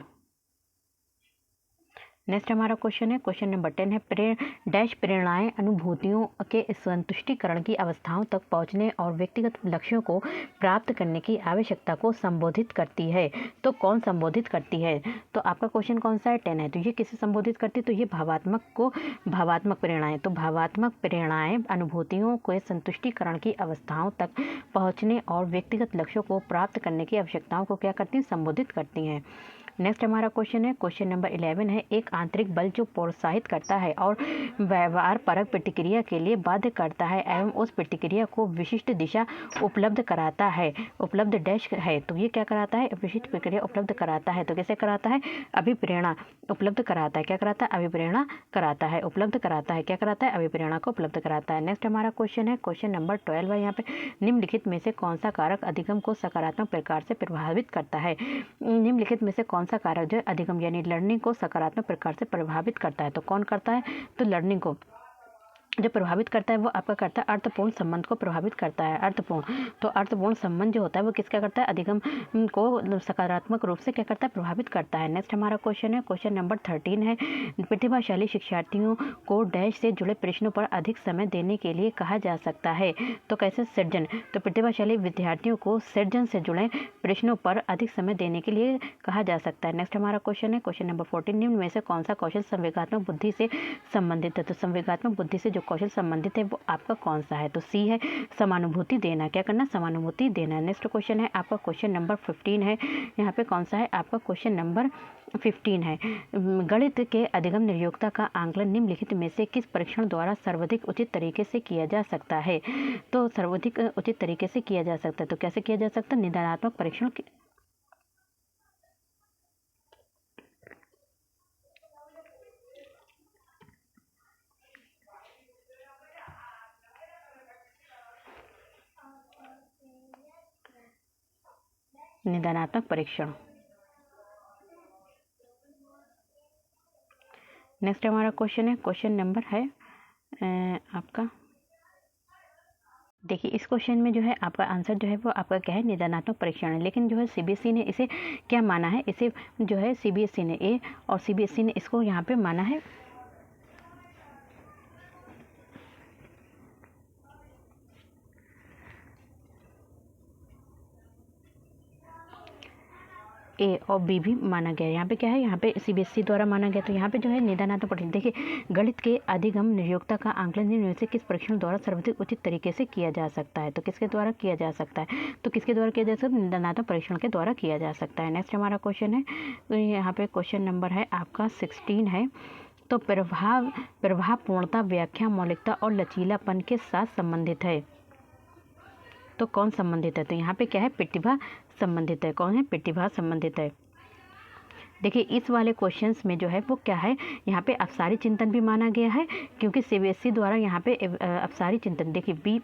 नेक्स्ट हमारा क्वेश्चन है क्वेश्चन नंबर 10 है। डैश प्रेरणाएं अनुभूतियों के संतुष्टिकरण की अवस्थाओं तक पहुंचने और व्यक्तिगत लक्ष्यों को प्राप्त करने की आवश्यकता को संबोधित करती है। तो कौन संबोधित करती है, तो आपका क्वेश्चन कौन सा है, 10 है। तो ये किसे संबोधित करती है, तो ये भावात्मक प्रेरणाएं, तो भावात्मक प्रेरणाएं अनुभूतियों के संतुष्टिकरण की अवस्थाओं तक पहुँचने और व्यक्तिगत लक्ष्यों को प्राप्त करने की आवश्यकताओं को क्या करती हैं, संबोधित करती हैं। नेक्स्ट हमारा क्वेश्चन है क्वेश्चन नंबर 11 है। एक आंतरिक बल जो प्रोत्साहित करता है और व्यवहार परक प्रतिक्रिया के लिए बाध्य करता है एवं उस प्रतिक्रिया को विशिष्ट दिशा उपलब्ध कराता है, उपलब्ध डैश है। तो ये क्या कराता है, विशिष्ट प्रक्रिया उपलब्ध कराता है। तो कैसे कराता है, अभिप्रेरणा उपलब्ध कराता है। क्या कराता है, अभिप्रेरणा कराता है, उपलब्ध कराता है। क्या कराता है, अभिप्रेरणा को उपलब्ध कराता है। नेक्स्ट हमारा क्वेश्चन है क्वेश्चन नंबर 12 है। यहाँ पे निम्नलिखित में से कौन सा कारक अधिगम को सकारात्मक प्रकार से प्रभावित करता है। निम्नलिखित में से कौन सा कारक जो है अधिगम यानी लर्निंग को सकारात्मक प्रकार से प्रभावित करता है। तो कौन करता है, तो लर्निंग को जो प्रभावित करता है वो आपका करता है अर्थपूर्ण संबंध को प्रभावित करता है। अर्थपूर्ण, तो अर्थपूर्ण संबंध जो होता है वो किसका करता है, अधिगम को सकारात्मक रूप से क्या करता है, प्रभावित करता है। नेक्स्ट हमारा क्वेश्चन है क्वेश्चन नंबर 13 है। प्रतिभाशाली शिक्षार्थियों को डैश से जुड़े प्रश्नों पर अधिक समय देने के लिए कहा जा सकता है। तो कैसे, सृजन, तो प्रतिभाशाली विद्यार्थियों को सृजन से जुड़े प्रश्नों पर अधिक समय देने के लिए कहा जा सकता है। नेक्स्ट हमारा क्वेश्चन है क्वेश्चन नंबर 14। निम्न में से कौन सा कौशल संवेगात्मक बुद्धि से संबंधित है। तो संवेगात्मक बुद्धि से जो कौशल संबंधित है वो आपका कौन सा है, तो सी है, समानुभूति देना। क्या करना, समानुभूति देना। नेक्स्ट क्वेश्चन है आपका क्वेश्चन नंबर 15 है। यहाँ पे कौन सा है, आपका क्वेश्चन नंबर 15 है। गणित के अधिगम निर्योग्यता का आंकलन निम्नलिखित में से किस परीक्षण द्वारा सर्वाधिक उचित तरीके से किया जा सकता है। तो सर्वाधिक उचित तरीके से किया जा सकता है, तो कैसे किया जा सकता है, निदानात्मक परीक्षण। निदानात्मक परीक्षण। नेक्स्ट हमारा क्वेश्चन है क्वेश्चन नंबर है आपका देखिए इस क्वेश्चन में जो है आपका आंसर जो है वो आपका क्या है, निदानात्मक परीक्षण है। लेकिन जो है सीबीएसई ने इसे क्या माना है, इसे जो है सीबीएसई ने ए और सीबीएसई ने इसको यहाँ पे माना है ए और बी भी माना गया है। यहाँ पे क्या है, यहाँ पे सीबीएसई द्वारा माना गया। तो यहाँ पे जो है निदानात्मक परीक्षण, देखिए गणित के अधिगम नियोक्ता का आंकलन निम्न से किस परीक्षण द्वारा सर्वाधिक उचित तरीके से किया जा सकता है। तो किसके द्वारा किया जा सकता है, तो किसके द्वारा किया जा सकता है, निदानात्मक परीक्षण के द्वारा किया जा सकता है। नेक्स्ट हमारा क्वेश्चन है, तो यहाँ पे क्वेश्चन नंबर है आपका 16 है। तो प्रभाव पूर्णता, व्याख्या, मौलिकता और लचीलापन के साथ संबंधित है। तो कौन संबंधित है, तो यहाँ पे क्या है, प्रतिभा संबंधित है। कौन है, प्रतिभा संबंधित है। देखिए इस वाले क्वेश्चंस में जो है वो क्या है, यहाँ पे अपसारी चिंतन भी माना गया है, क्योंकि सीबीएसई द्वारा यहाँ पे अपसारी चिंतन, देखिए बी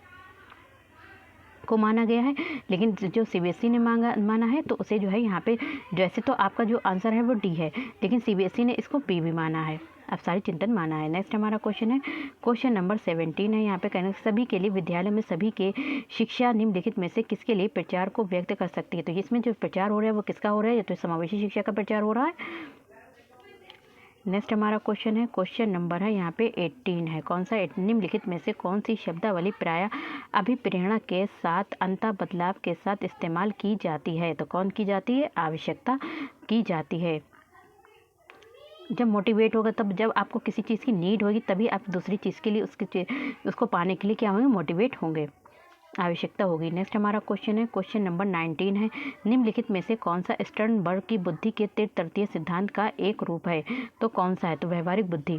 को माना गया है, लेकिन जो सीबीएसई ने माना है तो उसे जो है यहाँ पे, जैसे तो आपका जो आंसर है वो डी है, लेकिन सीबीएसई ने इसको बी भी माना है, अपसारी चिंतन माना है। नेक्स्ट हमारा क्वेश्चन है, क्वेश्चन नंबर 17 है। यहाँ पे कहना सभी के लिए विद्यालय में सभी के शिक्षा निम्नलिखित में से किसके लिए प्रचार को व्यक्त कर सकती है। तो इसमें जो प्रचार हो रहा है वो किसका हो रहा है, या तो समावेशी शिक्षा का प्रचार हो रहा है। नेक्स्ट हमारा क्वेश्चन है, क्वेश्चन नंबर है यहाँ पे 18 है। कौन सा, निम्नलिखित में से कौन सी शब्दावली प्राय अभिप्रेरणा के साथ अंतर बदलाव के साथ इस्तेमाल की जाती है। तो कौन की जाती है, आवश्यकता की जाती है। जब मोटिवेट होगा, तब जब आपको किसी चीज़ की नीड होगी तभी आप दूसरी चीज़ के लिए उसको पाने के लिए क्या होंगे, मोटिवेट होंगे, आवश्यकता होगी। नेक्स्ट हमारा क्वेश्चन है, क्वेश्चन नंबर 19 है। निम्नलिखित में से कौन सा स्टर्नबर्ग की बुद्धि के तृतीय सिद्धांत का एक रूप है। तो कौन सा है, तो व्यवहारिक बुद्धि।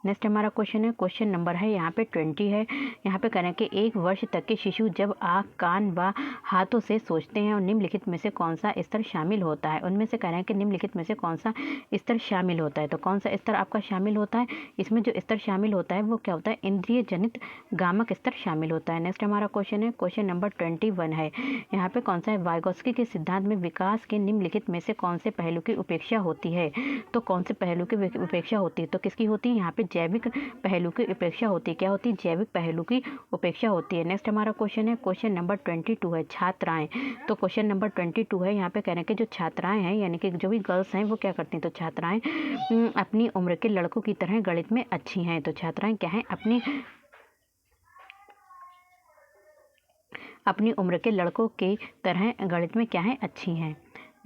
नेक्स्ट हमारा क्वेश्चन है, क्वेश्चन नंबर है यहाँ पे 20 है। यहाँ पे करें कि 1 वर्ष तक के शिशु जब आँख, कान व हाथों से सोचते हैं और निम्नलिखित में से कौन सा स्तर शामिल होता है। उनमें से करें कि निम्नलिखित में से कौन सा स्तर शामिल होता है। तो कौन सा स्तर आपका शामिल होता है, इसमें जो स्तर शामिल होता है वो क्या होता है, इंद्रिय जनित गामक स्तर शामिल होता है। नेक्स्ट हमारा क्वेश्चन है, क्वेश्चन नंबर 21 है। यहाँ पे कौन सा है, वाइगोत्स्की के सिद्धांत में विकास के निम्नलिखित में से कौन से पहलू की उपेक्षा होती है। तो कौन से पहलू की उपेक्षा होती है, तो किसकी होती है, यहाँ पे जैविक पहलू की उपेक्षा होती है। क्या होती है, जैविक पहलू की उपेक्षा होती है। नेक्स्ट हमारा क्वेश्चन है, क्वेश्चन नंबर 22 है, छात्राएं। तो क्वेश्चन नंबर 22 है, यहाँ पे कहने के जो छात्राएं हैं, यानी कि जो भी गर्ल्स हैं वो क्या करती हैं, तो छात्राएं अपनी उम्र के लड़कों की तरह गणित में अच्छी हैं। तो छात्राएं क्या हैं, अपनी उम्र के लड़कों की तरह गणित में क्या है, अच्छी हैं।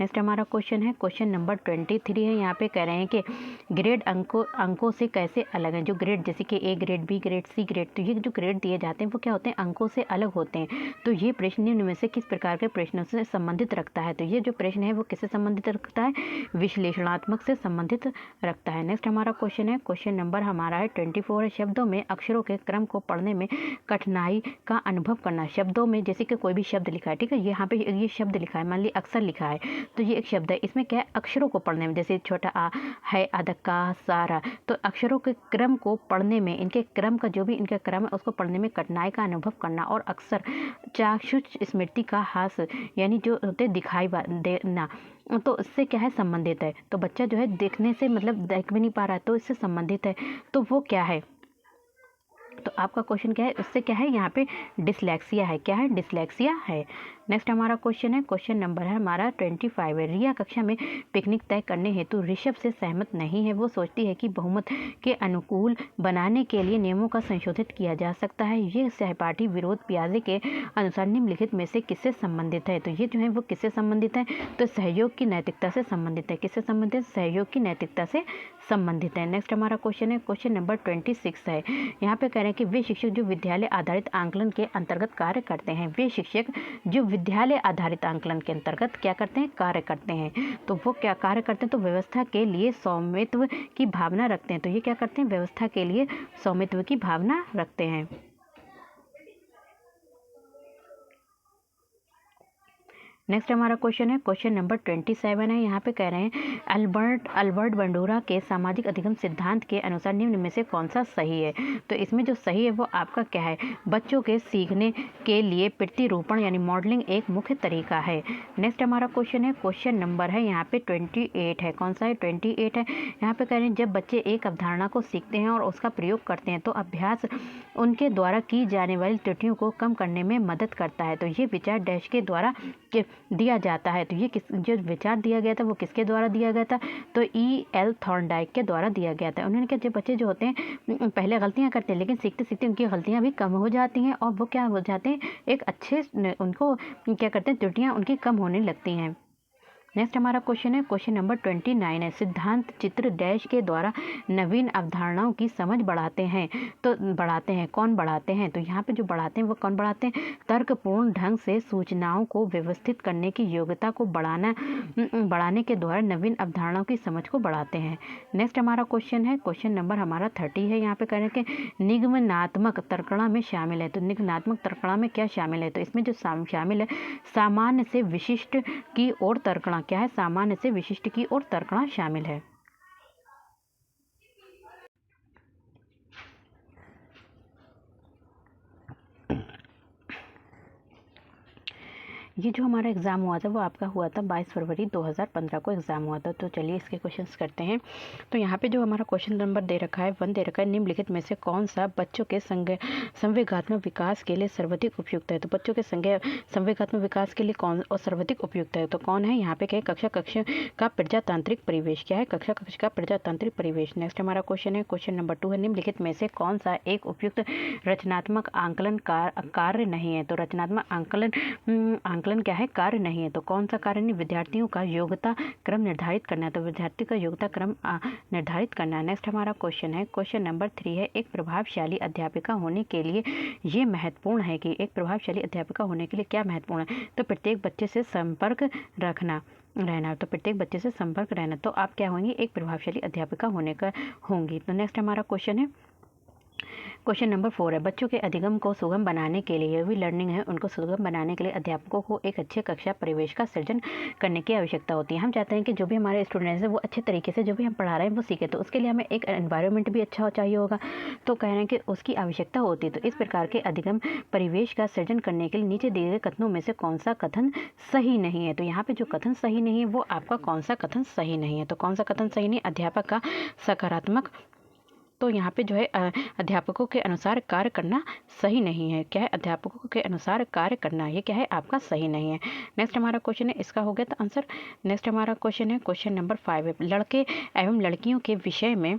नेक्स्ट हमारा क्वेश्चन है, क्वेश्चन नंबर 23 है। यहाँ पे कह रहे हैं कि ग्रेड अंकों से कैसे अलग हैं। जो ग्रेड, जैसे कि A grade, B grade, C grade, तो ये जो ग्रेड दिए जाते हैं वो क्या होते हैं, अंकों से अलग होते हैं। तो ये प्रश्न निम्न में से किस प्रकार के प्रश्नों से संबंधित रखता है। तो ये जो प्रश्न है वो किससे संबंधित रखता है, विश्लेषणात्मक से संबंधित रखता है। नेक्स्ट हमारा क्वेश्चन है, क्वेश्चन नंबर हमारा है 24 है। शब्दों में अक्षरों के क्रम को पढ़ने में कठिनाई का अनुभव करना। शब्दों में जैसे कि कोई भी शब्द लिखा है, ठीक है, यहाँ पे ये शब्द लिखा है, मान ली अक्षर लिखा है, तो ये एक शब्द है, इसमें क्या है, अक्षरों को पढ़ने में, जैसे छोटा आ है, अदक का, सारा, तो अक्षरों के क्रम को पढ़ने में, इनके क्रम का जो भी इनका क्रम है उसको पढ़ने में कठिनाई का अनुभव करना। और अक्सर चाक्षुष स्मृति का हास, यानी जो होते दिखाई देना, तो इससे क्या है, संबंधित है। तो बच्चा जो है देखने से, मतलब देख भी नहीं पा रहा है, तो इससे संबंधित है, तो वो क्या है, तो आपका क्वेश्चन क्या है, उससे क्या है, यहाँ पे डिसलेक्सिया है। क्या है, डिसलेक्सिया है। नेक्स्ट हमारा क्वेश्चन है, क्वेश्चन नंबर है हमारा 25 है। रिया कक्षा में पिकनिक तय करने हेतु ऋषभ से सहमत नहीं है। वो सोचती है कि बहुमत के अनुकूल बनाने के लिए नियमों का संशोधित किया जा सकता है। ये सहपाठी विरोध पियाजे के अनुसार निम्नलिखित में से किससे संबंधित है। तो ये जो है वो किससे संबंधित है, तो सहयोग की नैतिकता से संबंधित है। किससे संबंधित है, सहयोग की नैतिकता से संबंधित है। नेक्स्ट हमारा क्वेश्चन है, क्वेश्चन नंबर 26 है। यहाँ पे कह रहे हैं कि वे शिक्षक जो विद्यालय आधारित आंकलन के अंतर्गत कार्य करते हैं। वे शिक्षक जो विद्यालय आधारित आंकलन के अंतर्गत क्या करते हैं, कार्य करते हैं। तो वो क्या कार्य करते हैं, तो व्यवस्था के लिए स्वामित्व की भावना रखते हैं। तो ये क्या करते हैं, व्यवस्था के लिए स्वामित्व की भावना रखते हैं। नेक्स्ट हमारा क्वेश्चन है क्वेश्चन नंबर 27 है। यहाँ पे कह रहे हैं अल्बर्ट बंडूरा के सामाजिक अधिगम सिद्धांत के अनुसार निम्न में से कौन सा सही है। तो इसमें जो सही है वो आपका क्या है, बच्चों के सीखने के लिए प्रतिरूपण यानी मॉडलिंग एक मुख्य तरीका है। नेक्स्ट हमारा क्वेश्चन है क्वेश्चन नंबर है यहाँ पे 28 है। कौन सा है, 28 है। यहाँ पे कह रहे हैं जब बच्चे एक अवधारणा को सीखते हैं और उसका प्रयोग करते हैं तो अभ्यास उनके द्वारा की जाने वाली त्रुटियों को कम करने में मदद करता है। तो ये विचार डैश के द्वारा दिया जाता है। तो ये जो विचार दिया गया था वो किसके द्वारा दिया गया था, तो E.L. थॉर्नडाइक के द्वारा दिया गया था। उन्होंने कहा जब बच्चे जो होते हैं पहले गलतियां करते हैं लेकिन सीखते सीखते उनकी गलतियां भी कम हो जाती हैं और वो क्या हो जाते हैं, एक अच्छे उनको क्या करते हैं, त्रुटियां उनकी कम होने लगती हैं। नेक्स्ट हमारा क्वेश्चन है क्वेश्चन नंबर 29 है। सिद्धांत चित्र डैश के द्वारा नवीन अवधारणाओं की समझ बढ़ाते हैं। तो बढ़ाते हैं, कौन बढ़ाते हैं, तो यहाँ पे जो बढ़ाते हैं वो कौन बढ़ाते हैं, तर्कपूर्ण ढंग से सूचनाओं को व्यवस्थित करने की योग्यता को बढ़ाने के द्वारा नवीन अवधारणाओं की समझ को बढ़ाते हैं। नेक्स्ट हमारा क्वेश्चन है क्वेश्चन नंबर हमारा 30 है। यहाँ पे कह रहे हैं कि निगमनात्मक तर्कणा में शामिल है। तो निगमनात्मक तर्कणा में क्या शामिल है, तो इसमें जो शामिल है सामान्य से विशिष्ट की ओर तर्कणा क्या है, सामान्य से विशिष्ट की ओर तर्कणा शामिल है। ये जो हमारा एग्ज़ाम हुआ था वो आपका हुआ था 22 फरवरी 2015 को एग्ज़ाम हुआ था। तो चलिए इसके क्वेश्चंस करते हैं। तो यहाँ पे जो हमारा क्वेश्चन नंबर दे रखा है 1 दे रखा है, निम्नलिखित में से कौन सा बच्चों के संवेगात्मक विकास के लिए सर्वाधिक उपयुक्त है। तो बच्चों के संवेगात्मक विकास के लिए कौन और सर्वाधिक उपयुक्त है, तो कौन है, यहाँ पे क्या है, कक्षा का प्रजातांत्रिक परिवेश। क्या है, कक्षा का प्रजातांत्रिक परिवेश। नेक्स्ट हमारा क्वेश्चन है क्वेश्चन नंबर 2 है, निम्नलिखित में से कौन सा एक उपयुक्त रचनात्मक आंकलन कार्य नहीं है। तो रचनात्मक आंकलन क्या है, कार्य नहीं है। तो कौन सा कार्य नहीं, विद्यार्थियों का योग्यता क्रम निर्धारित करना है। तो विद्यार्थी का योग्यता क्रम निर्धारित करना है। नेक्स्ट हमारा क्वेश्चन है क्वेश्चन नंबर 3 है, एक प्रभावशाली अध्यापिका होने के लिए ये महत्वपूर्ण है कि एक प्रभावशाली अध्यापिका होने के लिए क्या महत्वपूर्ण है, तो प्रत्येक बच्चे से संपर्क रहना। तो प्रत्येक बच्चे से संपर्क रहना। तो आप क्या होंगी, एक प्रभावशाली अध्यापिका होंगी। तो नेक्स्ट हमारा क्वेश्चन है क्वेश्चन नंबर 4 है, बच्चों के अधिगम को सुगम बनाने के लिए, भी लर्निंग है उनको सुगम बनाने के लिए अध्यापकों को एक अच्छे कक्षा परिवेश का सृजन करने की आवश्यकता होती है। हम चाहते हैं कि जो भी हमारे स्टूडेंट्स हैं वो अच्छे तरीके से जो भी हम पढ़ा रहे हैं वो सीखे। तो उसके लिए हमें एक एनवायरनमेंट भी अच्छा चाहिए होगा, तो कह रहे हैं कि उसकी आवश्यकता होती है। तो इस प्रकार के अधिगम परिवेश का सृजन करने के लिए नीचे दिए गए कथनों में से कौन सा कथन सही नहीं है। तो यहाँ पे जो कथन सही नहीं है वो आपका कौन सा कथन सही नहीं है। तो कौन सा कथन सही नहीं, अध्यापक का सकारात्मक, तो यहाँ पे जो है अध्यापकों के अनुसार कार्य करना सही नहीं है। क्या है, अध्यापकों के अनुसार कार्य करना, ये क्या है, आपका सही नहीं है। नेक्स्ट हमारा क्वेश्चन है, इसका हो गया था आंसर। नेक्स्ट हमारा क्वेश्चन है क्वेश्चन नंबर 5 है, लड़के एवं लड़कियों के विषय में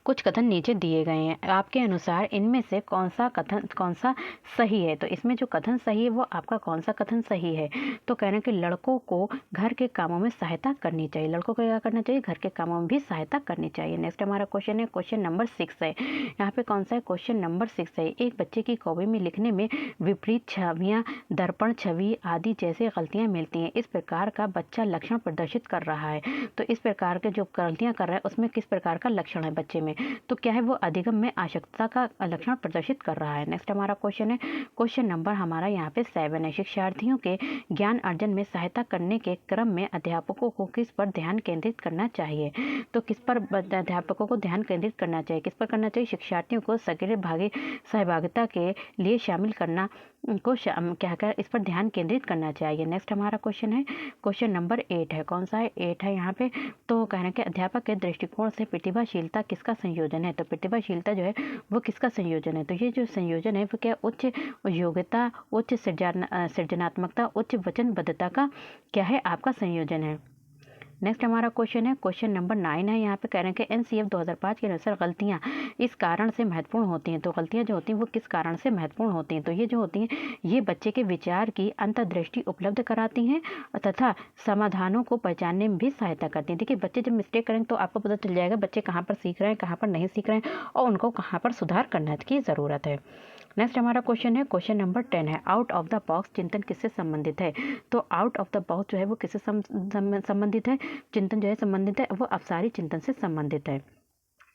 कुछ कथन नीचे दिए गए हैं। आपके अनुसार इनमें से कौन सा सही है। तो इसमें जो कथन सही है वो आपका कौन सा कथन सही है, तो कह रहे हैं कि लड़कों को घर के कामों में सहायता करनी चाहिए। लड़कों को क्या करना चाहिए, घर के कामों में भी सहायता करनी चाहिए। नेक्स्ट हमारा क्वेश्चन है क्वेश्चन नंबर 6 है। यहाँ पे कौन सा है, क्वेश्चन नंबर 6 है, एक बच्चे की कॉपी में लिखने में विपरीत छवियाँ, दर्पण छवि आदि जैसे गलतियाँ मिलती हैं। इस प्रकार का बच्चा लक्षण प्रदर्शित कर रहा है। तो इस प्रकार के जो गलतियाँ कर रहा है उसमें किस प्रकार का लक्षण है बच्चे में, तो क्या है, वो अधिगम में आवश्यकता का लक्षण प्रदर्शित कर रहा है। नेक्स्ट हमारा क्वेश्चन है क्वेश्चन नंबर हमारा यहाँ पे 7 है, शिक्षार्थियों के ज्ञान अर्जन में सहायता करने के क्रम में अध्यापकों को किस पर ध्यान केंद्रित करना चाहिए। तो किस पर अध्यापकों को ध्यान केंद्रित करना चाहिए, किस पर करना चाहिए, शिक्षार्थियों को सक्रिय सहभागिता के लिए शामिल करना को क्या इस पर ध्यान केंद्रित करना चाहिए। नेक्स्ट हमारा क्वेश्चन है क्वेश्चन नंबर 8 है। कौन सा है, 8 है यहाँ पे, तो कहना है कि अध्यापक के दृष्टिकोण से प्रतिभाशीलता किसका संयोजन है। तो प्रतिभाशीलता जो है वो किसका संयोजन है, तो ये जो संयोजन है वो क्या, उच्च योग्यता, उच्च सृजनात्मकता, उच्च वचनबद्धता का क्या है, आपका संयोजन है। नेक्स्ट हमारा क्वेश्चन है क्वेश्चन नंबर 9 है। यहाँ पे कह रहे हैं कि NCF 2005 के अनुसार गलतियाँ इस कारण से महत्वपूर्ण होती हैं। तो गलतियाँ जो होती हैं वो किस कारण से महत्वपूर्ण होती हैं, तो ये जो होती हैं ये बच्चे के विचार की अंतर्दृष्टि उपलब्ध कराती हैं तथा समाधानों को पहचानने में भी सहायता करती हैं। देखिए बच्चे जब मिस्टेक करेंगे तो आपको पता चल जाएगा बच्चे कहाँ पर सीख रहे हैं, कहाँ पर नहीं सीख रहे हैं और उनको कहाँ पर सुधार करने की ज़रूरत है। नेक्स्ट हमारा क्वेश्चन है क्वेश्चन नंबर 10 है, आउट ऑफ द बॉक्स चिंतन किससे संबंधित है। तो आउट ऑफ द बॉक्स जो है वो किससे संबंधित है, चिंतन जो है संबंधित है वो अवसारी चिंतन से संबंधित है।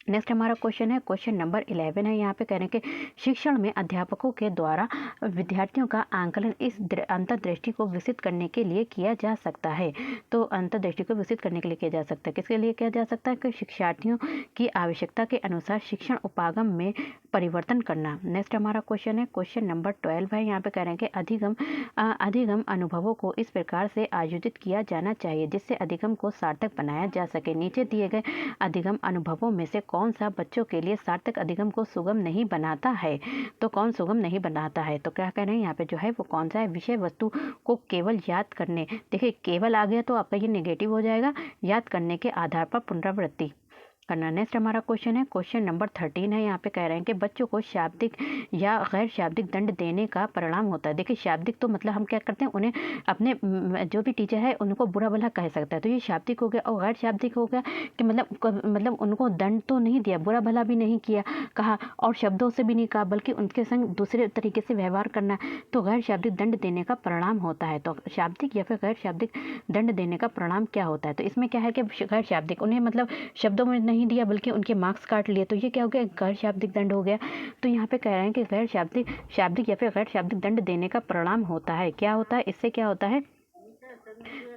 नेक्स्ट हमारा क्वेश्चन है, क्वेश्चन नंबर 11 है। यहाँ पे कह रहे हैं कि शिक्षण में अध्यापकों के द्वारा विद्यार्थियों का आंकलन इस अंतर्दृष्टि को विकसित करने के लिए किया जा सकता है। तो अंतर्दृष्टि को विकसित करने के लिए किया जा सकता है, किसके लिए किया जा सकता है कि शिक्षार्थियों की आवश्यकता के अनुसार शिक्षण उपागम में परिवर्तन करना। नेक्स्ट हमारा क्वेश्चन है, क्वेश्चन नंबर 12 है। यहाँ पे कह रहे हैं कि अधिगम अनुभवों को इस प्रकार से आयोजित किया जाना चाहिए जिससे अधिगम को सार्थक बनाया जा सके। नीचे दिए गए अधिगम अनुभवों में से कौन सा बच्चों के लिए सार्थक अधिगम को सुगम नहीं बनाता है? तो कौन सुगम नहीं बनाता है? तो क्या कह रहे हैं यहाँ पे जो है वो कौन सा है? विषय वस्तु को केवल याद करने, देखिए केवल आ गया तो आपका ये नेगेटिव हो जाएगा, याद करने के आधार पर पुनरावृत्ति करना। नेक्स्ट हमारा क्वेश्चन है, क्वेश्चन नंबर 13 है। यहाँ पे कह रहे हैं कि बच्चों को शाब्दिक या गैर शाब्दिक दंड देने का परिणाम होता है। देखिए शाब्दिक तो मतलब हम क्या करते हैं, उन्हें अपने जो भी टीचर है उनको बुरा भला कह सकता है, तो ये शाब्दिक हो गया। और गैर शाब्दिक हो गया कि मतलब उनको दंड तो नहीं दिया, बुरा भला भी नहीं किया कहा और शब्दों से भी नहीं कहा, बल्कि उनके संग दूसरे तरीके से व्यवहार करना, तो गैर शाब्दिक दंड देने का परिणाम होता है। तो शाब्दिक या फिर गैर शाब्दिक दंड देने का परिणाम क्या होता है? तो इसमें क्या है कि गैर शाब्दिक, उन्हें मतलब शब्दों में नहीं दिया बल्कि उनके मार्क्स काट लिए, तो ये क्या हो गया? गैर शाब्दिक दंड हो गया। तो यहाँ पे कह रहे हैं कि गैर शाब्दिक या फिर गैर शाब्दिक दंड देने का परिणाम होता है, क्या होता है? इससे क्या होता है?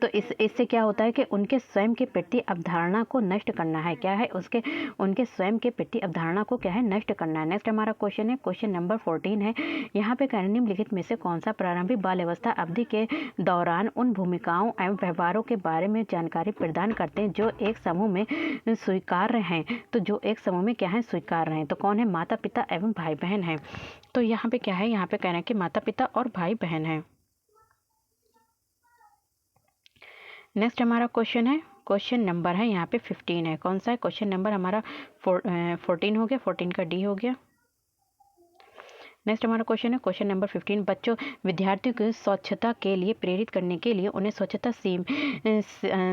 तो इससे क्या होता है कि उनके स्वयं के प्रति अवधारणा को नष्ट करना है। क्या है? उनके स्वयं के प्रति अवधारणा को क्या है? नष्ट करना है। नेक्स्ट हमारा क्वेश्चन है, क्वेश्चन नंबर 14 है। यहाँ पे निम्नलिखित में से कौन सा प्रारंभिक बाल अवस्था अवधि के दौरान उन भूमिकाओं एवं व्यवहारों के बारे में जानकारी प्रदान करते हैं जो एक समूह में स्वीकार्य हैं? तो जो एक समूह में क्या है? स्वीकार्य हैं। तो कौन है? माता पिता एवं भाई बहन है। तो यहाँ पे क्या है? यहाँ पे कह रहे हैं कि माता पिता और भाई बहन है। नेक्स्ट हमारा क्वेश्चन है, क्वेश्चन नंबर है यहाँ पे 15 है। कौन सा है? क्वेश्चन नंबर हमारा 14 हो गया, 14 का डी हो गया। नेक्स्ट हमारा क्वेश्चन है, क्वेश्चन नंबर 15। विद्यार्थियों को स्वच्छता के लिए प्रेरित करने के लिए उन्हें स्वच्छता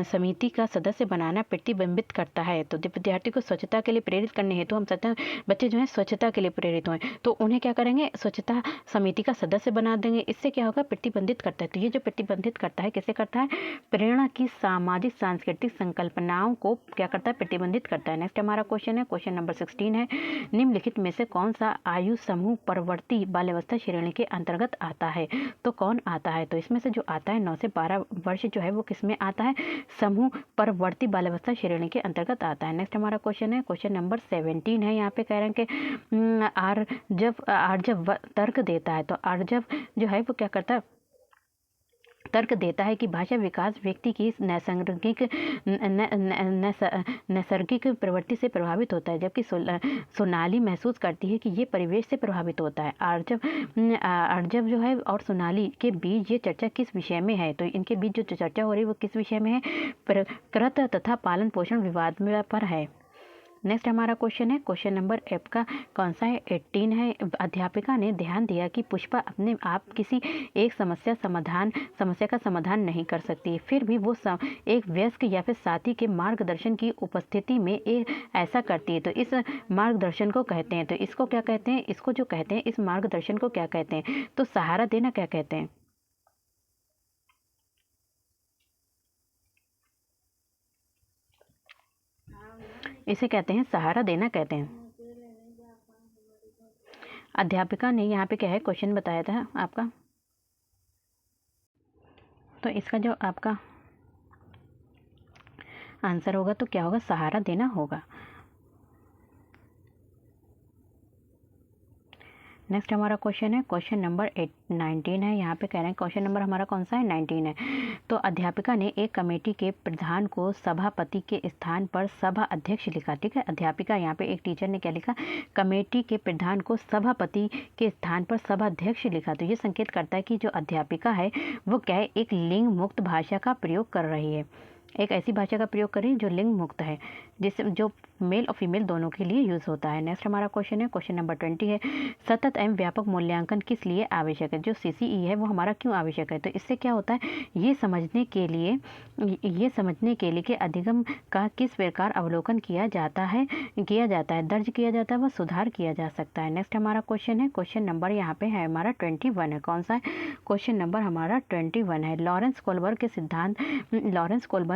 समिति का सदस्य बनाना प्रतिबिंबित करता है। तो विद्यार्थी को स्वच्छता के लिए प्रेरित करने हेतु हम चाहते हैं बच्चे जो है स्वच्छता के लिए प्रेरित हों, तो उन्हें क्या करेंगे? स्वच्छता समिति का सदस्य बना देंगे। इससे क्या होगा? प्रतिबंधित करता है। तो ये जो प्रतिबंधित करता है, किसे करता है? प्रेरणा की सामाजिक सांस्कृतिक संकल्पनाओं को क्या करता है? प्रतिबंधित करता है। नेक्स्ट हमारा क्वेश्चन है, क्वेश्चन नंबर 16 है। निम्नलिखित में से कौन सा आयु समूह परवर्ती बाल्यावस्था श्रेणी के अंतर्गत आता है? तो कौन आता है? तो इसमें से जो आता है 9 से 12 वर्ष जो है वो किसमें आता है? समूह परवर्ती बाल्यावस्था श्रेणी के अंतर्गत आता है। नेक्स्ट हमारा क्वेश्चन है, क्वेश्चन नंबर 17 है। यहाँ पे कह रहे हैं कि आर्जव तर्क देता है। तो आर्जव जो है वो क्या करता है? तर्क देता है कि भाषा विकास व्यक्ति की नैसर्गिक प्रवृत्ति से प्रभावित होता है, जबकि सोनाली महसूस करती है कि ये परिवेश से प्रभावित होता है। आर्जव जो है और सोनाली के बीच ये चर्चा किस विषय में है? तो इनके बीच जो चर्चा हो रही है वो किस विषय में है? प्रकृत तथा पालन पोषण विवाद पर है। नेक्स्ट हमारा क्वेश्चन है, क्वेश्चन नंबर एफ का कौन सा है? 18 है। अध्यापिका ने ध्यान दिया कि पुष्पा अपने आप किसी एक समस्या का समाधान नहीं कर सकती, फिर भी वो एक वयस्क या फिर साथी के मार्गदर्शन की उपस्थिति में ऐसा करती है। तो इस मार्गदर्शन को कहते हैं, तो इसको क्या कहते हैं? इसको जो कहते हैं, इस मार्गदर्शन को क्या कहते हैं? तो सहारा देना क्या कहते हैं? इसे कहते हैं सहारा देना कहते हैं। अध्यापिका ने यहाँ पे क्या है क्वेश्चन बताया था आपका, तो इसका जो आपका आंसर होगा तो क्या होगा? सहारा देना होगा। नेक्स्ट हमारा क्वेश्चन है, क्वेश्चन नंबर 19 है। यहाँ पे कह रहे हैं क्वेश्चन नंबर हमारा कौन सा है? 19 है। तो अध्यापिका ने एक कमेटी के प्रधान को सभापति के स्थान पर सभा अध्यक्ष लिखा। ठीक है, अध्यापिका यहाँ पे एक टीचर ने क्या लिखा? कमेटी के प्रधान को सभापति के स्थान पर सभा अध्यक्ष लिखा। तो ये संकेत करता है कि जो अध्यापिका है वो क्या है? एक लिंग मुक्त भाषा का प्रयोग कर रही है, एक ऐसी भाषा का प्रयोग करें जो लिंग मुक्त है, जिससे जो मेल और फीमेल दोनों के लिए यूज होता है। नेक्स्ट हमारा क्वेश्चन है, क्वेश्चन नंबर 20 है। सतत एवं व्यापक मूल्यांकन किस लिए आवश्यक है? जो CCE है वो हमारा क्यों आवश्यक है? तो इससे क्या होता है? ये समझने के लिए कि अधिगम का किस प्रकार अवलोकन किया जाता है, दर्ज किया जाता है, वह सुधार किया जा सकता है। नेक्स्ट हमारा क्वेश्चन है, क्वेश्चन नंबर यहाँ पे है हमारा 21 है। कौन सा है? क्वेश्चन नंबर हमारा 21 है। लॉरेंस कोलबर्ग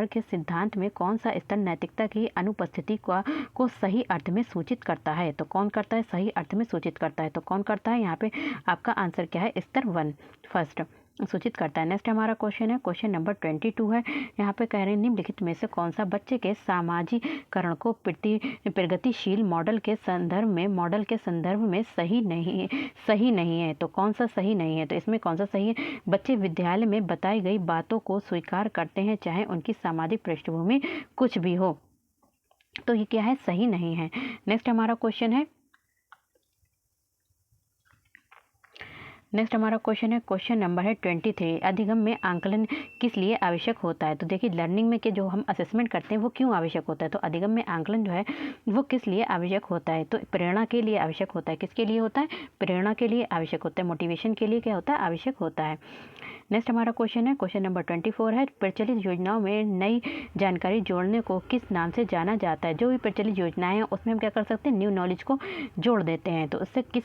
के सिद्धांत में कौन सा स्तर नैतिकता की अनुपस्थिति का को सही अर्थ में सूचित करता है। तो कौन करता है? सही अर्थ में सूचित करता है। तो कौन करता है? यहाँ पे आपका आंसर क्या है? स्तर 1 फर्स्ट सूचित करता है। नेक्स्ट हमारा क्वेश्चन है, क्वेश्चन नंबर 22 है। यहाँ पे कह रहे हैं निम्नलिखित में से कौन सा बच्चे के सामाजिकरण को प्रगतिशील मॉडल के संदर्भ में सही नहीं है। तो कौन सा सही नहीं है? तो इसमें कौन सा सही है? बच्चे विद्यालय में बताई गई बातों को स्वीकार करते हैं चाहे उनकी सामाजिक पृष्ठभूमि कुछ भी हो। तो ये क्या है? सही नहीं है। नेक्स्ट हमारा क्वेश्चन है, क्वेश्चन नंबर है 23। अधिगम में आंकलन किस लिए आवश्यक होता है? तो देखिए लर्निंग में के जो हम असेसमेंट करते हैं वो क्यों आवश्यक होता है? तो अधिगम में आंकलन जो है वो किस लिए आवश्यक होता है? तो प्रेरणा के लिए आवश्यक होता है। किसके लिए होता है? प्रेरणा के लिए आवश्यक होता है। मोटिवेशन के लिए क्या होता है? आवश्यक होता है। नेक्स्ट हमारा क्वेश्चन है, क्वेश्चन नंबर 24 है। प्रचलित योजनाओं में नई जानकारी जोड़ने को किस नाम से जाना जाता है? जो भी प्रचलित योजनाएं हैं उसमें हम क्या कर सकते हैं? न्यू नॉलेज को जोड़ देते हैं। तो उससे किस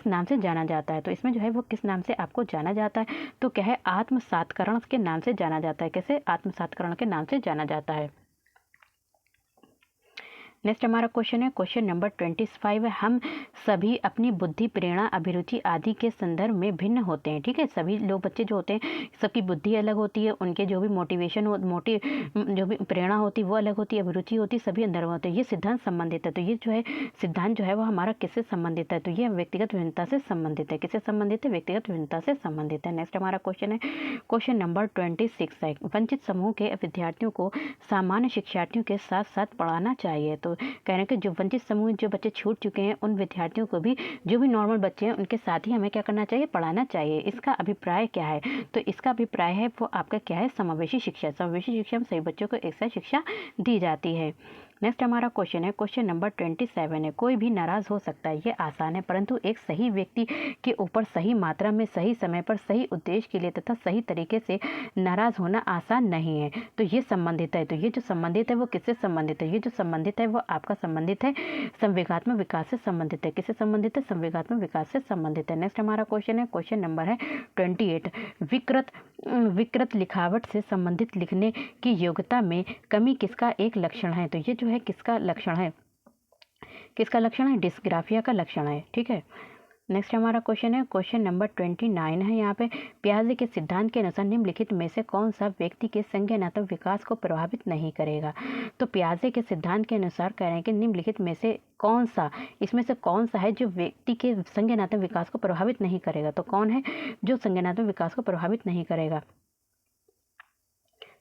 नाम से जाना जाता है? तो इसमें जो है वो किस नाम से आपको जाना जाता है? तो क्या है? आत्मसातकरण के नाम से जाना जाता है। कैसे? आत्मसातकरण के नाम से जाना जाता है। नेक्स्ट हमारा क्वेश्चन है, क्वेश्चन नंबर 25 है। हम सभी अपनी बुद्धि, प्रेरणा, अभिरुचि आदि के संदर्भ में भिन्न होते हैं। ठीक है, सभी लोग बच्चे जो होते हैं सबकी बुद्धि अलग होती है, उनके जो भी जो भी प्रेरणा होती है वो अलग होती है, अभिरुचि होती है, सभी अंदर होते हैं। ये सिद्धांत संबंधित है। तो ये जो है सिद्धांत जो है वो हमारा किससे संबंधित है? तो ये व्यक्तिगत विभिन्नता से संबंधित है। किससे संबंधित है? व्यक्तिगत विभिन्नता से संबंधित है। नेक्स्ट हमारा क्वेश्चन है, क्वेश्चन नंबर 26 है। वंचित समूह के विद्यार्थियों को सामान्य शिक्षार्थियों के साथ साथ पढ़ाना चाहिए। तो कह रहे हैं कि जो वंचित समूह जो बच्चे छूट चुके हैं उन विद्यार्थियों को भी, जो भी नॉर्मल बच्चे हैं उनके साथ ही हमें क्या करना चाहिए? पढ़ाना चाहिए। इसका अभिप्राय क्या है? तो इसका अभिप्राय है वो आपका क्या है? समावेशी शिक्षा। समावेशी शिक्षा में सभी बच्चों को एक साथ शिक्षा दी जाती है। नेक्स्ट हमारा क्वेश्चन है, क्वेश्चन नंबर 27 है। कोई भी नाराज हो सकता है, ये आसान है, परंतु एक सही व्यक्ति के ऊपर सही मात्रा में, सही समय पर, सही उद्देश्य के लिए तथा सही तरीके से नाराज होना आसान नहीं है। तो ये संबंधित है। तो ये जो संबंधित है वो किससे संबंधित है? ये जो संबंधित है वो आपका संबंधित है संवेगात्मक विकास से संबंधित है। किससे संबंधित है? संवेगात्मक विकास से संबंधित है। नेक्स्ट हमारा क्वेश्चन है, क्वेश्चन नंबर है 28। विकृत लिखावट से संबंधित लिखने की योग्यता में कमी किसका एक लक्षण है? तो ये जो है किसका लक्षण है? किसका लक्षण है? डिस्ग्राफिया का लक्षण है। ठीक है, नेक्स्ट हमारा क्वेश्चन है, क्वेश्चन नंबर 29 है। यहाँ पे पियाजे के सिद्धांत के अनुसार निम्नलिखित में से कौन सा व्यक्ति के संज्ञानात्मक विकास को प्रभावित नहीं करेगा? तो पियाजे के सिद्धांत के अनुसार कह रहे हैं कि निम्नलिखित में से कौन सा, इसमें से कौन सा है जो व्यक्ति के संज्ञानात्मक विकास को प्रभावित नहीं करेगा? तो कौन है जो संज्ञानात्मक विकास को प्रभावित नहीं करेगा?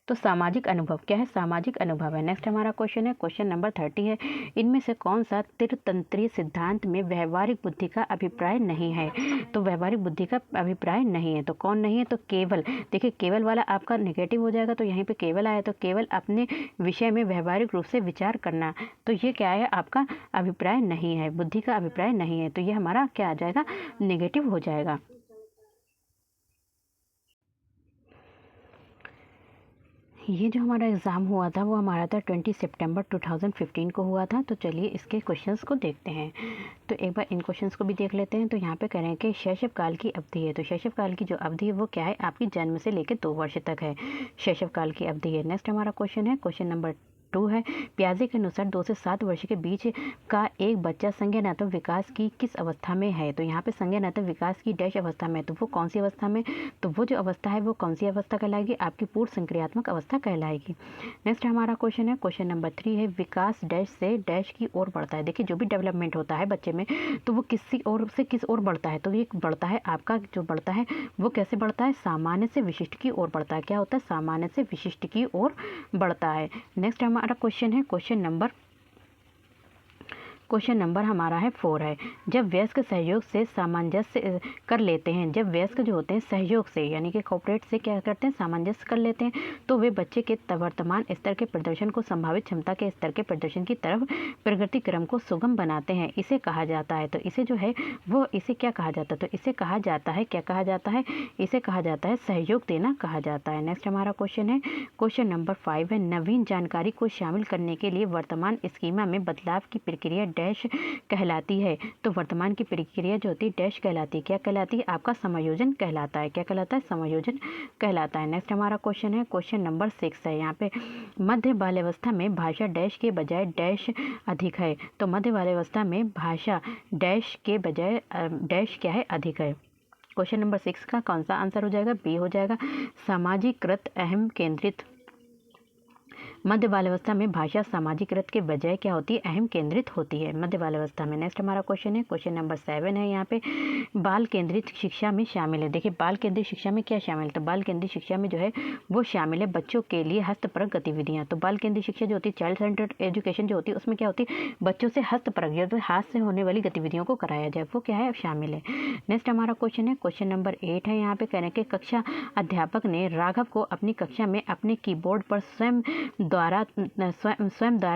तो सामाजिक अनुभव। क्या है? सामाजिक अनुभव है। नेक्स्ट हमारा क्वेश्चन है, क्वेश्चन नंबर 30 है। इनमें से कौन सा त्रितंत्रीय सिद्धांत में व्यवहारिक बुद्धि का अभिप्राय नहीं है? तो व्यवहारिक बुद्धि का अभिप्राय नहीं है। तो कौन नहीं है? तो केवल। देखिए केवल वाला आपका नेगेटिव हो जाएगा, तो यहीं पे केवल आया, तो केवल अपने विषय में व्यवहारिक रूप से विचार करना, तो ये क्या है? आपका अभिप्राय नहीं है, बुद्धि का अभिप्राय नहीं है। तो ये हमारा क्या आ जाएगा? नेगेटिव हो जाएगा। ये जो हमारा एग्ज़ाम हुआ था वो हमारा था 20 सितंबर 2015 को हुआ था। तो चलिए इसके क्वेश्चंस को देखते हैं। तो एक बार इन क्वेश्चंस को भी देख लेते हैं। तो यहाँ पे कह रहे हैं कि शैशव काल की अवधि है। तो शैशव काल की जो अवधि है वो क्या है? आपकी जन्म से लेकर 2 वर्ष तक है, शैशव काल की अवधि है। नेक्स्ट हमारा क्वेश्चन है, क्वेश्चन नंबर 2 है। पियाजे के अनुसार 2 से 7 वर्ष के बीच का एक बच्चा संज्ञानात्मक विकास की किस अवस्था में है? तो यहाँ पे संज्ञानात्मक विकास की डैश अवस्था में, तो वो कौन सी अवस्था में? तो वो जो अवस्था है वो कौन सी अवस्था कहलाएगी? आपकी पूर्ण संक्रियात्मक अवस्था कहलाएगी। नेक्स्ट हमारा क्वेश्चन है, क्वेश्चन नंबर 3 है। विकास डैश से डैश की ओर बढ़ता है। देखिए जो भी डेवलपमेंट होता है बच्चे में तो वो किसी ओर से किस ओर बढ़ता है? तो ये बढ़ता है आपका, जो बढ़ता है वो कैसे बढ़ता है? सामान्य से विशिष्ट की ओर बढ़ता है। क्या होता है? सामान्य से विशिष्ट की ओर बढ़ता है। नेक्स्ट हमारा क्वेश्चन है, क्वेश्चन नंबर हमारा है 4 है। जब वयस्क सहयोग से सामंजस्य कर लेते हैं, जब वयस्क जो होते हैं सहयोग से यानी कि कोऑपरेट से क्या करते हैं? सामंजस्य कर लेते हैं, तो वे बच्चे के वर्तमान स्तर के प्रदर्शन को संभावित क्षमता के स्तर के प्रदर्शन की तरफ प्रगति क्रम को सुगम बनाते हैं। इसे कहा जाता है, तो इसे जो है वो इसे क्या कहा जाता है? तो इसे कहा जाता है, क्या कहा जाता है? इसे कहा जाता है सहयोग देना कहा जाता है। नेक्स्ट हमारा क्वेश्चन है, क्वेश्चन नंबर 5 है। नवीन जानकारी को शामिल करने के लिए वर्तमान स्कीमा में बदलाव की प्रक्रिया डैश कहलाती है। तो वर्तमान की प्रक्रिया जो होती है डैश कहलाती है। क्या कहलाती है? आपका समायोजन कहलाता है। क्या कहलाता है? समायोजन कहलाता है। नेक्स्ट हमारा क्वेश्चन है, क्वेश्चन नंबर 6 है। यहाँ पे मध्य बाल्यावस्था में भाषा डैश के बजाय डैश अधिक है। तो मध्य बाल्यावस्था में भाषा डैश के बजाय डैश क्या है? अधिक है। क्वेश्चन नंबर 6 का कौन सा आंसर हो जाएगा? बी हो जाएगा, सामाजिकृत अहम केंद्रित। मध्य बाल्यावस्था में भाषा सामाजिकृत के बजाय क्या होती है? अहम केंद्रित होती है मध्य बाल्यावस्था में। नेक्स्ट हमारा क्वेश्चन है, क्वेश्चन नंबर 7 है। यहाँ पे बाल केंद्रित शिक्षा में शामिल है। देखिए बाल केंद्रित शिक्षा में क्या शामिल है? तो बाल केंद्रित शिक्षा में जो है वो शामिल है बच्चों के लिए हस्तपरक गतिविधियाँ। तो बाल केंद्रित शिक्षा जो होती है, चाइल्ड सेंटर्ड एजुकेशन जो होती है, उसमें क्या होती है? बच्चों से हस्तपरक जो हाथ से होने वाली गतिविधियों को कराया जाए, वो क्या है? शामिल है। नेक्स्ट हमारा क्वेश्चन है, क्वेश्चन नंबर 8 है। यहाँ पे कहने के कक्षा अध्यापक ने राघव को अपनी कक्षा में अपने कीबोर्ड पर स्वयं द्वारा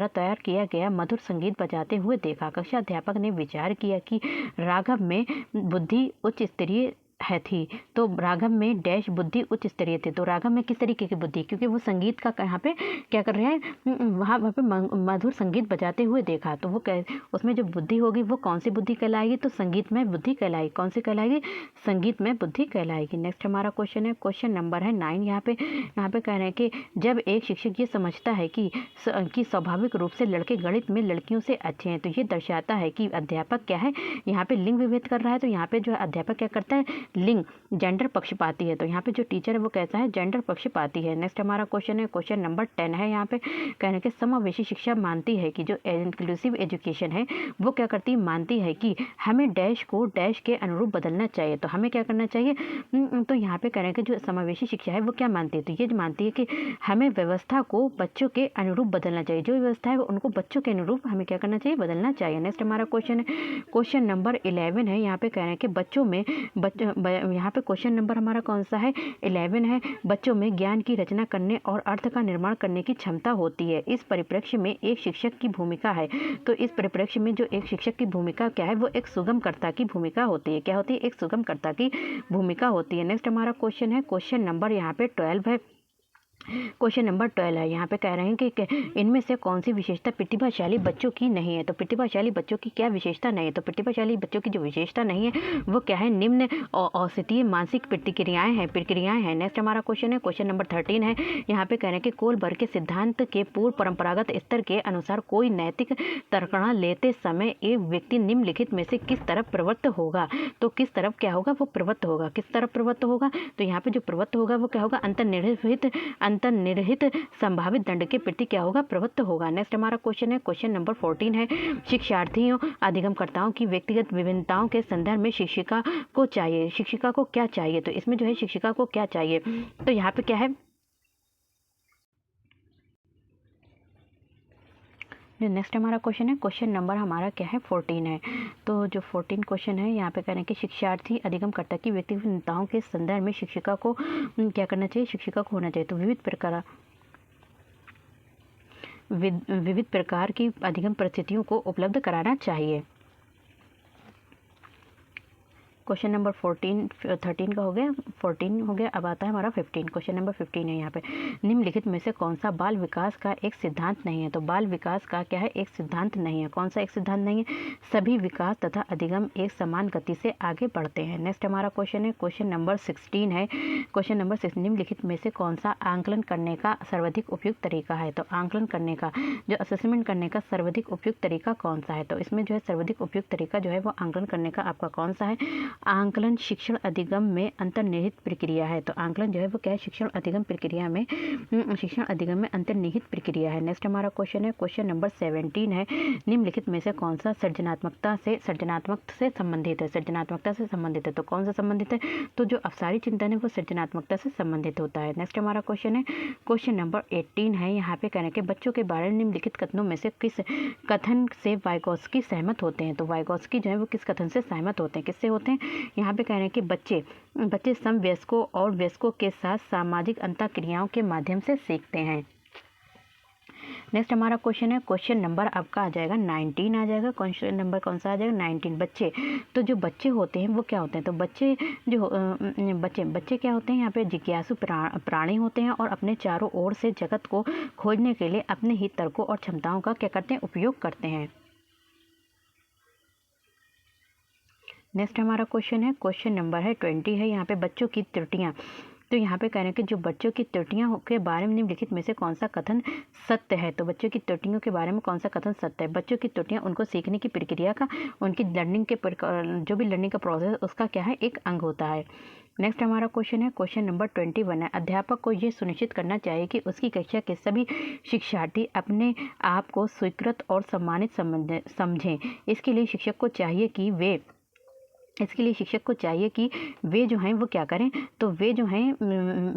तैयार किया गया मधुर संगीत बजाते हुए देखा। कक्षा अध्यापक ने विचार किया कि राघव में बुद्धि उच्च स्तरीय है थी। तो राघव में डैश बुद्धि उच्च स्तरीय थी। तो राघव में किस तरीके की बुद्धि? क्योंकि वो संगीत का यहाँ पे क्या कर रहे हैं? वहाँ पे मधुर संगीत बजाते हुए देखा। तो वो उसमें जो बुद्धि होगी वो कौन सी बुद्धि कहलाएगी? तो संगीत में बुद्धि कहलाएगी। कौन सी कहलाएगी? संगीत में बुद्धि कहलाएगी। नेक्स्ट हमारा क्वेश्चन है, क्वेश्चन नंबर है 9। यहाँ पे कह रहे हैं कि जब एक शिक्षक ये समझता है कि स्वाभाविक रूप से लड़के गणित में लड़कियों से अच्छे हैं, तो ये दर्शाता है कि अध्यापक क्या है? यहाँ पे लिंग विभेद कर रहा है। तो यहाँ पे जो है अध्यापक क्या करता है? लिंग जेंडर पक्षपाती है। तो यहाँ पे जो टीचर है वो कैसा है? जेंडर पक्षपाती है। नेक्स्ट हमारा क्वेश्चन है, क्वेश्चन नंबर 10 है। यहाँ पे कहने के समावेशी शिक्षा मानती है कि जो इंक्लूसिव एजुकेशन है वो क्या करती है? मानती है कि हमें डैश को डैश के अनुरूप बदलना चाहिए। तो हमें क्या करना चाहिए? तो यहाँ पे कहने के जो समावेशी शिक्षा है वो क्या मानती है? तो ये मानती है कि हमें व्यवस्था को बच्चों के अनुरूप बदलना चाहिए। जो व्यवस्था है उनको बच्चों के अनुरूप हमें क्या करना चाहिए? बदलना चाहिए। नेक्स्ट हमारा क्वेश्चन है, क्वेश्चन नंबर 11 है। यहाँ पे कह रहे हैं कि बच्चों में यहाँ पे क्वेश्चन नंबर हमारा कौन सा है? 11 है। बच्चों में ज्ञान की रचना करने और अर्थ का निर्माण करने की क्षमता होती है। इस परिप्रेक्ष्य में एक शिक्षक की भूमिका है। तो इस परिप्रेक्ष्य में जो एक शिक्षक की भूमिका क्या है? वो एक सुगमकर्ता की भूमिका होती है। क्या होती है? एक सुगमकर्ता की भूमिका होती है। नेक्स्ट हमारा क्वेश्चन है, क्वेश्चन नंबर यहाँ पे 12 है। क्वेश्चन नंबर 12 है। यहाँ पे कह रहे हैं कि इनमें से कौन सी विशेषता प्रतिभाशाली बच्चों की नहीं है? तो प्रतिभाशाली बच्चों की क्या विशेषता नहीं है? तो प्रतिभाशाली बच्चों की जो विशेषता नहीं है वो क्या है? निम्न औसतीय मानसिक प्रक्रियाएं हैं। नेक्स्ट हमारा क्वेश्चन है, क्वेश्चन नंबर 13 है। यहाँ पे कह रहे हैं कि कोलबर्ग के सिद्धांत के पूर्व परंपरागत स्तर के अनुसार कोई नैतिक तर्कणा लेते समय एक व्यक्ति निम्नलिखित में से किस तरफ प्रवृत्त होगा? तो किस तरफ क्या होगा? वो प्रवृत्त होगा। किस तरफ प्रवृत्त होगा? तो यहाँ पे जो प्रवृत्त होगा वो क्या होगा? अंतर्निहित संभावित दंड के प्रति क्या होगा? प्रवृत्त होगा। नेक्स्ट हमारा क्वेश्चन है, क्वेश्चन नंबर 14 है। शिक्षार्थियों अधिगमकर्ताओं की व्यक्तिगत विभिन्नताओं के संदर्भ में शिक्षिका को क्या चाहिए? तो इसमें जो है शिक्षिका को क्या चाहिए? तो यहाँ पे क्या है? जो नेक्स्ट हमारा क्वेश्चन है, क्वेश्चन नंबर हमारा क्या है? 14 है। तो जो 14 क्वेश्चन है यहाँ पे कह रहे हैं कि शिक्षार्थी अधिगमकर्ता की व्यक्तिगत भिन्नताओं के संदर्भ में शिक्षिका को क्या करना चाहिए? शिक्षिका को होना चाहिए। तो विविध प्रकार की अधिगम परिस्थितियों को उपलब्ध कराना चाहिए। क्वेश्चन नंबर 13 का हो गया, 14 हो गया। अब आता है हमारा 15। क्वेश्चन नंबर 15 है। यहाँ पे निम्नलिखित में से कौन सा बाल विकास का एक सिद्धांत नहीं है? तो बाल विकास का क्या है? एक सिद्धांत नहीं है। कौन सा एक सिद्धांत नहीं है? सभी विकास तथा अधिगम एक समान गति से आगे बढ़ते हैं। नेक्स्ट हमारा क्वेश्चन है, क्वेश्चन नंबर 16 है। क्वेश्चन नंबर 16, निम्नलिखित में से कौन सा आंकलन करने का सर्वाधिक उपयुक्त तरीका है? तो आंकलन करने का जो असेसमेंट करने का सर्वाधिक उपयुक्त तरीका कौन सा है? तो इसमें जो है सर्वाधिक उपयुक्त तरीका जो है वो आंकलन करने का आपका कौन सा है? आंकलन शिक्षण अधिगम में अंतर्निहित प्रक्रिया है। तो आंकलन जो है वो क्या है? शिक्षण अधिगम में अंतर्निहित प्रक्रिया है। नेक्स्ट हमारा क्वेश्चन है, क्वेश्चन नंबर 17 है। निम्नलिखित में से कौन सा सृजनात्मकता से संबंधित है? तो कौन सा संबंधित है? तो जो अवसारी चिंतन है वो सृजनात्मकता से संबंधित होता है। नेक्स्ट हमारा क्वेश्चन है, क्वेश्चन नंबर 18 है। यहाँ पे कहने के बच्चों के बारे में निम्नलिखित कथनों में से किस कथन से वाइगोत्स्की सहमत होते हैं? तो वाइगोत्स्की जो है वो किस कथन से सहमत होते हैं? किससे होते हैं? यहाँ पे कह रहे हैं कि बच्चे समवयस्कों और वयस्कों के साथ सामाजिक अंतःक्रियाओं के माध्यम से सीखते हैं। नेक्स्ट हमारा क्वेश्चन है, क्वेश्चन नंबर आपका आ जाएगा 19 आ जाएगा। क्वेश्चन नंबर कौन सा आ जाएगा? 19। बच्चे, तो जो बच्चे होते हैं वो क्या होते हैं? तो बच्चे क्या होते हैं? यहाँ पे जिज्ञासु प्राणी होते हैं और अपने चारों ओर से जगत को खोजने के लिए अपने ही तर्कों और क्षमताओं का क्या करते हैं? उपयोग करते हैं। नेक्स्ट हमारा क्वेश्चन है, क्वेश्चन नंबर है 20 है यहाँ पे बच्चों की त्रुटियाँ। तो यहाँ पे कह रहे हैं कि जो बच्चों की त्रुटियां के बारे में निम्नलिखित में से कौन सा कथन सत्य है। तो बच्चों की त्रुटियों के बारे में कौन सा कथन सत्य है। बच्चों की त्रुटियां उनको सीखने की प्रक्रिया का, उनकी लर्निंग के जो भी लर्निंग का प्रोसेस उसका क्या है, एक अंग होता है। नेक्स्ट हमारा क्वेश्चन है, क्वेश्चन नंबर 21 है, अध्यापक को ये सुनिश्चित करना चाहिए कि उसकी कक्षा के सभी शिक्षार्थी अपने आप को स्वीकृत और सम्मानित समझें। इसके लिए शिक्षक को चाहिए कि वे जो हैं वो क्या करें, तो वे जो हैं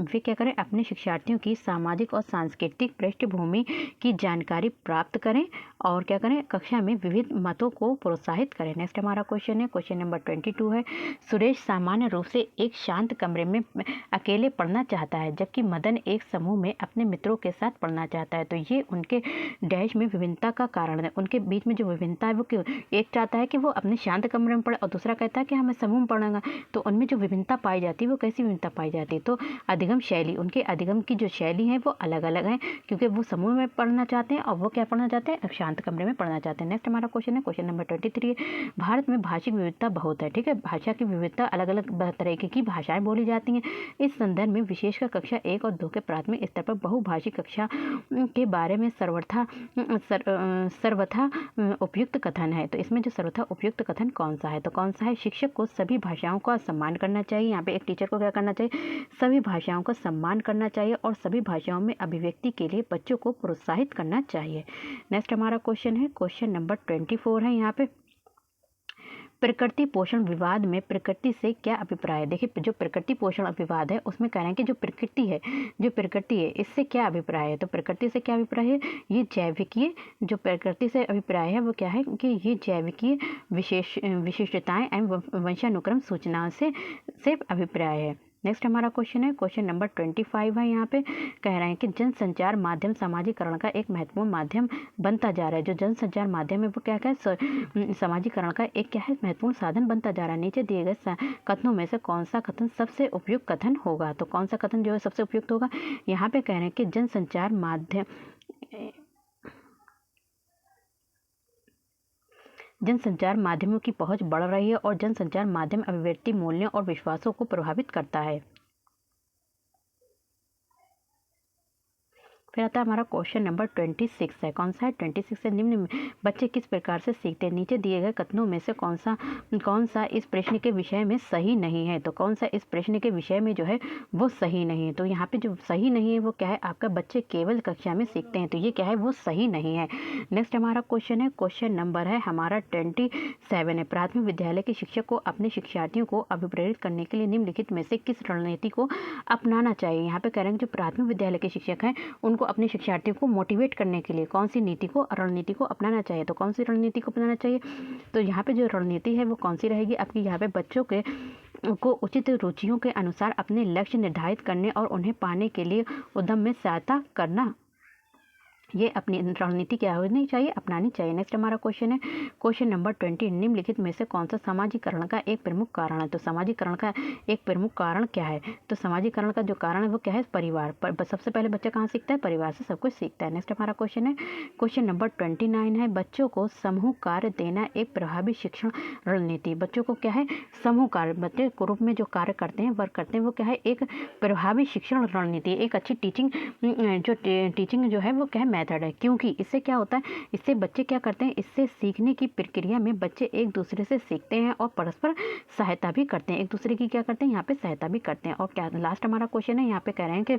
वे क्या करें, अपने शिक्षार्थियों की सामाजिक और सांस्कृतिक पृष्ठभूमि की जानकारी प्राप्त करें और क्या करें, कक्षा में विविध मतों को प्रोत्साहित करें। नेक्स्ट हमारा क्वेश्चन है, क्वेश्चन नंबर 22 है, सुरेश सामान्य रूप से एक शांत कमरे में अकेले पढ़ना चाहता है, जबकि मदन एक समूह में अपने मित्रों के साथ पढ़ना चाहता है। तो ये उनके डैश में विभिन्नता का कारण है। उनके बीच में जो विभिन्नता है वो क्यों, एक चाहता है कि वो अपने शांत कमरे में पढ़े और दूसरा कहता है कि हमें समूह में पढ़ना। तो उनमें जो विभिन्नता पाई जाती है वो कैसी विभिन्नता पाई जाती है, तो अधिगम शैली, उनके अधिगम की जो शैली है वो अलग अलग है, क्योंकि वो समूह में पढ़ना चाहते हैं और वो क्या पढ़ना चाहते हैं, शांत कमरे में पढ़ना चाहते हैं। नेक्स्ट हमारा क्वेश्चन है, क्वेश्चन नंबर 23 है, भारत में भाषिक विविधता बहुत है, ठीक है, भाषा की विविधता, अलग अलग तरीके की भाषाएं बोली जाती हैं। इस संदर्भ में विशेषकर कक्षा 1 और 2 के प्राथमिक स्तर पर बहुभाषिक कक्षा के बारे में सर्वथा उपयुक्त कथन है। तो इसमें जो सर्वथा उपयुक्त कथन कौन सा है, तो कौन सा है, शिक्षक को सभी भाषाओं का सम्मान करना चाहिए। यहाँ पे एक टीचर को क्या करना चाहिए, सभी भाषाओं का सम्मान करना चाहिए और सभी भाषाओं में अभिव्यक्ति के लिए बच्चों को प्रोत्साहित करना चाहिए। नेक्स्ट हमारा क्वेश्चन है, क्वेश्चन नंबर 24 है यहाँ पे, प्रकृति पोषण विवाद में प्रकृति से क्या अभिप्राय है। देखिए जो प्रकृति पोषण विवाद है उसमें कह रहे हैं कि जो प्रकृति है इससे क्या अभिप्राय है। तो प्रकृति से क्या अभिप्राय है, ये जैविकीय, जो प्रकृति से अभिप्राय है वो क्या है कि ये जैविकीय विशिष्टताएं एवं वंशानुक्रम सूचनाओं से अभिप्राय है। नेक्स्ट हमारा क्वेश्चन है, क्वेश्चन नंबर 25 है, यहाँ पे कह रहे हैं कि जनसंचार माध्यम सामाजिकरण का एक महत्वपूर्ण माध्यम बनता जा रहा है। जो जनसंचार माध्यम है वो क्या है, सामाजिकरण का एक क्या है, महत्वपूर्ण साधन बनता जा रहा है। नीचे दिए गए कथनों में से कौन सा कथन सबसे उपयुक्त कथन होगा। तो कौन सा कथन जो है सबसे उपयुक्त होगा, यहाँ पे कह रहे हैं कि जनसंचार माध्यमों की पहुंच बढ़ रही है और जनसंचार माध्यम अभिव्यक्ति मूल्यों और विश्वासों को प्रभावित करता है। फिर आता है हमारा क्वेश्चन नंबर 26 है, कौन सा है, 26 है, निम्न में बच्चे किस प्रकार से सीखते हैं। नीचे दिए गए कथनों में से कौन सा इस प्रश्न के विषय में सही नहीं है। तो कौन सा इस प्रश्न के विषय में जो है वो सही नहीं है। तो यहाँ पे जो सही नहीं है वो क्या है, आपका बच्चे केवल कक्षा में सीखते हैं, तो ये क्या है, वो सही नहीं है। नेक्स्ट हमारा क्वेश्चन है, क्वेश्चन नंबर है हमारा 27 है, प्राथमिक विद्यालय के शिक्षक को अपने शिक्षार्थियों को अभिप्रेरित करने के लिए निम्नलिखित में से किस रणनीति को अपनाना चाहिए। यहाँ पे कह रहे हैं जो प्राथमिक विद्यालय के शिक्षक हैं उनको अपने शिक्षार्थियों को मोटिवेट करने के लिए कौन सी रणनीति को अपनाना चाहिए। तो कौन सी रणनीति को अपनाना चाहिए, तो यहाँ पे जो रणनीति है वो कौन सी रहेगी आपकी, यहाँ पे बच्चों को उचित रुचियों के अनुसार अपने लक्ष्य निर्धारित करने और उन्हें पाने के लिए उद्यम में सहायता करना, ये अपनी रणनीति क्या होनी चाहिए, अपनानी चाहिए। नेक्स्ट हमारा क्वेश्चन है, क्वेश्चन नंबर 20, निम्नलिखित में से कौन सा सामाजिकरण का एक प्रमुख कारण है। तो सामाजिकरण का एक प्रमुख कारण क्या है, तो सामाजिकरण का जो कारण है वो क्या है, परिवार। सबसे पहले बच्चा कहाँ सीखता है, परिवार से सब कुछ सीखता है। नेक्स्ट हमारा क्वेश्चन है, क्वेश्चन नंबर 29 है, बच्चों को समूह कार्य देना एक प्रभावी शिक्षण रणनीति। बच्चों को क्या है, समूह कार्य, बच्चे ग्रुप में जो कार्य करते हैं, वर्क करते हैं, वो क्या है, एक प्रभावी शिक्षण रणनीति, एक अच्छी टीचिंग जो है वो क्या है, मेथड है। क्योंकि इससे क्या होता है, इससे बच्चे क्या करते हैं, इससे सीखने की प्रक्रिया में बच्चे एक दूसरे से सीखते हैं और परस्पर सहायता भी करते हैं, एक दूसरे की क्या करते हैं, यहाँ पे सहायता भी करते हैं। और क्या लास्ट हमारा क्वेश्चन है, यहाँ पे कह रहे हैं कि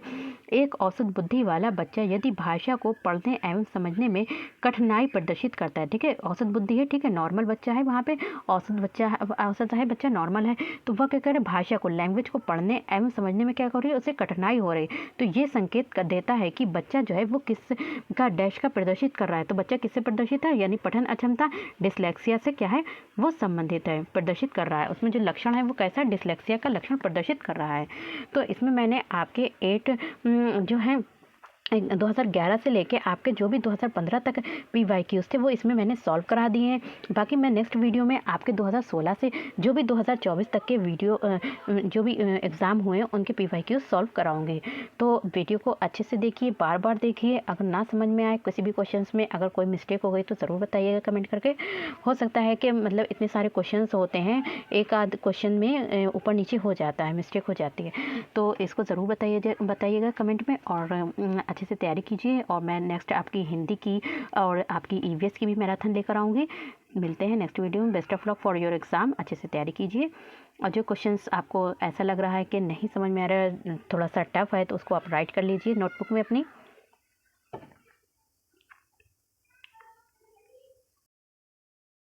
एक औसत बुद्धि वाला बच्चा यदि भाषा को पढ़ने एवं समझने में कठिनाई प्रदर्शित करता है, ठीक है, औसत बुद्धि है, ठीक है, नॉर्मल बच्चा है, वहाँ पे औसत है बच्चा, नॉर्मल है, तो वह क्या करे, भाषा को, लैंग्वेज को पढ़ने एवं समझने में क्या हो रही है, उसे कठिनाई हो रही है। तो ये संकेत कर देता है कि बच्चा जो है वो किस का डैश का प्रदर्शित कर रहा है। तो बच्चा किससे प्रदर्शित है, यानी पठन अक्षमता, डिसलेक्सिया से क्या है, वो संबंधित है, प्रदर्शित कर रहा है। उसमें जो लक्षण है वो कैसा, डिसलेक्सिया का लक्षण प्रदर्शित कर रहा है। तो इसमें मैंने आपके 8 जो है 2011 से लेके आपके जो भी 2015 तक PYQs थे वो इसमें मैंने सॉल्व करा दिए हैं। बाकी मैं नेक्स्ट वीडियो में आपके 2016 से जो भी 2024 तक के जो भी एग्ज़ाम हुए हैं उनके PYQs सॉल्व कराऊंगी। तो वीडियो को अच्छे से देखिए, बार बार देखिए। अगर ना समझ में आए किसी भी क्वेश्चन में, अगर कोई मिस्टेक हो गई तो ज़रूर बताइएगा कमेंट करके। हो सकता है कि मतलब इतने सारे क्वेश्चन होते हैं, एक आध क्वेश्चन में ऊपर नीचे हो जाता है, मिस्टेक हो जाती है। तो इसको ज़रूर बताइएगा कमेंट में, और अच्छे से तैयारी कीजिए। और मैं नेक्स्ट आपकी हिंदी की और आपकी EVS की भी मैराथन लेकर आऊँगी। मिलते हैं नेक्स्ट वीडियो में। Best of luck for your exam. अच्छे से तैयारी कीजिए, और जो क्वेश्चंस आपको ऐसा लग रहा है कि नहीं समझ में आ रहा है, थोड़ा सा टफ है, तो उसको आप राइट कर लीजिए नोटबुक में अपनी।